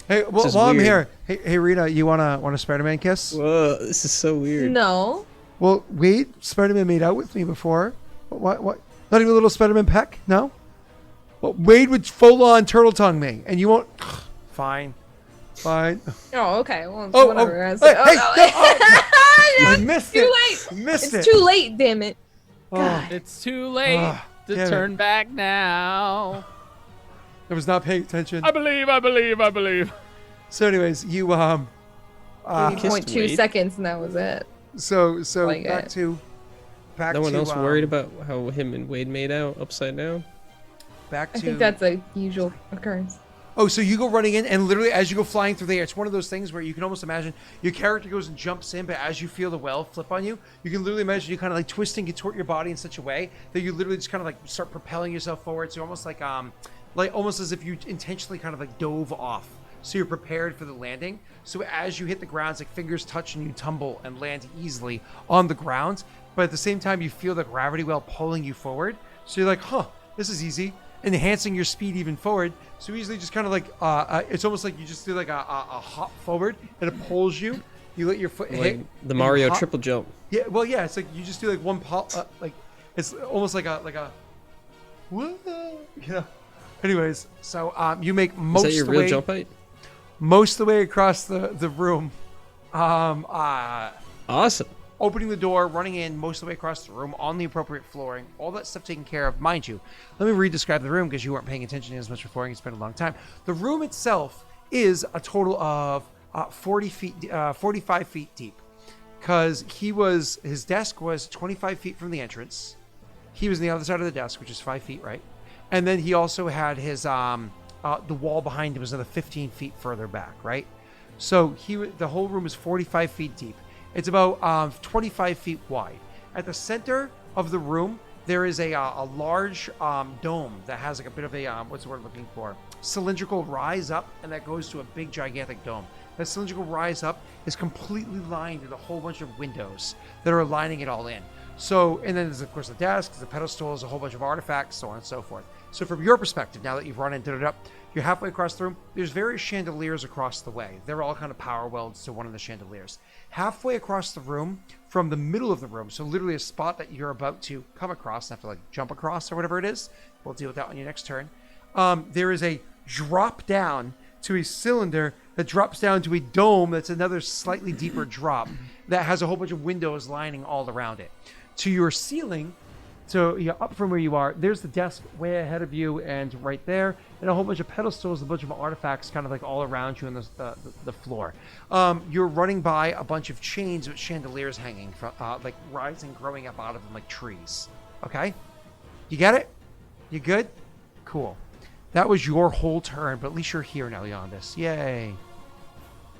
A: Hey, well,
C: is
A: while I'm
C: weird.
A: here, hey Rita, you want a Spider-Man kiss?
C: Whoa, this is so weird.
D: No.
A: Well, wait, Spider-Man made out with me before. What? Not even a little Spider-Man peck? No? Well, Wade would full-on turtle tongue me, and you won't. Fine.
D: Oh, okay. Well,
A: Oh,
D: whatever.
A: oh,
D: I said-
A: hey,
D: oh,
A: hey,
D: no.
A: I missed
D: Too
A: it.
D: late.
A: Missed
D: It's
A: it.
D: too late, damn it.
A: Oh,
B: It's too late
A: Ah,
B: to
A: damn it.
B: turn back now.
A: I was not paying attention.
B: I believe.
A: So, anyways, you
C: kissed
D: 80.2
C: Wade?
D: seconds, and that was it.
A: so
D: Like
A: back
D: it.
A: to
C: No one
A: to,
C: else worried about how him and Wade made out upside down?
A: back
D: I
A: to.
D: think that's a usual occurrence.
A: Oh, so you go running in, and literally as you go flying through the air, it's one of those things where you can almost imagine your character goes and jumps in, but as you feel the well flip on you, you can literally imagine you kind of like twist and contort your body in such a way that you literally just kind of like start propelling yourself forward. So almost like almost as if you intentionally kind of like dove off. So you're prepared for the landing. So as you hit the ground, it's like fingers touch and you tumble and land easily on the ground. But at the same time, you feel the gravity well pulling you forward. So you're like, huh, this is easy. Enhancing your speed even forward. So easily just kind of like, it's almost like you just do like a hop forward and it pulls you. You let your foot hit.
C: Like the
A: and
C: Mario
A: you hop.
C: triple jump.
A: Yeah, well, yeah, it's like you just do like one like it's almost like a whoa, you know. Anyways, so you make most
C: Is that your
A: of the
C: real
A: way,
C: jump height?
A: most of the way across the room.
C: Awesome.
A: Opening the door, running in most of the way across the room on the appropriate flooring, all that stuff taken care of. Mind you, let me re-describe the room because you weren't paying attention as much before and it's been a long time. The room itself is a total of 45 feet deep because his desk was 25 feet from the entrance. He was on the other side of the desk, which is 5 feet, right? And then he also had his, the wall behind him was another 15 feet further back, right? So the whole room is 45 feet deep. It's about 25 feet wide. At the center of the room, there is a large dome that has like a bit of a, what's the word I'm looking for? Cylindrical rise up, and that goes to a big gigantic dome. That cylindrical rise up is completely lined with a whole bunch of windows that are lining it all in. So, and then there's of course the desk, the pedestals, a whole bunch of artifacts, so on and so forth. So from your perspective, now that you've run into it up, you're halfway across the room, there's various chandeliers across the way. They're all kind of power welds to one of the chandeliers. Halfway across the room, from the middle of the room, so literally a spot that you're about to come across, and have to like jump across or whatever it is, we'll deal with that on your next turn, there is a drop down to a cylinder that drops down to a dome that's another slightly deeper drop that has a whole bunch of windows lining all around it. To your ceiling, So yeah, up from where you are, there's the desk way ahead of you and right there, and a whole bunch of pedestals, a bunch of artifacts kind of like all around you on the floor. You're running by a bunch of chains with chandeliers hanging from like rising, growing up out of them like trees. Okay? You get it? You good? Cool. That was your whole turn, but at least you're here now, Yondis. Yay.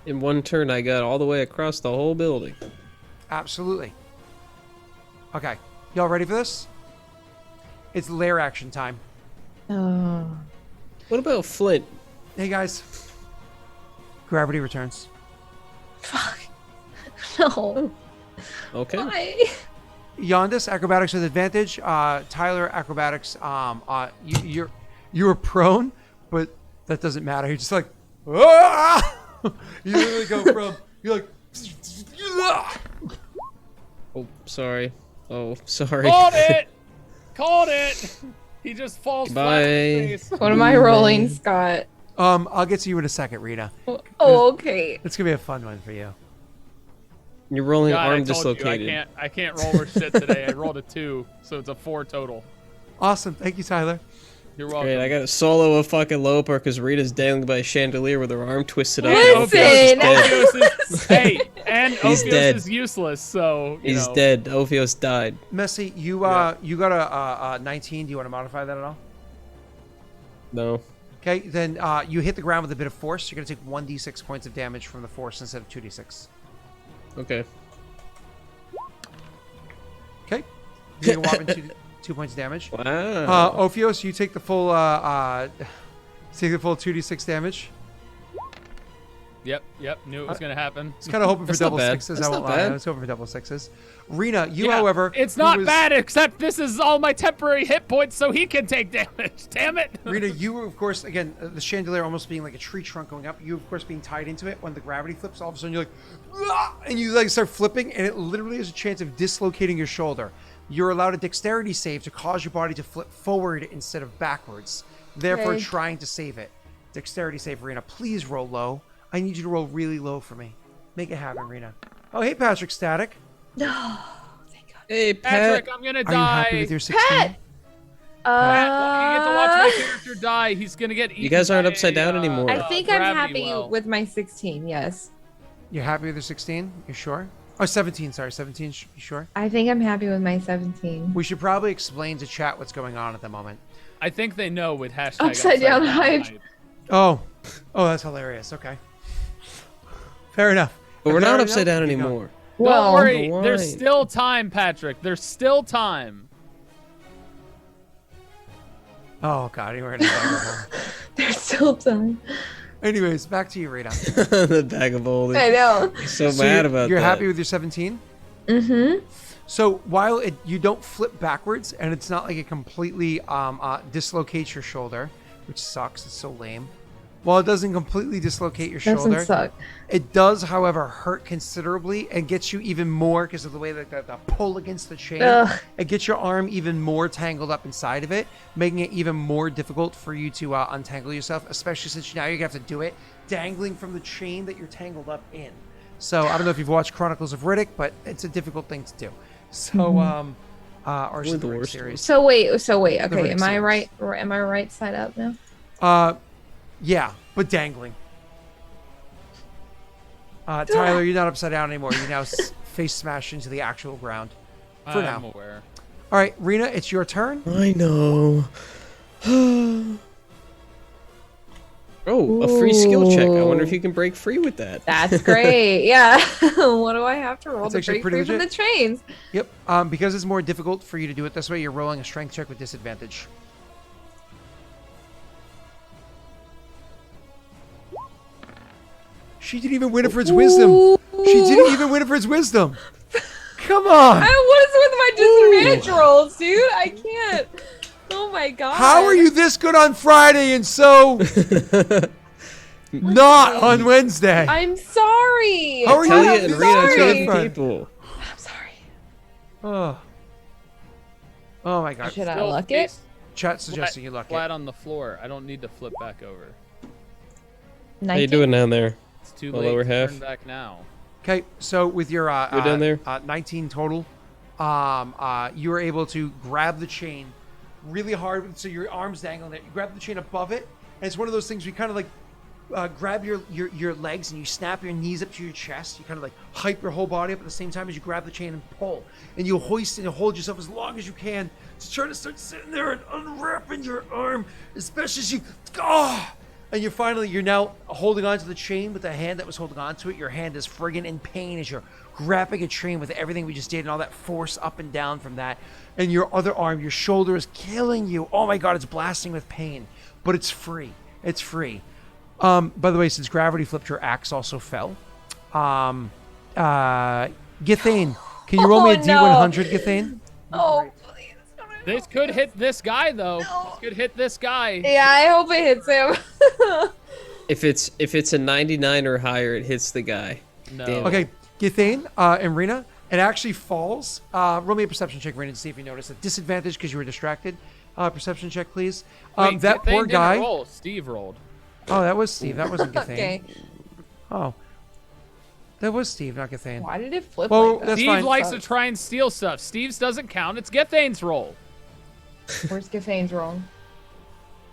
C: In one turn, I got all the way across the whole building.
A: Absolutely. Okay. Y'all ready for this? It's lair action time.
D: Oh.
C: What about Flint?
A: Hey, guys. Gravity returns.
D: Fuck. No.
C: Okay.
D: Why?
A: Yondis, acrobatics with advantage. Tyler, acrobatics. You were prone, but that doesn't matter. You're just like, ah! You literally go from, you're like, ah!
C: Oh, sorry. Oh, sorry.
B: Called it! Called it! He just falls flat in the face.
D: What am I rolling, Scott?
A: I'll get to you in a second, Rita.
D: Oh, okay.
A: It's gonna be a fun one for you.
C: You're rolling
B: God, I
C: arm
B: told you,
C: dislocated.
B: I can't roll for shit today. I rolled a 2, so it's a 4 total.
A: Awesome. Thank you, Tyler.
B: You're welcome.
C: Great, I got to solo a fucking Loper because Rita's dangling by a chandelier with her arm twisted up.
D: Listen!
B: Hey, and
C: He's
B: Ophios
C: dead.
B: is useless, so you
C: He's
B: know.
C: dead. Ophios died.
A: Messy, you got a 19. Do you want to modify that at all?
C: No.
A: Okay, then you hit the ground with a bit of force. You're gonna take 1d6 points of damage from the force instead of 2d6.
C: Okay.
A: Okay. You can whop in 2 points of damage.
C: Wow.
A: Ophios, you take the full 2d6 damage.
B: Yep, knew it was gonna happen.
A: I was kind of hoping for
C: That's not
A: double
C: bad.
A: sixes.
C: That's
A: I won't
C: not
A: lie.
C: bad.
A: I was hoping for double sixes. Rena, you,
B: Yeah,
A: however,
B: it's
A: who
B: not
A: was-
B: bad, except this is all my temporary hit points, so he can take damage. Damn it!
A: Rena, you were, of course, again, the chandelier almost being like a tree trunk going up. You, of course, being tied into it. When the gravity flips, all of a sudden you're like, "Ah!" And you like start flipping, and it literally has a chance of dislocating your shoulder. You're allowed a dexterity save to cause your body to flip forward instead of backwards, therefore
D: Okay.
A: trying to save it. Dexterity save, Rena. Please roll low. I need you to roll really low for me. Make it happen, Rena. Oh, hey, Patrick Static.
D: No. Thank God.
C: Hey, Pat.
B: Patrick, I'm gonna
A: Are
B: die.
A: you happy with your 16?
D: Pet!
B: Pat, you get to watch my character die. He's gonna get eaten.
C: You guys aren't
B: by
C: upside down anymore.
D: I think I'm
B: gravity
D: happy
B: well.
D: with my 16, yes.
A: You're happy with your 16? You sure? Oh, 17, sorry. 17, you sure?
D: I think I'm happy with my 17.
A: We should probably explain to chat what's going on at the moment.
B: I think they know with hashtag
D: Upside down hype.
A: Oh, that's hilarious. Okay, fair enough.
C: But we're
A: If
C: not
A: there-
C: upside down
A: keep going.
C: anymore.
D: Well,
B: Don't worry,
C: Why?
B: there's still time, Patrick. There's still time.
A: Oh god, you were in a bag of holding.
D: there's still time.
A: Anyways, back to you, Rita.
C: The bag of holding.
D: I know.
C: So
A: So
C: mad about
A: you're
C: that.
A: happy with your 17?
D: Mm-hmm.
A: So while you don't flip backwards, and it's not like it completely dislocates your shoulder, which sucks. It's so lame. While it doesn't completely dislocate your
D: Doesn't
A: shoulder,
D: suck.
A: it does, however, hurt considerably and gets you even more because of the way that the pull against the chain.
D: Ugh.
A: It gets your arm even more tangled up inside of it, making it even more difficult for you to untangle yourself, especially since now you're going to have to do it dangling from the chain that you're tangled up in. So I don't know if you've watched Chronicles of Riddick, but it's a difficult thing to do. So, or
C: Only
A: the
C: the
A: Riddick
C: worst
A: series.
D: So wait. Okay.
A: Riddick
D: Am I
A: series.
D: right? Am I right side up now?
A: Yeah, but dangling. Tyler, you're not upside down anymore. You're now face smashed into the actual ground. For
B: I'm
A: now.
B: aware.
A: All right, Rena, it's your turn.
C: I know. Oh, a free skill check. I wonder if you can break free with that.
D: That's great. Yeah. What do I have to roll
A: That's
D: to
A: actually
D: break
A: pretty
D: free from the
A: legit.
D: chains?
A: Yep. Because it's more difficult for you to do it this way, you're rolling a strength check with disadvantage. She didn't even win it for its wisdom. She didn't even win it for its wisdom. Come on.
D: What is with my disadvantage rolls, dude? I can't. Oh my god.
A: How are you this good on Friday and so not on Wednesday?
D: I'm sorry.
A: How are you
C: Talia
A: not
C: and
A: this
C: Rita are
A: good
C: good
A: on Friday?
C: people.
D: I'm sorry.
A: Oh my god.
D: Should I
B: Still
D: luck
B: face
D: it?
A: Chat suggesting you luck
B: flat
A: it.
B: on the floor. I don't need to flip back over.
C: How you doing down there?
B: It's too
C: The
B: late
C: lower
B: to
C: half.
B: turn back now.
A: Okay, so with your
C: You're down there?
A: 19 total, you are able to grab the chain really hard, so your arm's dangling it. You grab the chain above it, and it's one of those things where you kind of like grab your legs and you snap your knees up to your chest. You kind of like hype your whole body up at the same time as you grab the chain and pull. And you hoist and hold yourself as long as you can to try to start sitting there and unwrapping your arm as best as you. And you're now holding onto the chain with the hand that was holding onto it. Your hand is friggin' in pain as you're grabbing a chain with everything we just did and all that force up and down from that. And your other arm, your shoulder is killing you. Oh my God, it's blasting with pain. But it's free. It's free. By the way, since gravity flipped, your axe also fell. Githane, can you roll me a D100, Githane?
D: Oh, please.
B: This could hit this guy, though.
D: No.
B: This could hit this guy.
D: Yeah, I hope it hits him.
C: If it's a 99 or higher, it hits the guy.
B: No.
C: Damn.
A: Okay, Githane and Rena, it actually falls. Roll me a perception check, Rena, to see if you notice a disadvantage because you were distracted. Perception check, please.
B: Wait,
A: That
B: Githane
A: poor
B: didn't
A: guy.
B: roll. Steve rolled.
A: Oh, that was Steve. That wasn't Githane.
D: Okay.
A: Oh. That was Steve, not Githane.
D: Why did it flip
A: Well,
D: like that?
A: that's
B: Steve
A: fine.
B: likes to try and steal stuff. Steve's doesn't count. It's Githane's roll.
D: Where's Githane's wrong?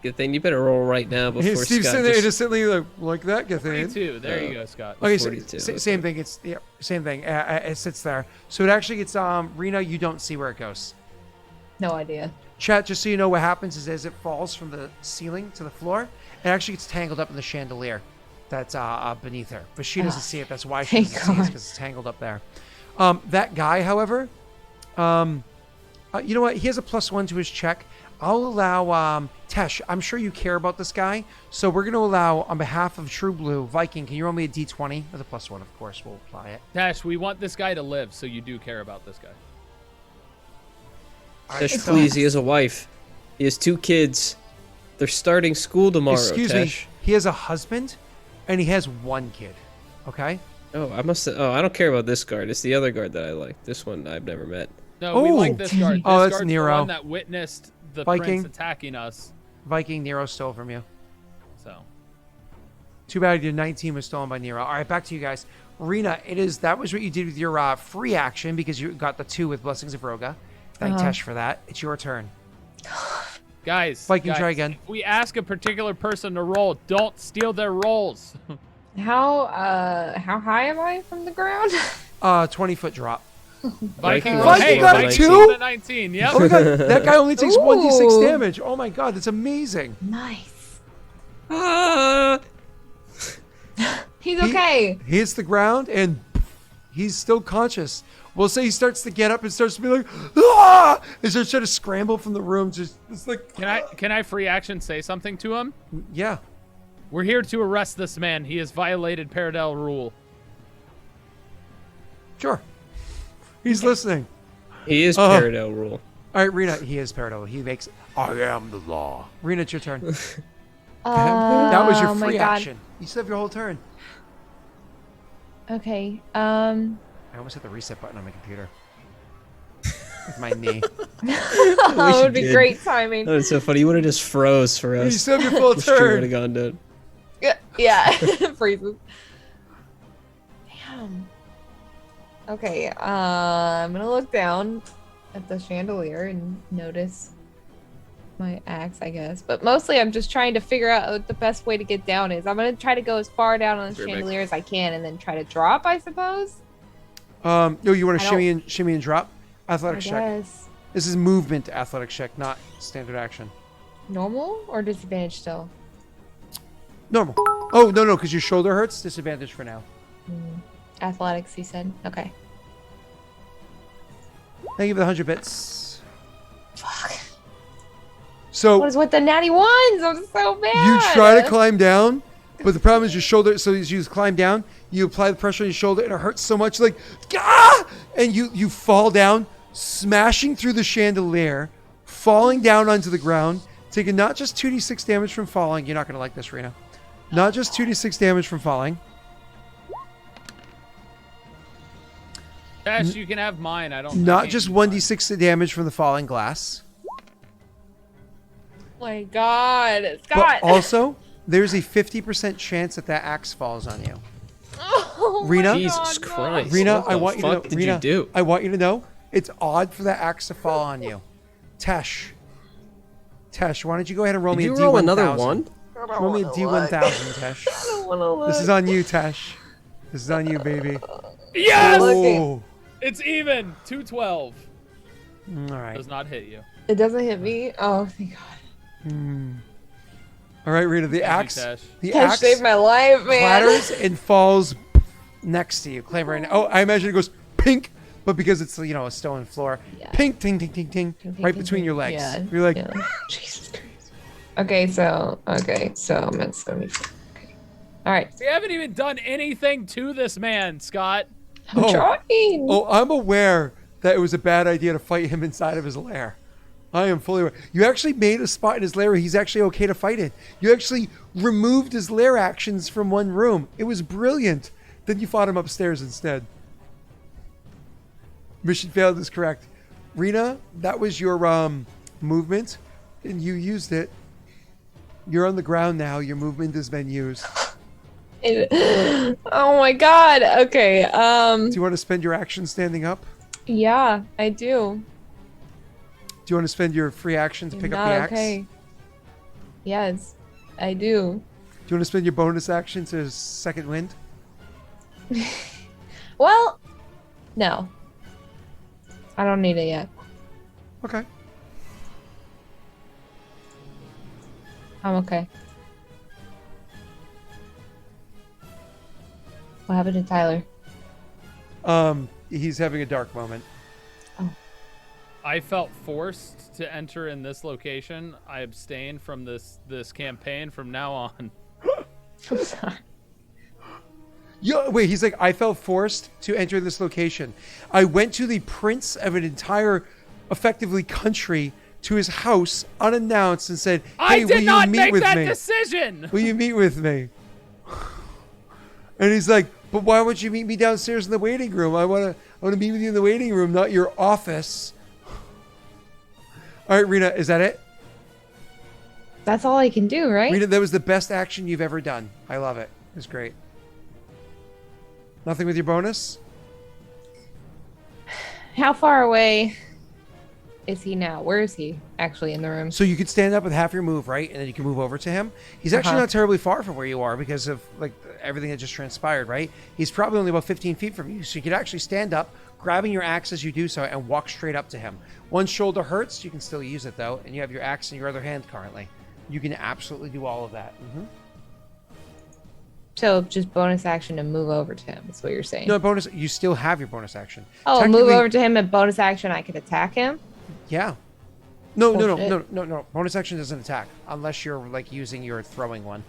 C: Good thing you better roll right now before
A: Steve's
C: Scott
A: sitting there
C: just...
A: innocently like that, Githane.
B: 42. There you go, Scott.
A: Okay,
C: 42,
A: so,
C: okay.
A: same thing. It's same thing. It sits there. So it actually gets Rena. You don't see where it goes.
D: No idea.
A: Chat, just so you know, what happens is as it falls from the ceiling to the floor, it actually gets tangled up in the chandelier that's beneath her. But she doesn't see it. That's why she
D: Thank
A: doesn't see it,
D: God.
A: because it's tangled up there. That guy, however, you know what? He has a +1 to his check. I'll allow Tesh. I'm sure you care about this guy, so we're going to allow, on behalf of True Blue Viking, can you roll me a D20 with a +1? Of course, we'll apply it.
B: Dash, we want this guy to live, so you do care about this guy.
C: Tesh, please, he has a wife. He has 2 kids. They're starting school tomorrow,
A: Excuse me.
C: Tesh.
A: He has a husband, and he has 1 kid. Okay.
C: Oh, I don't care about this guard. It's the other guard that I like. This one I've never met.
B: No, we
A: Oh.
B: like this guard. This
A: Oh, that's
B: guard's
A: Nero.
B: the one that witnessed the
A: Viking.
B: prince attacking us.
A: Viking, Nero stole from you.
B: So,
A: Too bad your 19 was stolen by Nero. All right, back to you guys. Rena, that was what you did with your free action because you got the 2 with Blessings of Roga. Thank Tesh for that. It's your turn.
B: guys,
A: Viking,
B: guys,
A: try again.
B: if we ask a particular person to roll, don't steal their rolls.
D: How high am I from the ground?
A: 20-foot drop.
B: Viking,
C: Viking
B: hey,
A: got
B: Viking
A: 2?
B: rolled a 19. Yep.
A: Oh my God, that guy only takes 1d6
D: Ooh.
A: damage. Oh my God, that's amazing.
D: Nice.
C: Ah!
D: He's okay.
A: He hits the ground and he's still conscious. We'll say he starts to get up and starts to be like, ah! And starts trying to scramble from the room. It's like,
B: Can I free action say something to him?
A: yeah.
B: We're here to arrest this man. He has violated Paradel rule.
A: Sure. He's listening.
C: He is Paradel rule.
A: All right, Rena, he is Paradol. He makes, I am the law. Rena, it's your turn. That was your
D: Oh my
A: free
D: God.
A: action. You still have your whole turn.
D: Okay.
A: I almost hit the reset button on my computer. With my knee.
D: That would be
C: did.
D: great timing.
C: That was so funny. You would have just froze for
A: You
C: us.
A: still have your full
C: The stream would
A: turn.
C: have gone down.
D: Yeah. Freezes. Damn. Okay. I'm gonna look down at the chandelier and notice my axe, I guess. But mostly, I'm just trying to figure out what the best way to get down is. I'm gonna try to go as far down on the
C: Perfect.
D: chandelier as I can, and then try to drop, I suppose.
A: No, you want to
D: I don't-
A: shimmy and drop?
D: I
A: Athletics check.
D: guess.
A: This is movement athletics check, not standard action.
D: Normal or disadvantage still?
A: Normal. Oh, no, because your shoulder hurts. Disadvantage for now.
D: Athletics, he said. Okay.
A: Thank you for the 100 bits.
D: Fuck.
A: So
D: What is with the natty ones? I'm so bad.
A: you try to climb down, but the problem is your shoulder. So as you climb down, you apply the pressure on your shoulder, and it hurts so much, like, ah! And you fall down, smashing through the chandelier, falling down onto the ground, taking not just 2d6 damage from falling. You're not going to like this, Rena. Not just 2d6 damage from falling.
B: Dash, you can have mine. I don't.
A: Not
B: can't
A: just
B: use mine.
A: 1d6 damage from the falling glass.
D: Oh my God,
A: But
D: Scott.
A: also, there's a 50% chance that axe falls on you.
D: Oh my
A: Rena?
D: God,
C: Jesus
D: no.
C: Christ.
A: Rena,
C: What
A: I
C: the
A: want you to know.
C: fuck did
A: Rena,
C: you do?
A: I want you to know It's odd for that axe to fall on you. Tesh, why don't you go ahead and roll
C: Did
A: me a
C: you
A: D1000?
C: roll another one?
A: Roll me a D1000, Tesh.
D: I don't want to look.
A: This is on you, Tesh. This is on you, baby.
B: Yes!
A: Oh.
B: It's even. 212.
A: All right.
B: Does not hit you.
D: It doesn't hit me. Oh, thank God.
A: All right, Rita. The
B: Thank you,
A: axe.
B: Tesh.
A: The
D: Tesh
A: axe
D: saved my life, man.
A: clatters and falls next to you. Claim right now. Oh, I imagine it goes pink, but because it's a stone floor,
D: Yeah.
A: pink, ting, ting, ting, ting, right between your legs.
D: Yeah.
A: You're like,
D: yeah. Jesus Christ. Okay, so I'm at 74. Okay. All right.
B: We haven't even done anything to this man, Scott.
D: I'm trying.
A: oh, I'm aware that it was a bad idea to fight him inside of his lair. I am fully aware. You actually made a spot in his lair where he's actually okay to fight in. You actually removed his lair actions from one room. It was brilliant. Then you fought him upstairs instead. Mission failed is correct. Rena, that was your movement, and you used it. You're on the ground now. Your movement has been used.
D: Oh my God. Okay.
A: Do you want to spend your action standing up?
D: Yeah, I do.
A: Do you want to spend your free action to pick up
D: Not
A: the axe?
D: okay. Yes, I do.
A: Do you want to spend your bonus action to second wind?
D: Well, no. I don't need it yet.
A: Okay.
D: I'm okay. What happened to Tyler?
A: He's having a dark moment.
B: I felt forced to enter in this location. I abstain from this campaign from now on.
D: I'm sorry.
A: Yeah, wait, he's like, I felt forced to enter this location. I went to the prince of an entire, effectively, country to his house unannounced and said, hey,
B: I
A: will
B: did
A: you
B: not
A: meet
B: make
A: with
B: that
A: me?
B: decision.
A: Will you meet with me? And he's like, but why won't you meet me downstairs in the waiting room? I want to meet with you in the waiting room, not your office. All right, Rena, is that it?
D: That's all I can do, right?
A: Rena, that was the best action you've ever done. I love it. It was great. Nothing with your bonus?
D: How far away is he now? Where is he actually in the room?
A: So you could stand up with half your move, right? And then you can move over to him. He's actually
D: Uh-huh.
A: not terribly far from where you are because of like everything that just transpired, right? He's probably only about 15 feet from you. So you could actually stand up, grabbing your axe as you do so, and walk straight up to him. One shoulder hurts. You can still use it, though. And you have your axe in your other hand currently. You can absolutely do all of that. Mm-hmm.
D: So just bonus action to move over to him is what you're saying.
A: No, bonus. You still have your bonus action.
D: Oh, move
A: Technically-
D: over to him and bonus action I could attack him?
A: Yeah. No.
D: Bullshit.
A: Bonus action doesn't attack unless you're like using your throwing one.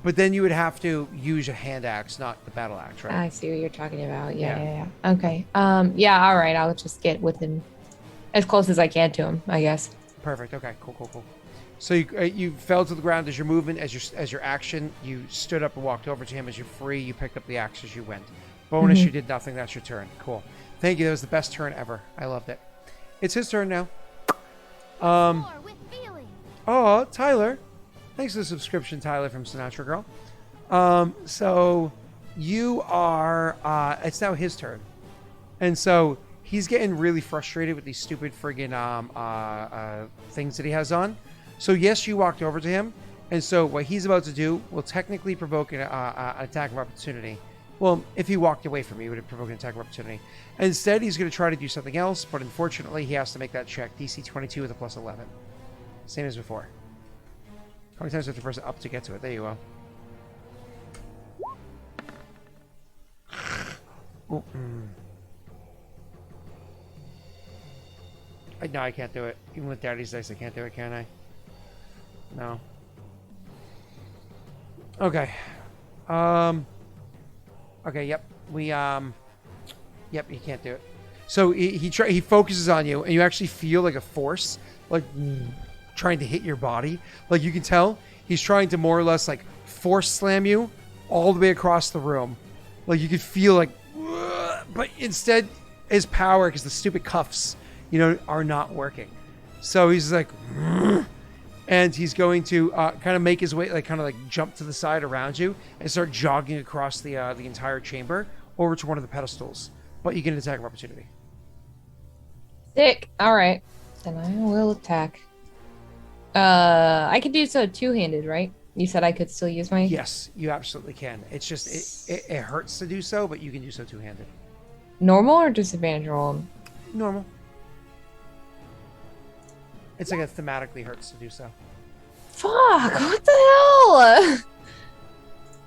A: But then you would have to use a hand axe, not the battle axe, right?
D: I see what you're talking about.
A: Yeah.
D: Yeah. Okay. Yeah, all right. I'll just get within as close as I can to him, I guess.
A: Perfect. Okay. Cool. So you fell to the ground as your movement, as your action. You stood up and walked over to him. As you're free, you picked up the axe as you went. Bonus, you did nothing. That's your turn. Cool. Thank you. That was the best turn ever. I loved it. It's his turn now.
E: More with feeling.
A: Oh, Tyler. Thanks for the subscription, Tyler from Sinatra Girl. So you are, it's now his turn. And so he's getting really frustrated with these stupid friggin' things that he has on. So yes, you walked over to him. And so what he's about to do will technically provoke an attack of opportunity. Well, if he walked away from you, it would provoke an attack of opportunity. Instead, he's going to try to do something else, but unfortunately, he has to make that check. DC 22 with a plus 11. Same as before. How many times do you have to press it up to get to it? There you go. Oh, no, I can't do it. Even with Daddy's dice, I can't do it, can I? No. Okay. Okay, yep. Yep, he can't do it. So he focuses on you, and you actually feel like a force, like trying to hit your body. Like you can tell he's trying to more or less like force slam you all the way across the room. Like you could feel like, but instead his power, because the stupid cuffs, are not working. So he's like, and he's going to kind of make his way, like kind of like jump to the side around you and start jogging across the entire chamber over to one of the pedestals, but you get an attack of opportunity.
D: Sick. All right. Then I will attack. I can do so two-handed, right? You said I could still use my...
A: Yes, you absolutely can. It's just, it hurts to do so, but you can do so two-handed.
D: Normal or disadvantage roll?
A: Normal. It's like it thematically hurts to do so.
D: Fuck, what the hell?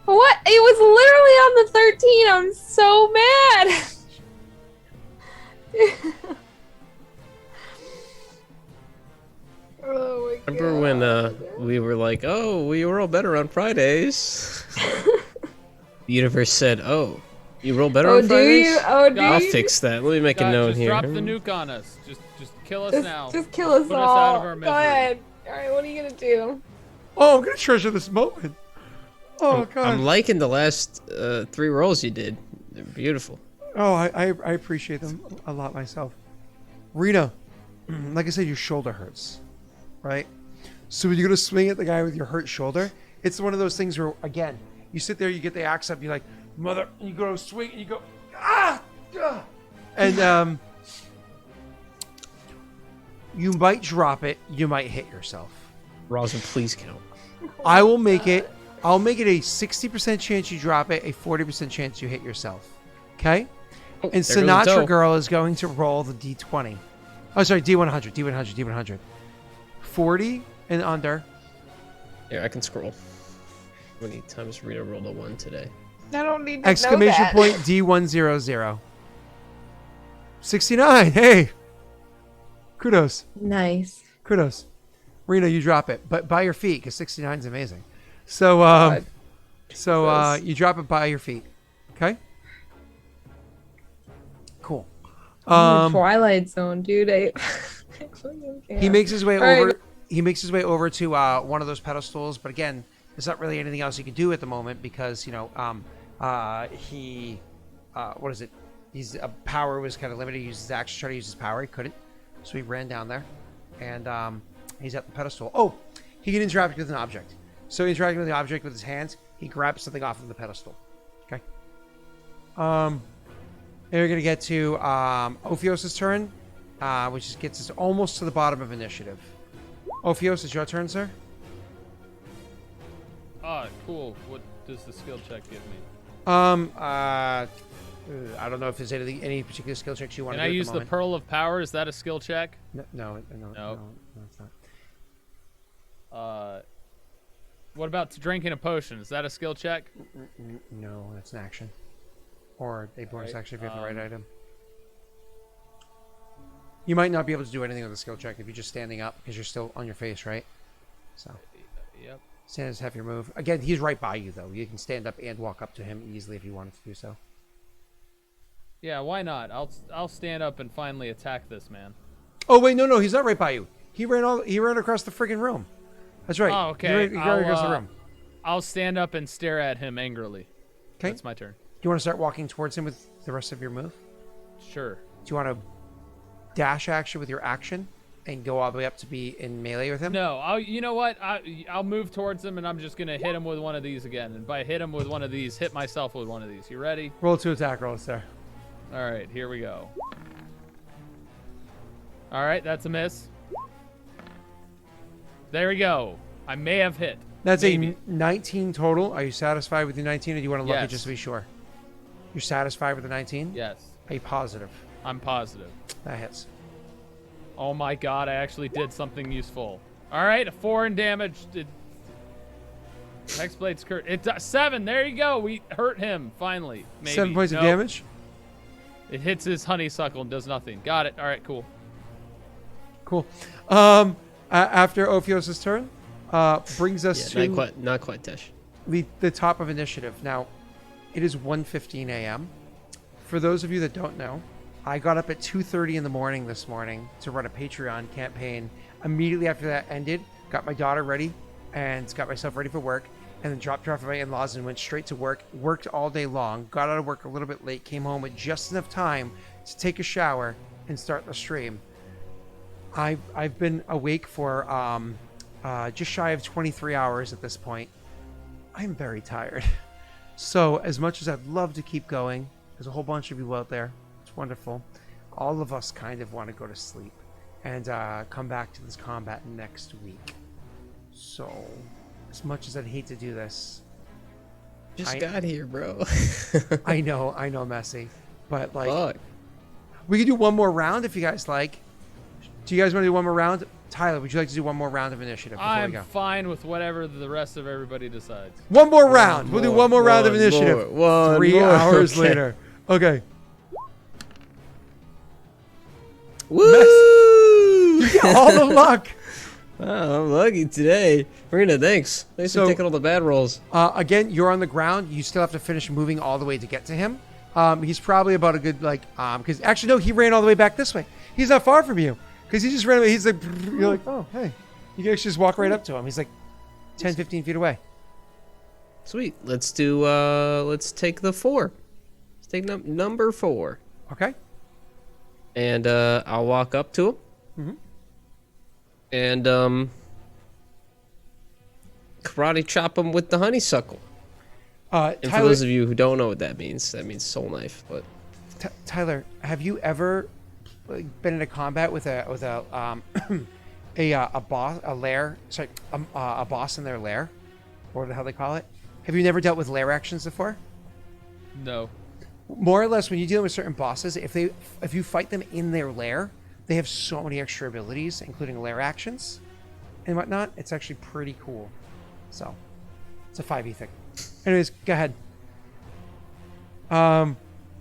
D: What? It was literally on the 13. I'm so mad. Oh my God.
C: Remember when we were like, oh, we roll better on Fridays? The universe said, oh, you roll better
D: Oh,
C: on
D: do
C: Fridays?
D: you? Oh, do
C: I'll
D: you?
C: fix that. Let me make a
B: God,
C: note
B: just
C: here.
B: drop the nuke on us. Just kill us now.
D: Just kill us
B: Put
D: all.
B: us out of our
D: Go
B: misery.
D: ahead. All right, what are you gonna do?
A: Oh, I'm going to treasure this moment. Oh, God.
C: I'm liking the last 3 rolls you did. They're beautiful.
A: Oh, I appreciate them a lot myself. Rita, like I said, your shoulder hurts, right? So when you're going to swing at the guy with your hurt shoulder, it's one of those things where, again, you sit there, you get the axe up, you're like, mother, and you go to swing, and you go, ah! And you might drop it, you might hit yourself.
C: Rosin, please count.
A: I will make it, I'll make it a 60% chance you drop it, a 40% chance you hit yourself. Okay?
C: Oh,
A: And
C: there goes the
A: Sinatra
C: toe.
A: Girl is going to roll the D20. Oh, sorry, D100, D100, D100. 40 and under.
C: Here, I can scroll. How many times Rita rolled a 1 today?
D: I don't need to
A: Exclamation
D: know that.
A: point D100. 69. Hey. Kudos.
D: Nice.
A: Kudos. Rena, you drop it, but by your feet, because 69 is amazing. So,
D: God.
A: you drop it by your feet. Okay? Cool.
D: I'm in the Twilight Zone, dude.
A: He makes his way
D: All right.
A: over. He makes his way over to one of those pedestals, but again, there's not really anything else he can do at the moment because he, what is it? His power was kind of limited. He used his axe to try to use his power. He couldn't, so he ran down there, and he's at the pedestal. Oh, he can interact with an object. So interacting with the object with his hands, he grabs something off of the pedestal. Okay. And we're gonna get to Ophios' turn, which gets us almost to the bottom of initiative. Ophios, it's your turn, sir.
B: Ah, cool. What does the skill check give me?
A: I don't know if there's any particular skill checks you want
B: Can
A: to
B: I
A: do
B: use
A: at
B: the
A: the moment.
B: Pearl of Power? Is that a skill check?
A: No,
B: Nope.
A: it's not.
B: What about drinking a potion? Is that a skill check?
A: No, that's an action. Or a bonus
B: Right,
A: action if you have the right item. You might not be able to do anything with the skill check if you're just standing up because you're still on your face, right? So,
B: Yep.
A: stand as have your move. Again, he's right by you, though. You can stand up and walk up to him easily if you wanted to do so.
B: Yeah, why not? I'll stand up and finally attack this man.
A: Oh, wait, no, he's not right by you. He ran across the friggin' room. That's right.
B: Oh, okay.
A: He ran across the room.
B: I'll stand up and stare at him angrily.
A: Okay.
B: That's my turn.
A: Do you want to start walking towards him with the rest of your move?
B: Sure.
A: Do you want to dash action with your action and go all the way up to be in melee with him?
B: No, you know what? I'll move towards him and I'm just gonna hit him with one of these again. And by hit him with one of these, hit myself with one of these. You ready?
A: Roll 2 attack rolls, sir.
B: All right, here we go. All right, that's a miss. There we go. I may have hit.
A: That's
B: Maybe.
A: a 19 total. Are you satisfied with your 19 or do you want to look at
B: Yes.
A: just to be sure? You're satisfied with the 19?
B: Yes,
A: Are you positive?
B: I'm positive.
A: That hits.
B: Oh my god, I actually did something useful. All right, a 4 in damage. Hexblade's curse. It's 7. There you go. We hurt him finally. Maybe.
A: 7 points
B: Nope.
A: of damage?
B: It hits his honeysuckle and does nothing. Got it. All right, cool.
A: Cool. After Ophios' turn, brings us
C: Yeah,
A: to
C: not quite, Tesh.
A: the top of initiative. Now, it is 1:15 a.m. For those of you that don't know, I got up at 2:30 in the morning this morning to run a Patreon campaign. Immediately after that ended, got my daughter ready and got myself ready for work, and then dropped her off at my in-laws and went straight to work. Worked all day long, got out of work a little bit late, came home with just enough time to take a shower and start the stream. I've been awake for just shy of 23 hours at this point. I'm very tired. So as much as I'd love to keep going, There's a whole bunch of you out there. It's wonderful. All of us kind of want to go to sleep and come back to this combat next week. So, as much as I'd hate to do this,
C: Just got here, bro.
A: I know, Messy, but like,
C: Fuck.
A: we could do one more round if you guys like. Do you guys want to do one more round? Tyler, would you like to do one more round of initiative before we
B: I'm
A: go?
B: fine with whatever the rest of everybody decides.
A: One more round. We'll do one more round of
C: one
A: initiative.
C: more, one
A: 3
C: more,
A: hours
C: okay.
A: later. Okay.
C: Woo!
A: All the luck.
C: Wow, I'm lucky today. Marina, thanks. Thanks
A: So-
C: for taking all the bad rolls.
A: Again, you're on the ground. You still have to finish moving all the way to get to him. He's probably about a good because actually no, he ran all the way back this way. He's not far from you because he just ran away. He's like, you're like, oh hey, you can actually just walk right up to him. He's like 10, 15 feet away.
C: Sweet. Let's do. Let's take the 4. Let's take number 4.
A: Okay.
C: And I'll walk up to him.
A: Mhm.
C: And karate chop him with the honeysuckle. And for
A: Tyler,
C: those of you who don't know what that means soul knife. But
A: Tyler, have you ever been in a combat with a boss, a lair? Sorry, a boss in their lair, or what the hell they call it? Have you never dealt with lair actions before?
B: No.
A: More or less, when you deal with certain bosses, if you fight them in their lair, they have so many extra abilities, including lair actions and whatnot. It's actually pretty cool. So, it's a 5e thing. Anyways, go ahead.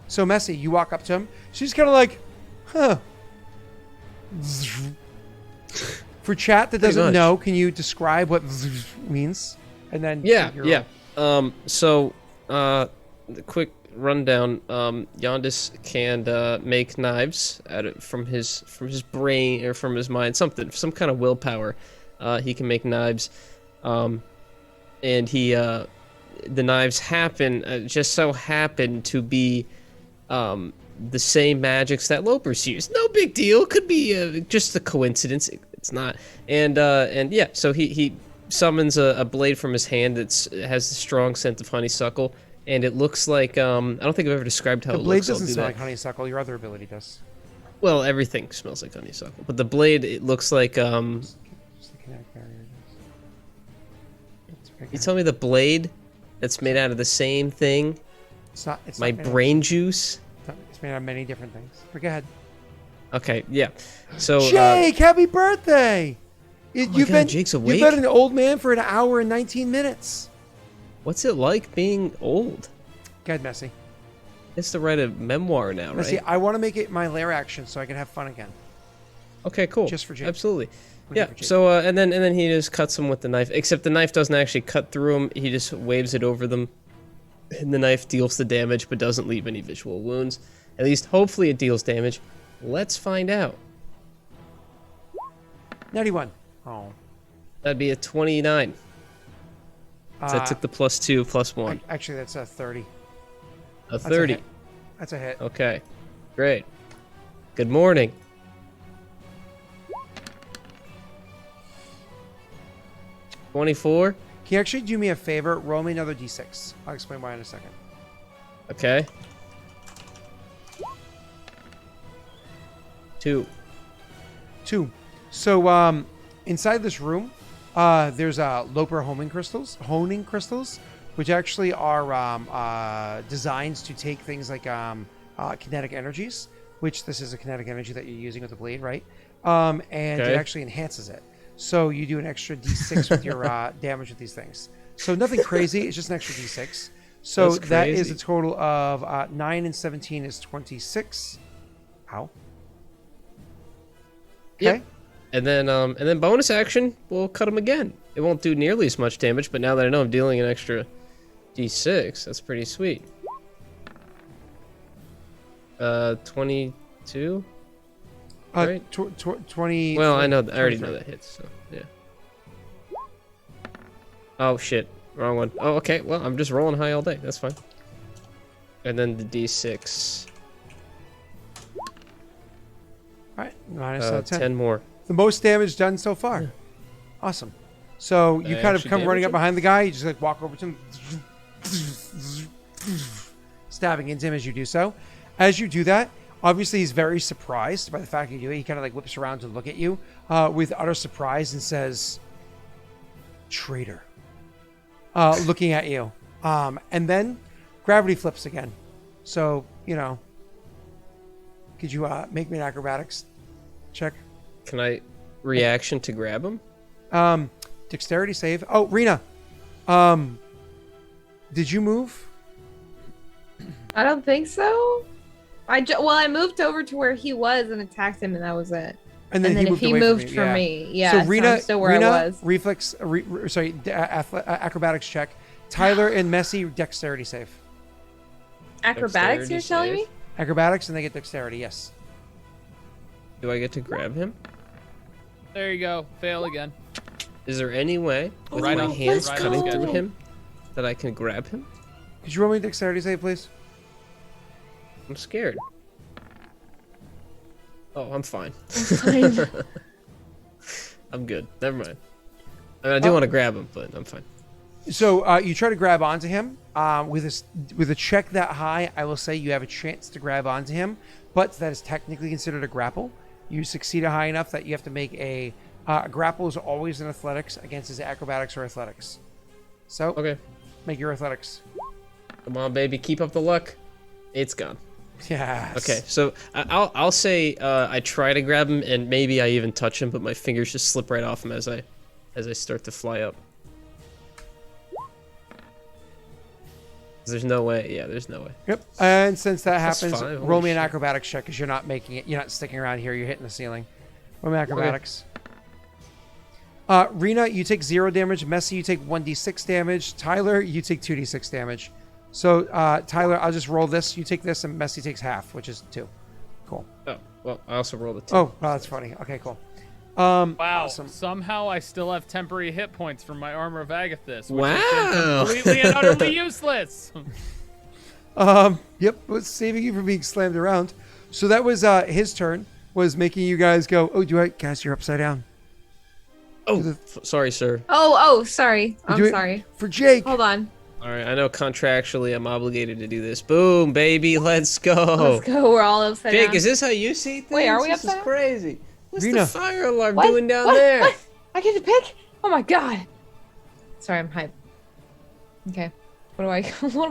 A: So Messy, you walk up to him. She's kind of like, huh. For chat that doesn't
C: much.
A: know, can you describe what means? And then
C: yeah,
A: take your
C: yeah.
A: roll.
C: The quick rundown. Yondis can make knives from his brain or from his mind, some kind of willpower. He can make knives, and the knives just so happen to be the same magics that Lopers use. No big deal. Could be just a coincidence. It's not. And yeah, so he summons a blade from his hand that has a strong scent of honeysuckle, and it looks like I don't think I've ever described how
A: The
C: it
A: blade
C: looks. I'll
A: doesn't
C: do
A: smell
C: that.
A: like honeysuckle. Your other ability does.
C: Well, everything smells like honeysuckle, but the blade, it looks like
A: Just the kinetic barrier does.
C: You tell me the blade that's made out of the same thing,
A: It's not. It's
C: my
A: not made
C: brain juice.
A: It's made out of many different things. But go ahead.
C: Okay, yeah. So
A: Jake, happy birthday!
C: Oh my God, Jake's awake?
A: You've been an old man for an hour and 19 minutes.
C: what's it like being old?
A: Go ahead, Messy.
C: It's to write a memoir now, right?
A: Messy, I want to make it my lair action so I can have fun again.
C: Okay, cool.
A: Just for Jake.
C: Absolutely.
A: We'll
C: Yeah.
A: do it for Jake.
C: So and then he just cuts him with the knife. Except the knife doesn't actually cut through him. He just waves it over them, and the knife deals the damage, but doesn't leave any visual wounds. At least, hopefully, it deals damage. Let's find out.
A: 91. Oh.
C: That'd be a 29. So I took the +2, +1.
A: Actually, that's a 30.
C: A 30.
A: That's a hit.
C: Okay. Great. Good morning. $24.
A: Can you actually do me a favor? Roll me another d6. I'll explain why in a second.
C: Okay. 2.
A: 2. So, inside this room, there's Loper honing crystals, which actually are designed to take things like kinetic energies, which this is a kinetic energy that you're using with the blade, right? And
C: Okay.
A: it actually enhances it. So you do an extra d6 with your damage with these things. So nothing crazy. It's just an extra d6. So
C: That's
A: that is
C: crazy.
A: a total of 9 and 17 is 26. Ow. Okay.
C: Yep. And then bonus action, we'll cut him again. It won't do nearly as much damage, but now that I know I'm dealing an extra d6, that's pretty sweet. 22? Right.
A: 20.
C: Well, I know. I already
A: 23.
C: know that hits. So yeah. Oh shit! Wrong one. Oh, okay. Well, I'm just rolling high all day. That's fine. And then the d6.
A: All right, minus 10.
C: 10 more.
A: The most damage done so far. Awesome. So you kind of
C: actually
A: come running
C: damage
A: up
C: him?
A: behind the guy. You just like walk over to him. stabbing into him as you do so. As you do that, obviously he's very surprised by the fact you do it. He kind of like whips around to look at you with utter surprise and says, "Traitor." Looking at you. And then gravity flips again. So, you know, could you make me an acrobatics check?
C: Can I reaction to grab him?
A: Dexterity save. Oh, Rena. Did you move?
D: I don't think so. I moved over to where he was and attacked him, and that was it.
A: And then
D: if he
A: away
D: moved
A: from
D: for
A: you.
D: me, yeah.
A: So
D: So
A: Rena,
D: I'm still where
A: Rena,
D: I was.
A: reflex. Acrobatics check. Tyler and Messy, dexterity save.
D: Acrobatics, you're telling me?
A: Acrobatics, and they get dexterity. Yes.
C: Do I get to grab him?
B: There you go. Fail again.
C: Is there any way with
B: Right
C: my
B: on-
C: hands
B: right on
C: cutting
B: schedule.
C: through him that I can grab him?
A: Could you roll me a dexterity save, please?
C: I'm scared. Oh, I'm fine.
D: Fine.
C: I'm good. Never mind. I mean, I do want to grab him, but I'm fine.
A: So you try to grab onto him with a check that high. I will say you have a chance to grab onto him, but that is technically considered a grapple. You succeed high enough that you have to make a grapple is always in athletics against his acrobatics or athletics. So
C: Okay.
A: make your athletics.
C: Come on, baby. Keep up the luck. It's gone.
A: Yes.
C: Okay, so I'll say I try to grab him and maybe I even touch him, but my fingers just slip right off him as I start to fly up. There's no way. Yeah, there's no way.
A: Yep. And since that
C: That's
A: happens,
C: fine.
A: roll
C: Holy
A: me an
C: shit.
A: acrobatics check because you're not making it. You're not sticking around here. You're hitting the ceiling. Roll me acrobatics. Rena, you take 0 damage. Messi, you take 1d6 damage. Tyler, you take 2d6 damage. So, Tyler, I'll just roll this. You take this, and Messi takes half, which is 2. Cool.
C: Oh, well, I also rolled a 2.
A: Oh, wow, that's funny. Okay, cool.
B: Wow.
A: Awesome.
B: Somehow I still have temporary hit points from my Armor of Agathis, which
C: Wow.
B: has been completely and utterly useless.
A: Yep, was saving you from being slammed around. So that was his turn, was making you guys go, oh, do I cast your upside down?
C: Oh, sorry, sir.
D: Oh, sorry. I'm
A: Do it
D: sorry.
A: For Jake.
D: Hold on.
C: All right, I know contractually I'm obligated to do this. Boom, baby, let's go.
D: Let's go. We're all upside
C: Jake,
D: down.
C: is this how you see things?
D: Wait, are we
C: This is
D: upside down?
C: crazy. What's
A: Rena.
C: the fire alarm
D: What?
C: doing down
D: What?
C: there?
D: What? I get to pick? Oh my god. Sorry, I'm hyped. Okay. What am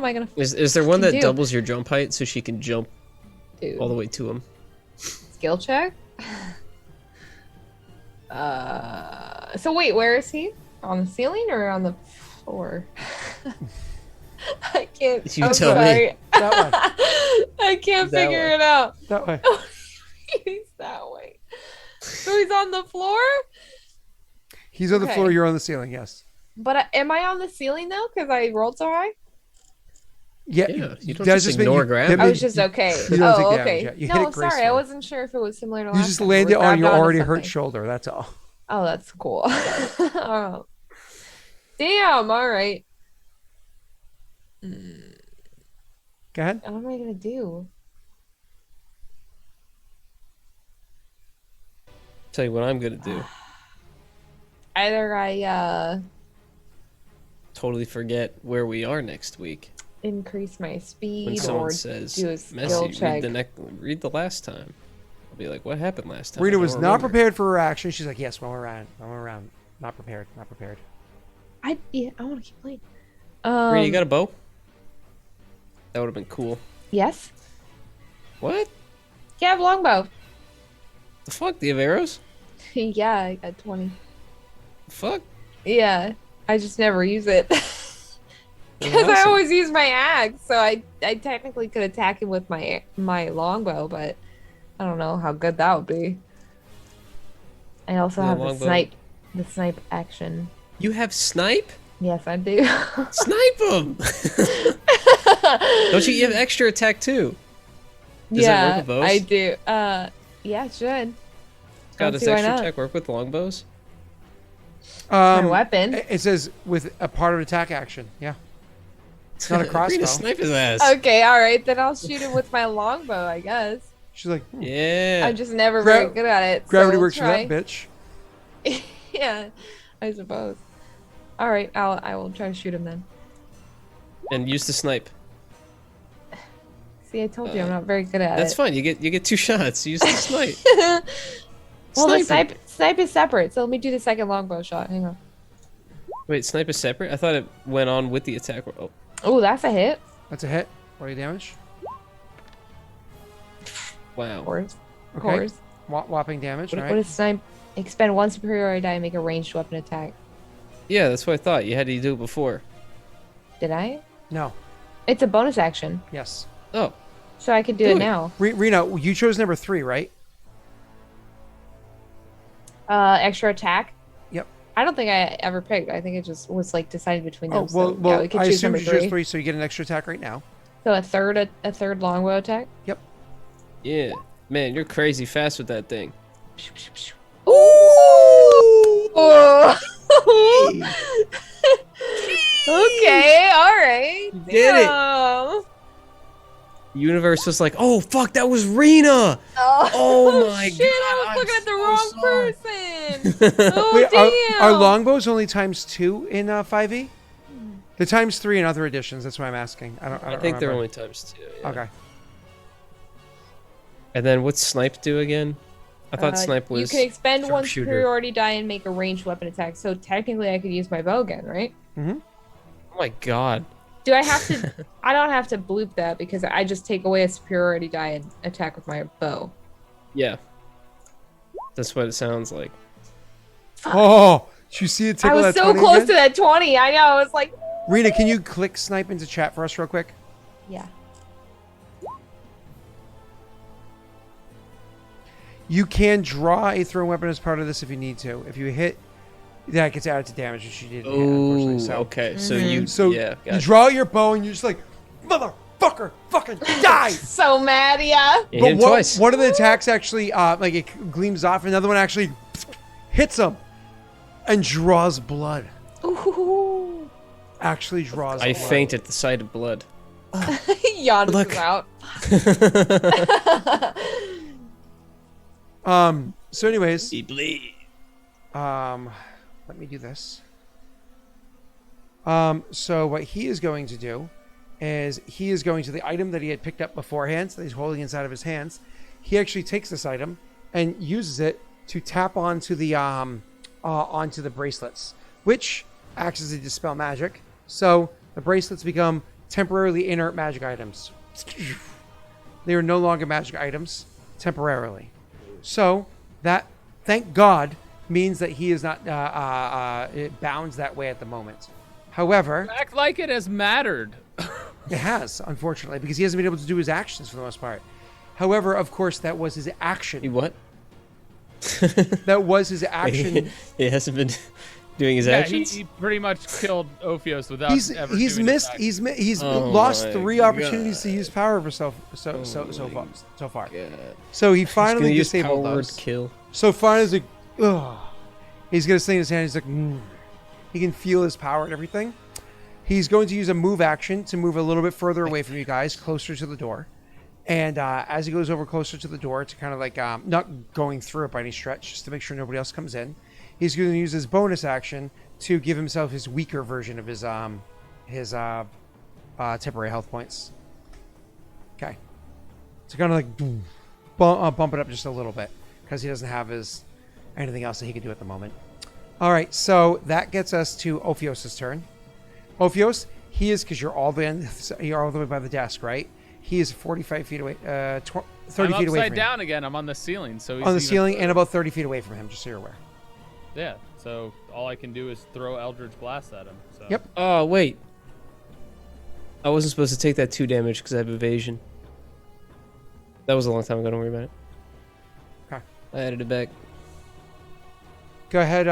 D: I gonna
C: Is there one that
D: do?
C: doubles your jump height so she can jump
D: do?
C: all the way to him?
D: Skill check? So wait, where is he? On the ceiling or on the floor? I can't.
C: You
D: I'm
C: tell me.
D: sorry.
A: That
D: I can't
C: That
D: figure
C: way.
D: it out.
A: That way.
D: He's that way. So he's on the floor?
A: He's on the
D: Okay.
A: floor, you're on the ceiling, yes.
D: But am I on the ceiling though? Because I rolled so high?
A: Yeah,
C: Yeah, you don't
A: that
C: just
A: mean
C: ignore gravity.
A: that
D: I
A: mean-
D: was just okay.
A: You don't take
D: Oh,
A: damage
D: okay.
A: yet. You hit
D: No,
A: it
D: sorry. I
A: gracefully.
D: wasn't sure if it was similar to
A: You
D: last
A: just
D: time where we
A: landed on
D: grabbed
A: your
D: onto
A: already hurt
D: something.
A: shoulder, that's all.
D: Oh, that's cool. Oh. Damn, alright.
A: Go ahead.
D: What am I gonna do?
C: Tell you what I'm gonna do.
D: Either I
C: Totally forget where we are next week.
D: increase my
C: When
D: speed
C: someone
D: or
C: says,
D: do a skill
C: "Messi,
D: check.
C: read the last time." I'll be like, "What happened last time?"
A: Rita
C: I
A: was
C: don't
A: not
C: remember."
A: prepared for her action. She's like, yes, one more round. Not prepared.
D: I want to keep playing.
C: Rita, you got a bow? That would have been cool.
D: Yes.
C: What?
D: Yeah, I have a longbow.
C: The fuck? Do you have arrows?
D: Yeah, I got 20.
C: The fuck?
D: Yeah, I just never use it.
C: That's
D: Because I
C: awesome.
D: always use my axe, so I technically could attack him with my longbow, but I don't know how good that would be. I also
C: Yeah,
D: have the
C: longbow.
D: snipe action.
C: You have snipe?
D: Yes, I do.
C: Snipe him! Don't you have extra attack too? Does
D: yeah,
C: that work with bows?
D: I do. Yeah, it should.
C: God,
D: Don't
C: does
D: see why
C: extra
D: not.
C: attack work with longbows?
D: My weapon.
A: It says with a part of attack action. Yeah. It's not a
C: Rita,
A: crossbow.
C: snipe his ass.
D: Okay, all right, then I'll shoot him with my longbow, I guess.
A: She's like,
C: Yeah.
D: I'm just never
A: Gra-
D: very good at it.
A: gravity
D: so
A: works for
D: try.
A: that bitch.
D: Yeah, I suppose. All right, I will try to shoot him then.
C: And use the snipe.
D: See, I told you I'm not very good at
C: That's
D: it.
C: fine. You get 2 shots. Use the snipe.
D: Well, the
C: Sniper.
D: snipe is separate, so let me do the second longbow shot. Hang on.
C: Wait, snipe is separate? I thought it went on with the attack roll.
D: Oh, that's a hit.
A: That's a hit. 40 damage.
C: Wow.
D: Of course. Of
A: Okay.
D: course.
A: Whopping damage.
D: What,
A: All
D: what
A: right.
D: is snipe? Expend 1 superiority die and make a ranged weapon attack.
C: Yeah, that's what I thought. You had to do it before.
D: Did I?
A: No.
D: It's a bonus action,
A: Yes.
C: Oh,
D: so I could do
C: Do
D: it
C: it.
D: now.
A: Reno, you chose number 3, right?
D: Extra attack.
A: Yep.
D: I don't think I ever picked. I think it just was like decided between them.
A: Oh, well,
D: so, yeah, we could
A: I
D: choose
A: assume
D: number
A: you chose
D: 3.
A: 3, so you get an extra attack right now.
D: So a third longbow attack.
A: Yep.
C: yeah. Man, you're crazy fast with that thing.
D: Ooh! Okay, all right.
C: did it.
D: Damn.
C: The universe was like, oh, fuck, that was Rena! Oh my
D: shit,
C: God,
D: I was looking at the
C: I'm
D: wrong person. Oh,
A: Wait,
D: damn.
A: are longbows only ×2 in 5e? The ×3 in other editions. That's why I'm asking. I don't
C: I think they're
A: remember.
C: only ×2. Yeah.
A: Okay.
C: And then what's snipe do again? I thought snipe was.
D: You can expend 1
C: sharpshooter.
D: superiority die and make a ranged weapon attack. So technically, I could use my bow again, right?
A: Mm-hmm.
C: Oh my God.
D: Do I have to? I don't have to bloop that because I just take away a superiority die and attack with my bow.
C: Yeah. That's what it sounds like.
A: Oh, did you see it
D: I
A: tickle
D: was
A: that
D: so
A: 20
D: close
A: again?
D: to that 20. I know. I was like,
A: Rena, can you click snipe into chat for us real quick?
D: yeah.
A: You can draw a thrown weapon as part of this if you need to. If you hit, that gets added to damage, which you did. Unfortunately. So,
C: okay. So you.
A: so
C: yeah.
A: you
C: Gotcha.
A: draw your bow and you're just like, motherfucker, fucking die.
D: So mad, yeah.
C: You hit him twice.
A: One of the attacks actually, like it gleams off. Another one actually hits him and draws blood.
D: Ooh.
A: Actually draws.
C: I
A: blood.
C: faint at the sight of blood.
D: Giannis
C: Look.
D: is out.
A: So, anyways,
C: He bleed.
A: let me do this. So what he is going to do is he is going to the item that he had picked up beforehand, that he's holding inside of his hands. He actually takes this item and uses it to tap onto the bracelets, which acts as a dispel magic. So the bracelets become temporarily inert magic items. They are no longer magic items temporarily. So that, thank God, means that he is not bound that way at the moment. However,
B: Act like it has mattered.
A: it has, unfortunately, because he hasn't been able to do his actions for the most part. However, of course, that was his
C: He
A: action.
C: what?
A: That was his action.
C: He hasn't been doing his
B: Yeah,
C: actions.
B: he pretty much killed Ophios without
A: He's
B: ever
A: he's
B: doing
A: missed.
B: his
A: He's
C: Oh
A: lost
C: my
A: 3 opportunities to
C: God.
A: use power for so
C: my
A: far.
C: God.
A: So he
C: He's
A: finally
C: gonna use
A: disabled
C: power word
A: those.
C: kill.
A: So finally, he's like, ugh. He's gonna sling his hand. He's like, he can feel his power and everything. He's going to use a move action to move a little bit further away from you guys, closer to the door. And as he goes over closer to the door, to kind of like not going through it by any stretch, just to make sure nobody else comes in, he's going to use his bonus action to give himself his weaker version of his temporary health points. Okay, so kind of like bump it up just a little bit because he doesn't have his anything else that he can do at the moment. All right, so that gets us to Ophios' turn. Ophios, he is, because you're all the way by the desk, right? He is 45 feet away, 30
B: I'm
A: feet away
B: upside
A: from
B: down again. I'm on the ceiling, so he's
A: on the
B: even
A: ceiling
B: further.
A: and about 30 feet away from him, just so you're aware.
B: Yeah, so all I can do is throw Eldritch Blast at him. So.
A: Yep.
C: Oh wait. I wasn't supposed to take that 2 damage because I have evasion. That was a long time ago. Don't worry about it.
A: Okay.
C: I added it back.
A: Go ahead,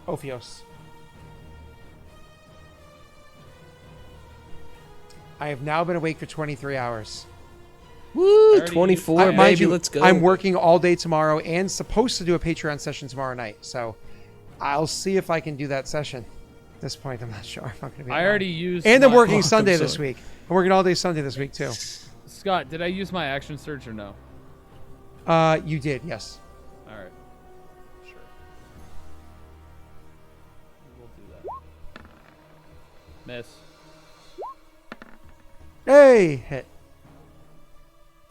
A: Ophios. I have now been awake for 23 hours.
C: Woo!
B: already
C: 24,
B: used-
A: Mind
C: baby.
A: you,
C: Let's go.
A: I'm working all day tomorrow and supposed to do a Patreon session tomorrow night. So I'll see if I can do that session. At this point, I'm not sure if I'm going to be
B: I
A: alive.
B: already used.
A: And I'm
B: my-
A: working
C: I'm
A: Sunday this
C: sorry.
A: week. I'm working all day Sunday this week, too.
B: Scott, did I use my action surge or no?
A: You did, yes.
B: All right. Sure. We'll do that. Miss.
A: Hey, hit.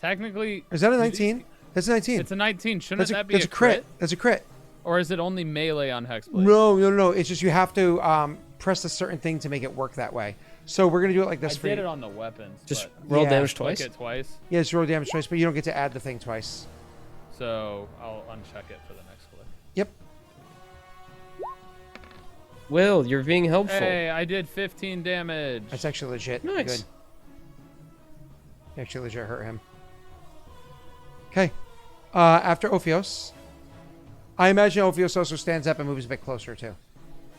B: Technically,
A: Is that a 19? That's a 19.
B: it's a 19. Shouldn't that be
A: that's
B: a crit?
A: That's a crit.
B: Or is it only melee on Hexblade?
A: No. It's just you have to press a certain thing to make it work that way. So we're gonna do it like
B: I
A: this for
B: did
A: you.
B: it on the weapons.
C: Just
B: but
C: roll
A: Yeah.
C: damage
B: click
C: twice.
B: it twice.
A: Yeah, it's roll damage twice, but you don't get to add the thing twice.
B: So I'll uncheck it for the next click.
A: Yep.
C: Will, you're being helpful.
B: Hey, I did 15 damage.
A: That's actually legit.
C: Nice.
A: Good. You actually legit hurt him. Okay. After Ophios, I imagine Ophios also stands up and moves a bit closer too.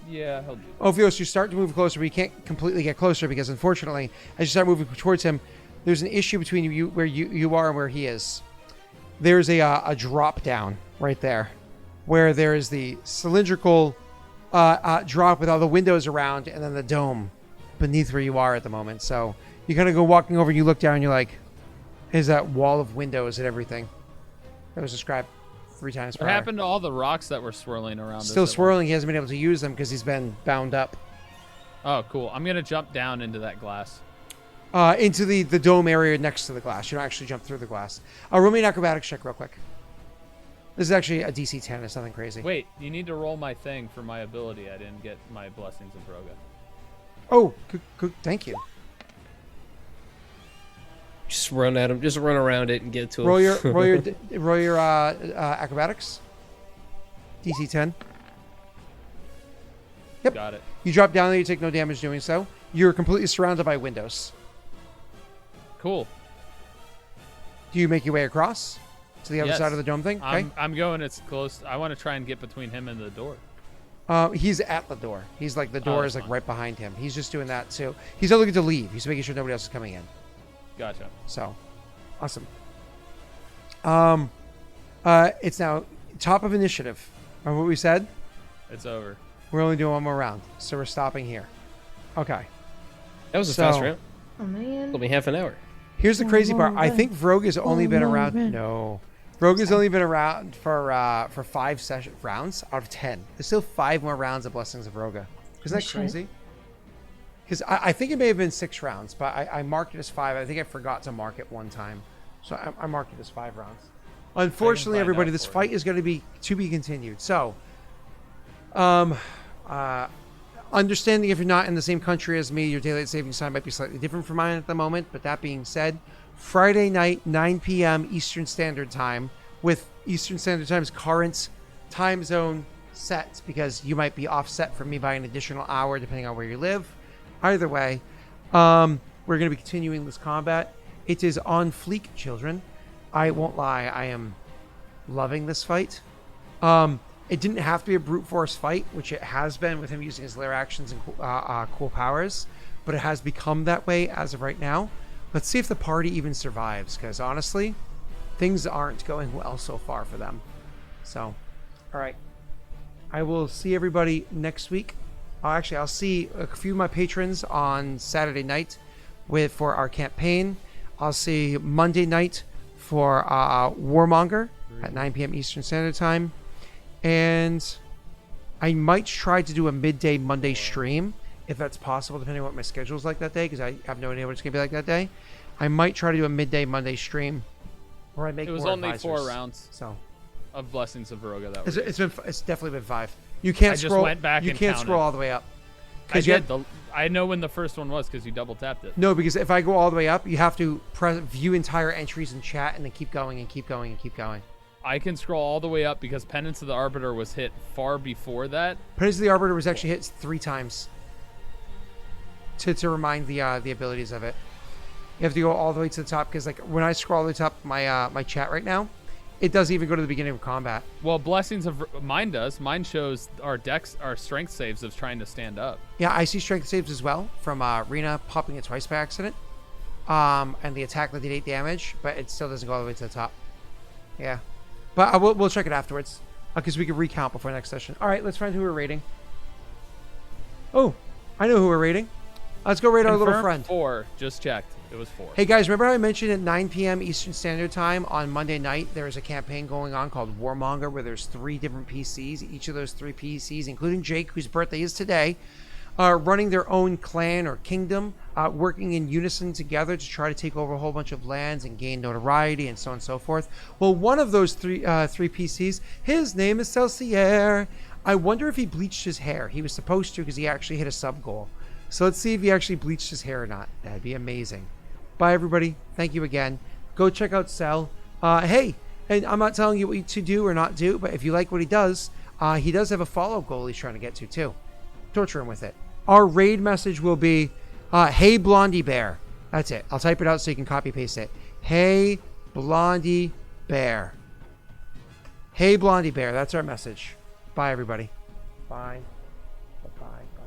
B: Yeah, he'll do.
A: Ophios, you start to move closer, but you can't completely get closer because, unfortunately, as you start moving towards him, there's an issue between you where you are and where he is. There's a drop down right there, where there is the cylindrical drop with all the windows around, and then the dome beneath where you are at the moment. So you kind of go walking over, and you look down, and you're like, "Is that wall of windows and everything that was described 3 times
B: What
A: prior?"
B: happened to all the rocks that were swirling around? us
A: Still
B: at
A: swirling. He hasn't been able to use them because he's been bound up.
B: once? Oh, cool. I'm gonna jump down into that glass.
A: Into the dome area next to the glass. You don't actually jump through the glass. Roll me an acrobatics check real quick. This is actually a DC 10. It's nothing crazy.
B: Wait, you need to roll my thing for my ability. I didn't get my blessings of Roga.
A: Oh, good. Thank you.
C: Just run at him. Just run around it and get to him.
A: Roll your acrobatics. DC 10. Yep.
B: Got it.
A: You drop down there. You take no damage doing so. You're completely surrounded by windows.
B: Cool.
A: Do you make your way across to the other
B: Yes.
A: side of the dome thing? Okay.
B: I'm going as close. I want to try and get between him and the door.
A: He's at the door. He's like the door
B: Oh,
A: is like
B: fine.
A: right behind him. He's just doing that too. He's not looking to leave. He's making sure nobody else is coming in.
B: Gotcha.
A: So, awesome. It's now top of initiative. Remember what we said?
B: It's over.
A: We're only doing one more round, so we're stopping here. Okay.
C: That was a
A: So-
C: fast round.
D: Oh man.
C: Took me half an hour.
A: Here's the crazy part. I think Vrogue has only been
D: One more
A: around.
D: round.
A: No, Vrogue has only been around for 5 rounds out of 10. There's still 5 more rounds of Blessings of Roga. Isn't that
D: shit.
A: crazy? Because I think it may have been 6 rounds, but I marked it as 5. I think I forgot to mark it one time, so I marked it as 5 rounds. Unfortunately,
B: find
A: everybody,
B: out
A: this
B: for
A: fight
B: you.
A: is going to be continued. So, understanding if you're not in the same country as me, your daylight savings time might be slightly different from mine at the moment. But that being said, Friday night, 9 p.m. Eastern Standard Time, with Eastern Standard Time's current time zone set, because you might be offset from me by an additional hour depending on where you live. Either way, we're going to be continuing this combat. It is on fleek, children. I won't lie, I am loving this fight. It didn't have to be a brute force fight, which it has been with him using his lair actions and cool powers, but it has become that way as of right now. Let's see if the party even survives, because honestly, things aren't going well so far for them. So, all right. I will see everybody next week. Actually, I'll see a few of my patrons on Saturday night for our campaign. I'll see Monday night for Warmonger at 9 p.m. Eastern Standard Time. And I might try to do a midday Monday stream, if that's possible, depending on what my schedule's like that day, because I have no idea what it's going to be like that day. I might try to do a midday Monday stream where I make
B: It was
A: more
B: only
A: advisors.
B: 4 rounds
A: So
B: of blessings of Varoga. That was.
A: it's definitely been 5. You can't
B: I just
A: scroll.
B: went back
A: you
B: and
A: can't
B: counted.
A: scroll all the way up.
B: I
A: You
B: did. I know when the first one was because you double tapped it.
A: No, because if I go all the way up, you have to view entire entries in chat and then keep going and keep going and keep going.
B: I can scroll all the way up because Penance of the Arbiter was hit far before that.
A: Penance of the Arbiter was actually hit 3 times to remind the abilities of it. You have to go all the way to the top, because like when I scroll all the way top my my chat right now, it doesn't even go to the beginning of combat.
B: Well, blessings of mine does. Mine shows our strength saves of trying to stand up.
A: Yeah, I see strength saves as well from Rena popping it twice by accident, and the attack that did 8 damage, but it still doesn't go all the way to the top. Yeah, but we'll check it afterwards, because we can recount before next session. All right, let's find who we're rating. Oh, I know who we're rating. Let's go rate our little
B: Confirmed
A: friend.
B: 4. Just checked. It was 4.
A: Hey guys, remember how I mentioned at 9 p.m. Eastern Standard Time on Monday night there is a campaign going on called Warmonger, where there's 3 different PCs. Each of those 3 PCs, including Jake, whose birthday is today, running their own clan or kingdom, working in unison together to try to take over a whole bunch of lands and gain notoriety and so on and so forth. Well, one of those three PCs, his name is Celsier. I wonder if he bleached his hair. He was supposed to because he actually hit a sub goal. So let's see if he actually bleached his hair or not. That'd be amazing. Bye, everybody. Thank you again. Go check out Cell. Hey, and I'm not telling you what to do or not do, but if you like what he does have a follow goal he's trying to get to, too. Torture him with it. Our raid message will be, hey, Blondie Bear. That's it. I'll type it out so you can copy-paste it. Hey, Blondie Bear. Hey, Blondie Bear. That's our message. Bye, everybody. Bye. Bye-bye. Bye.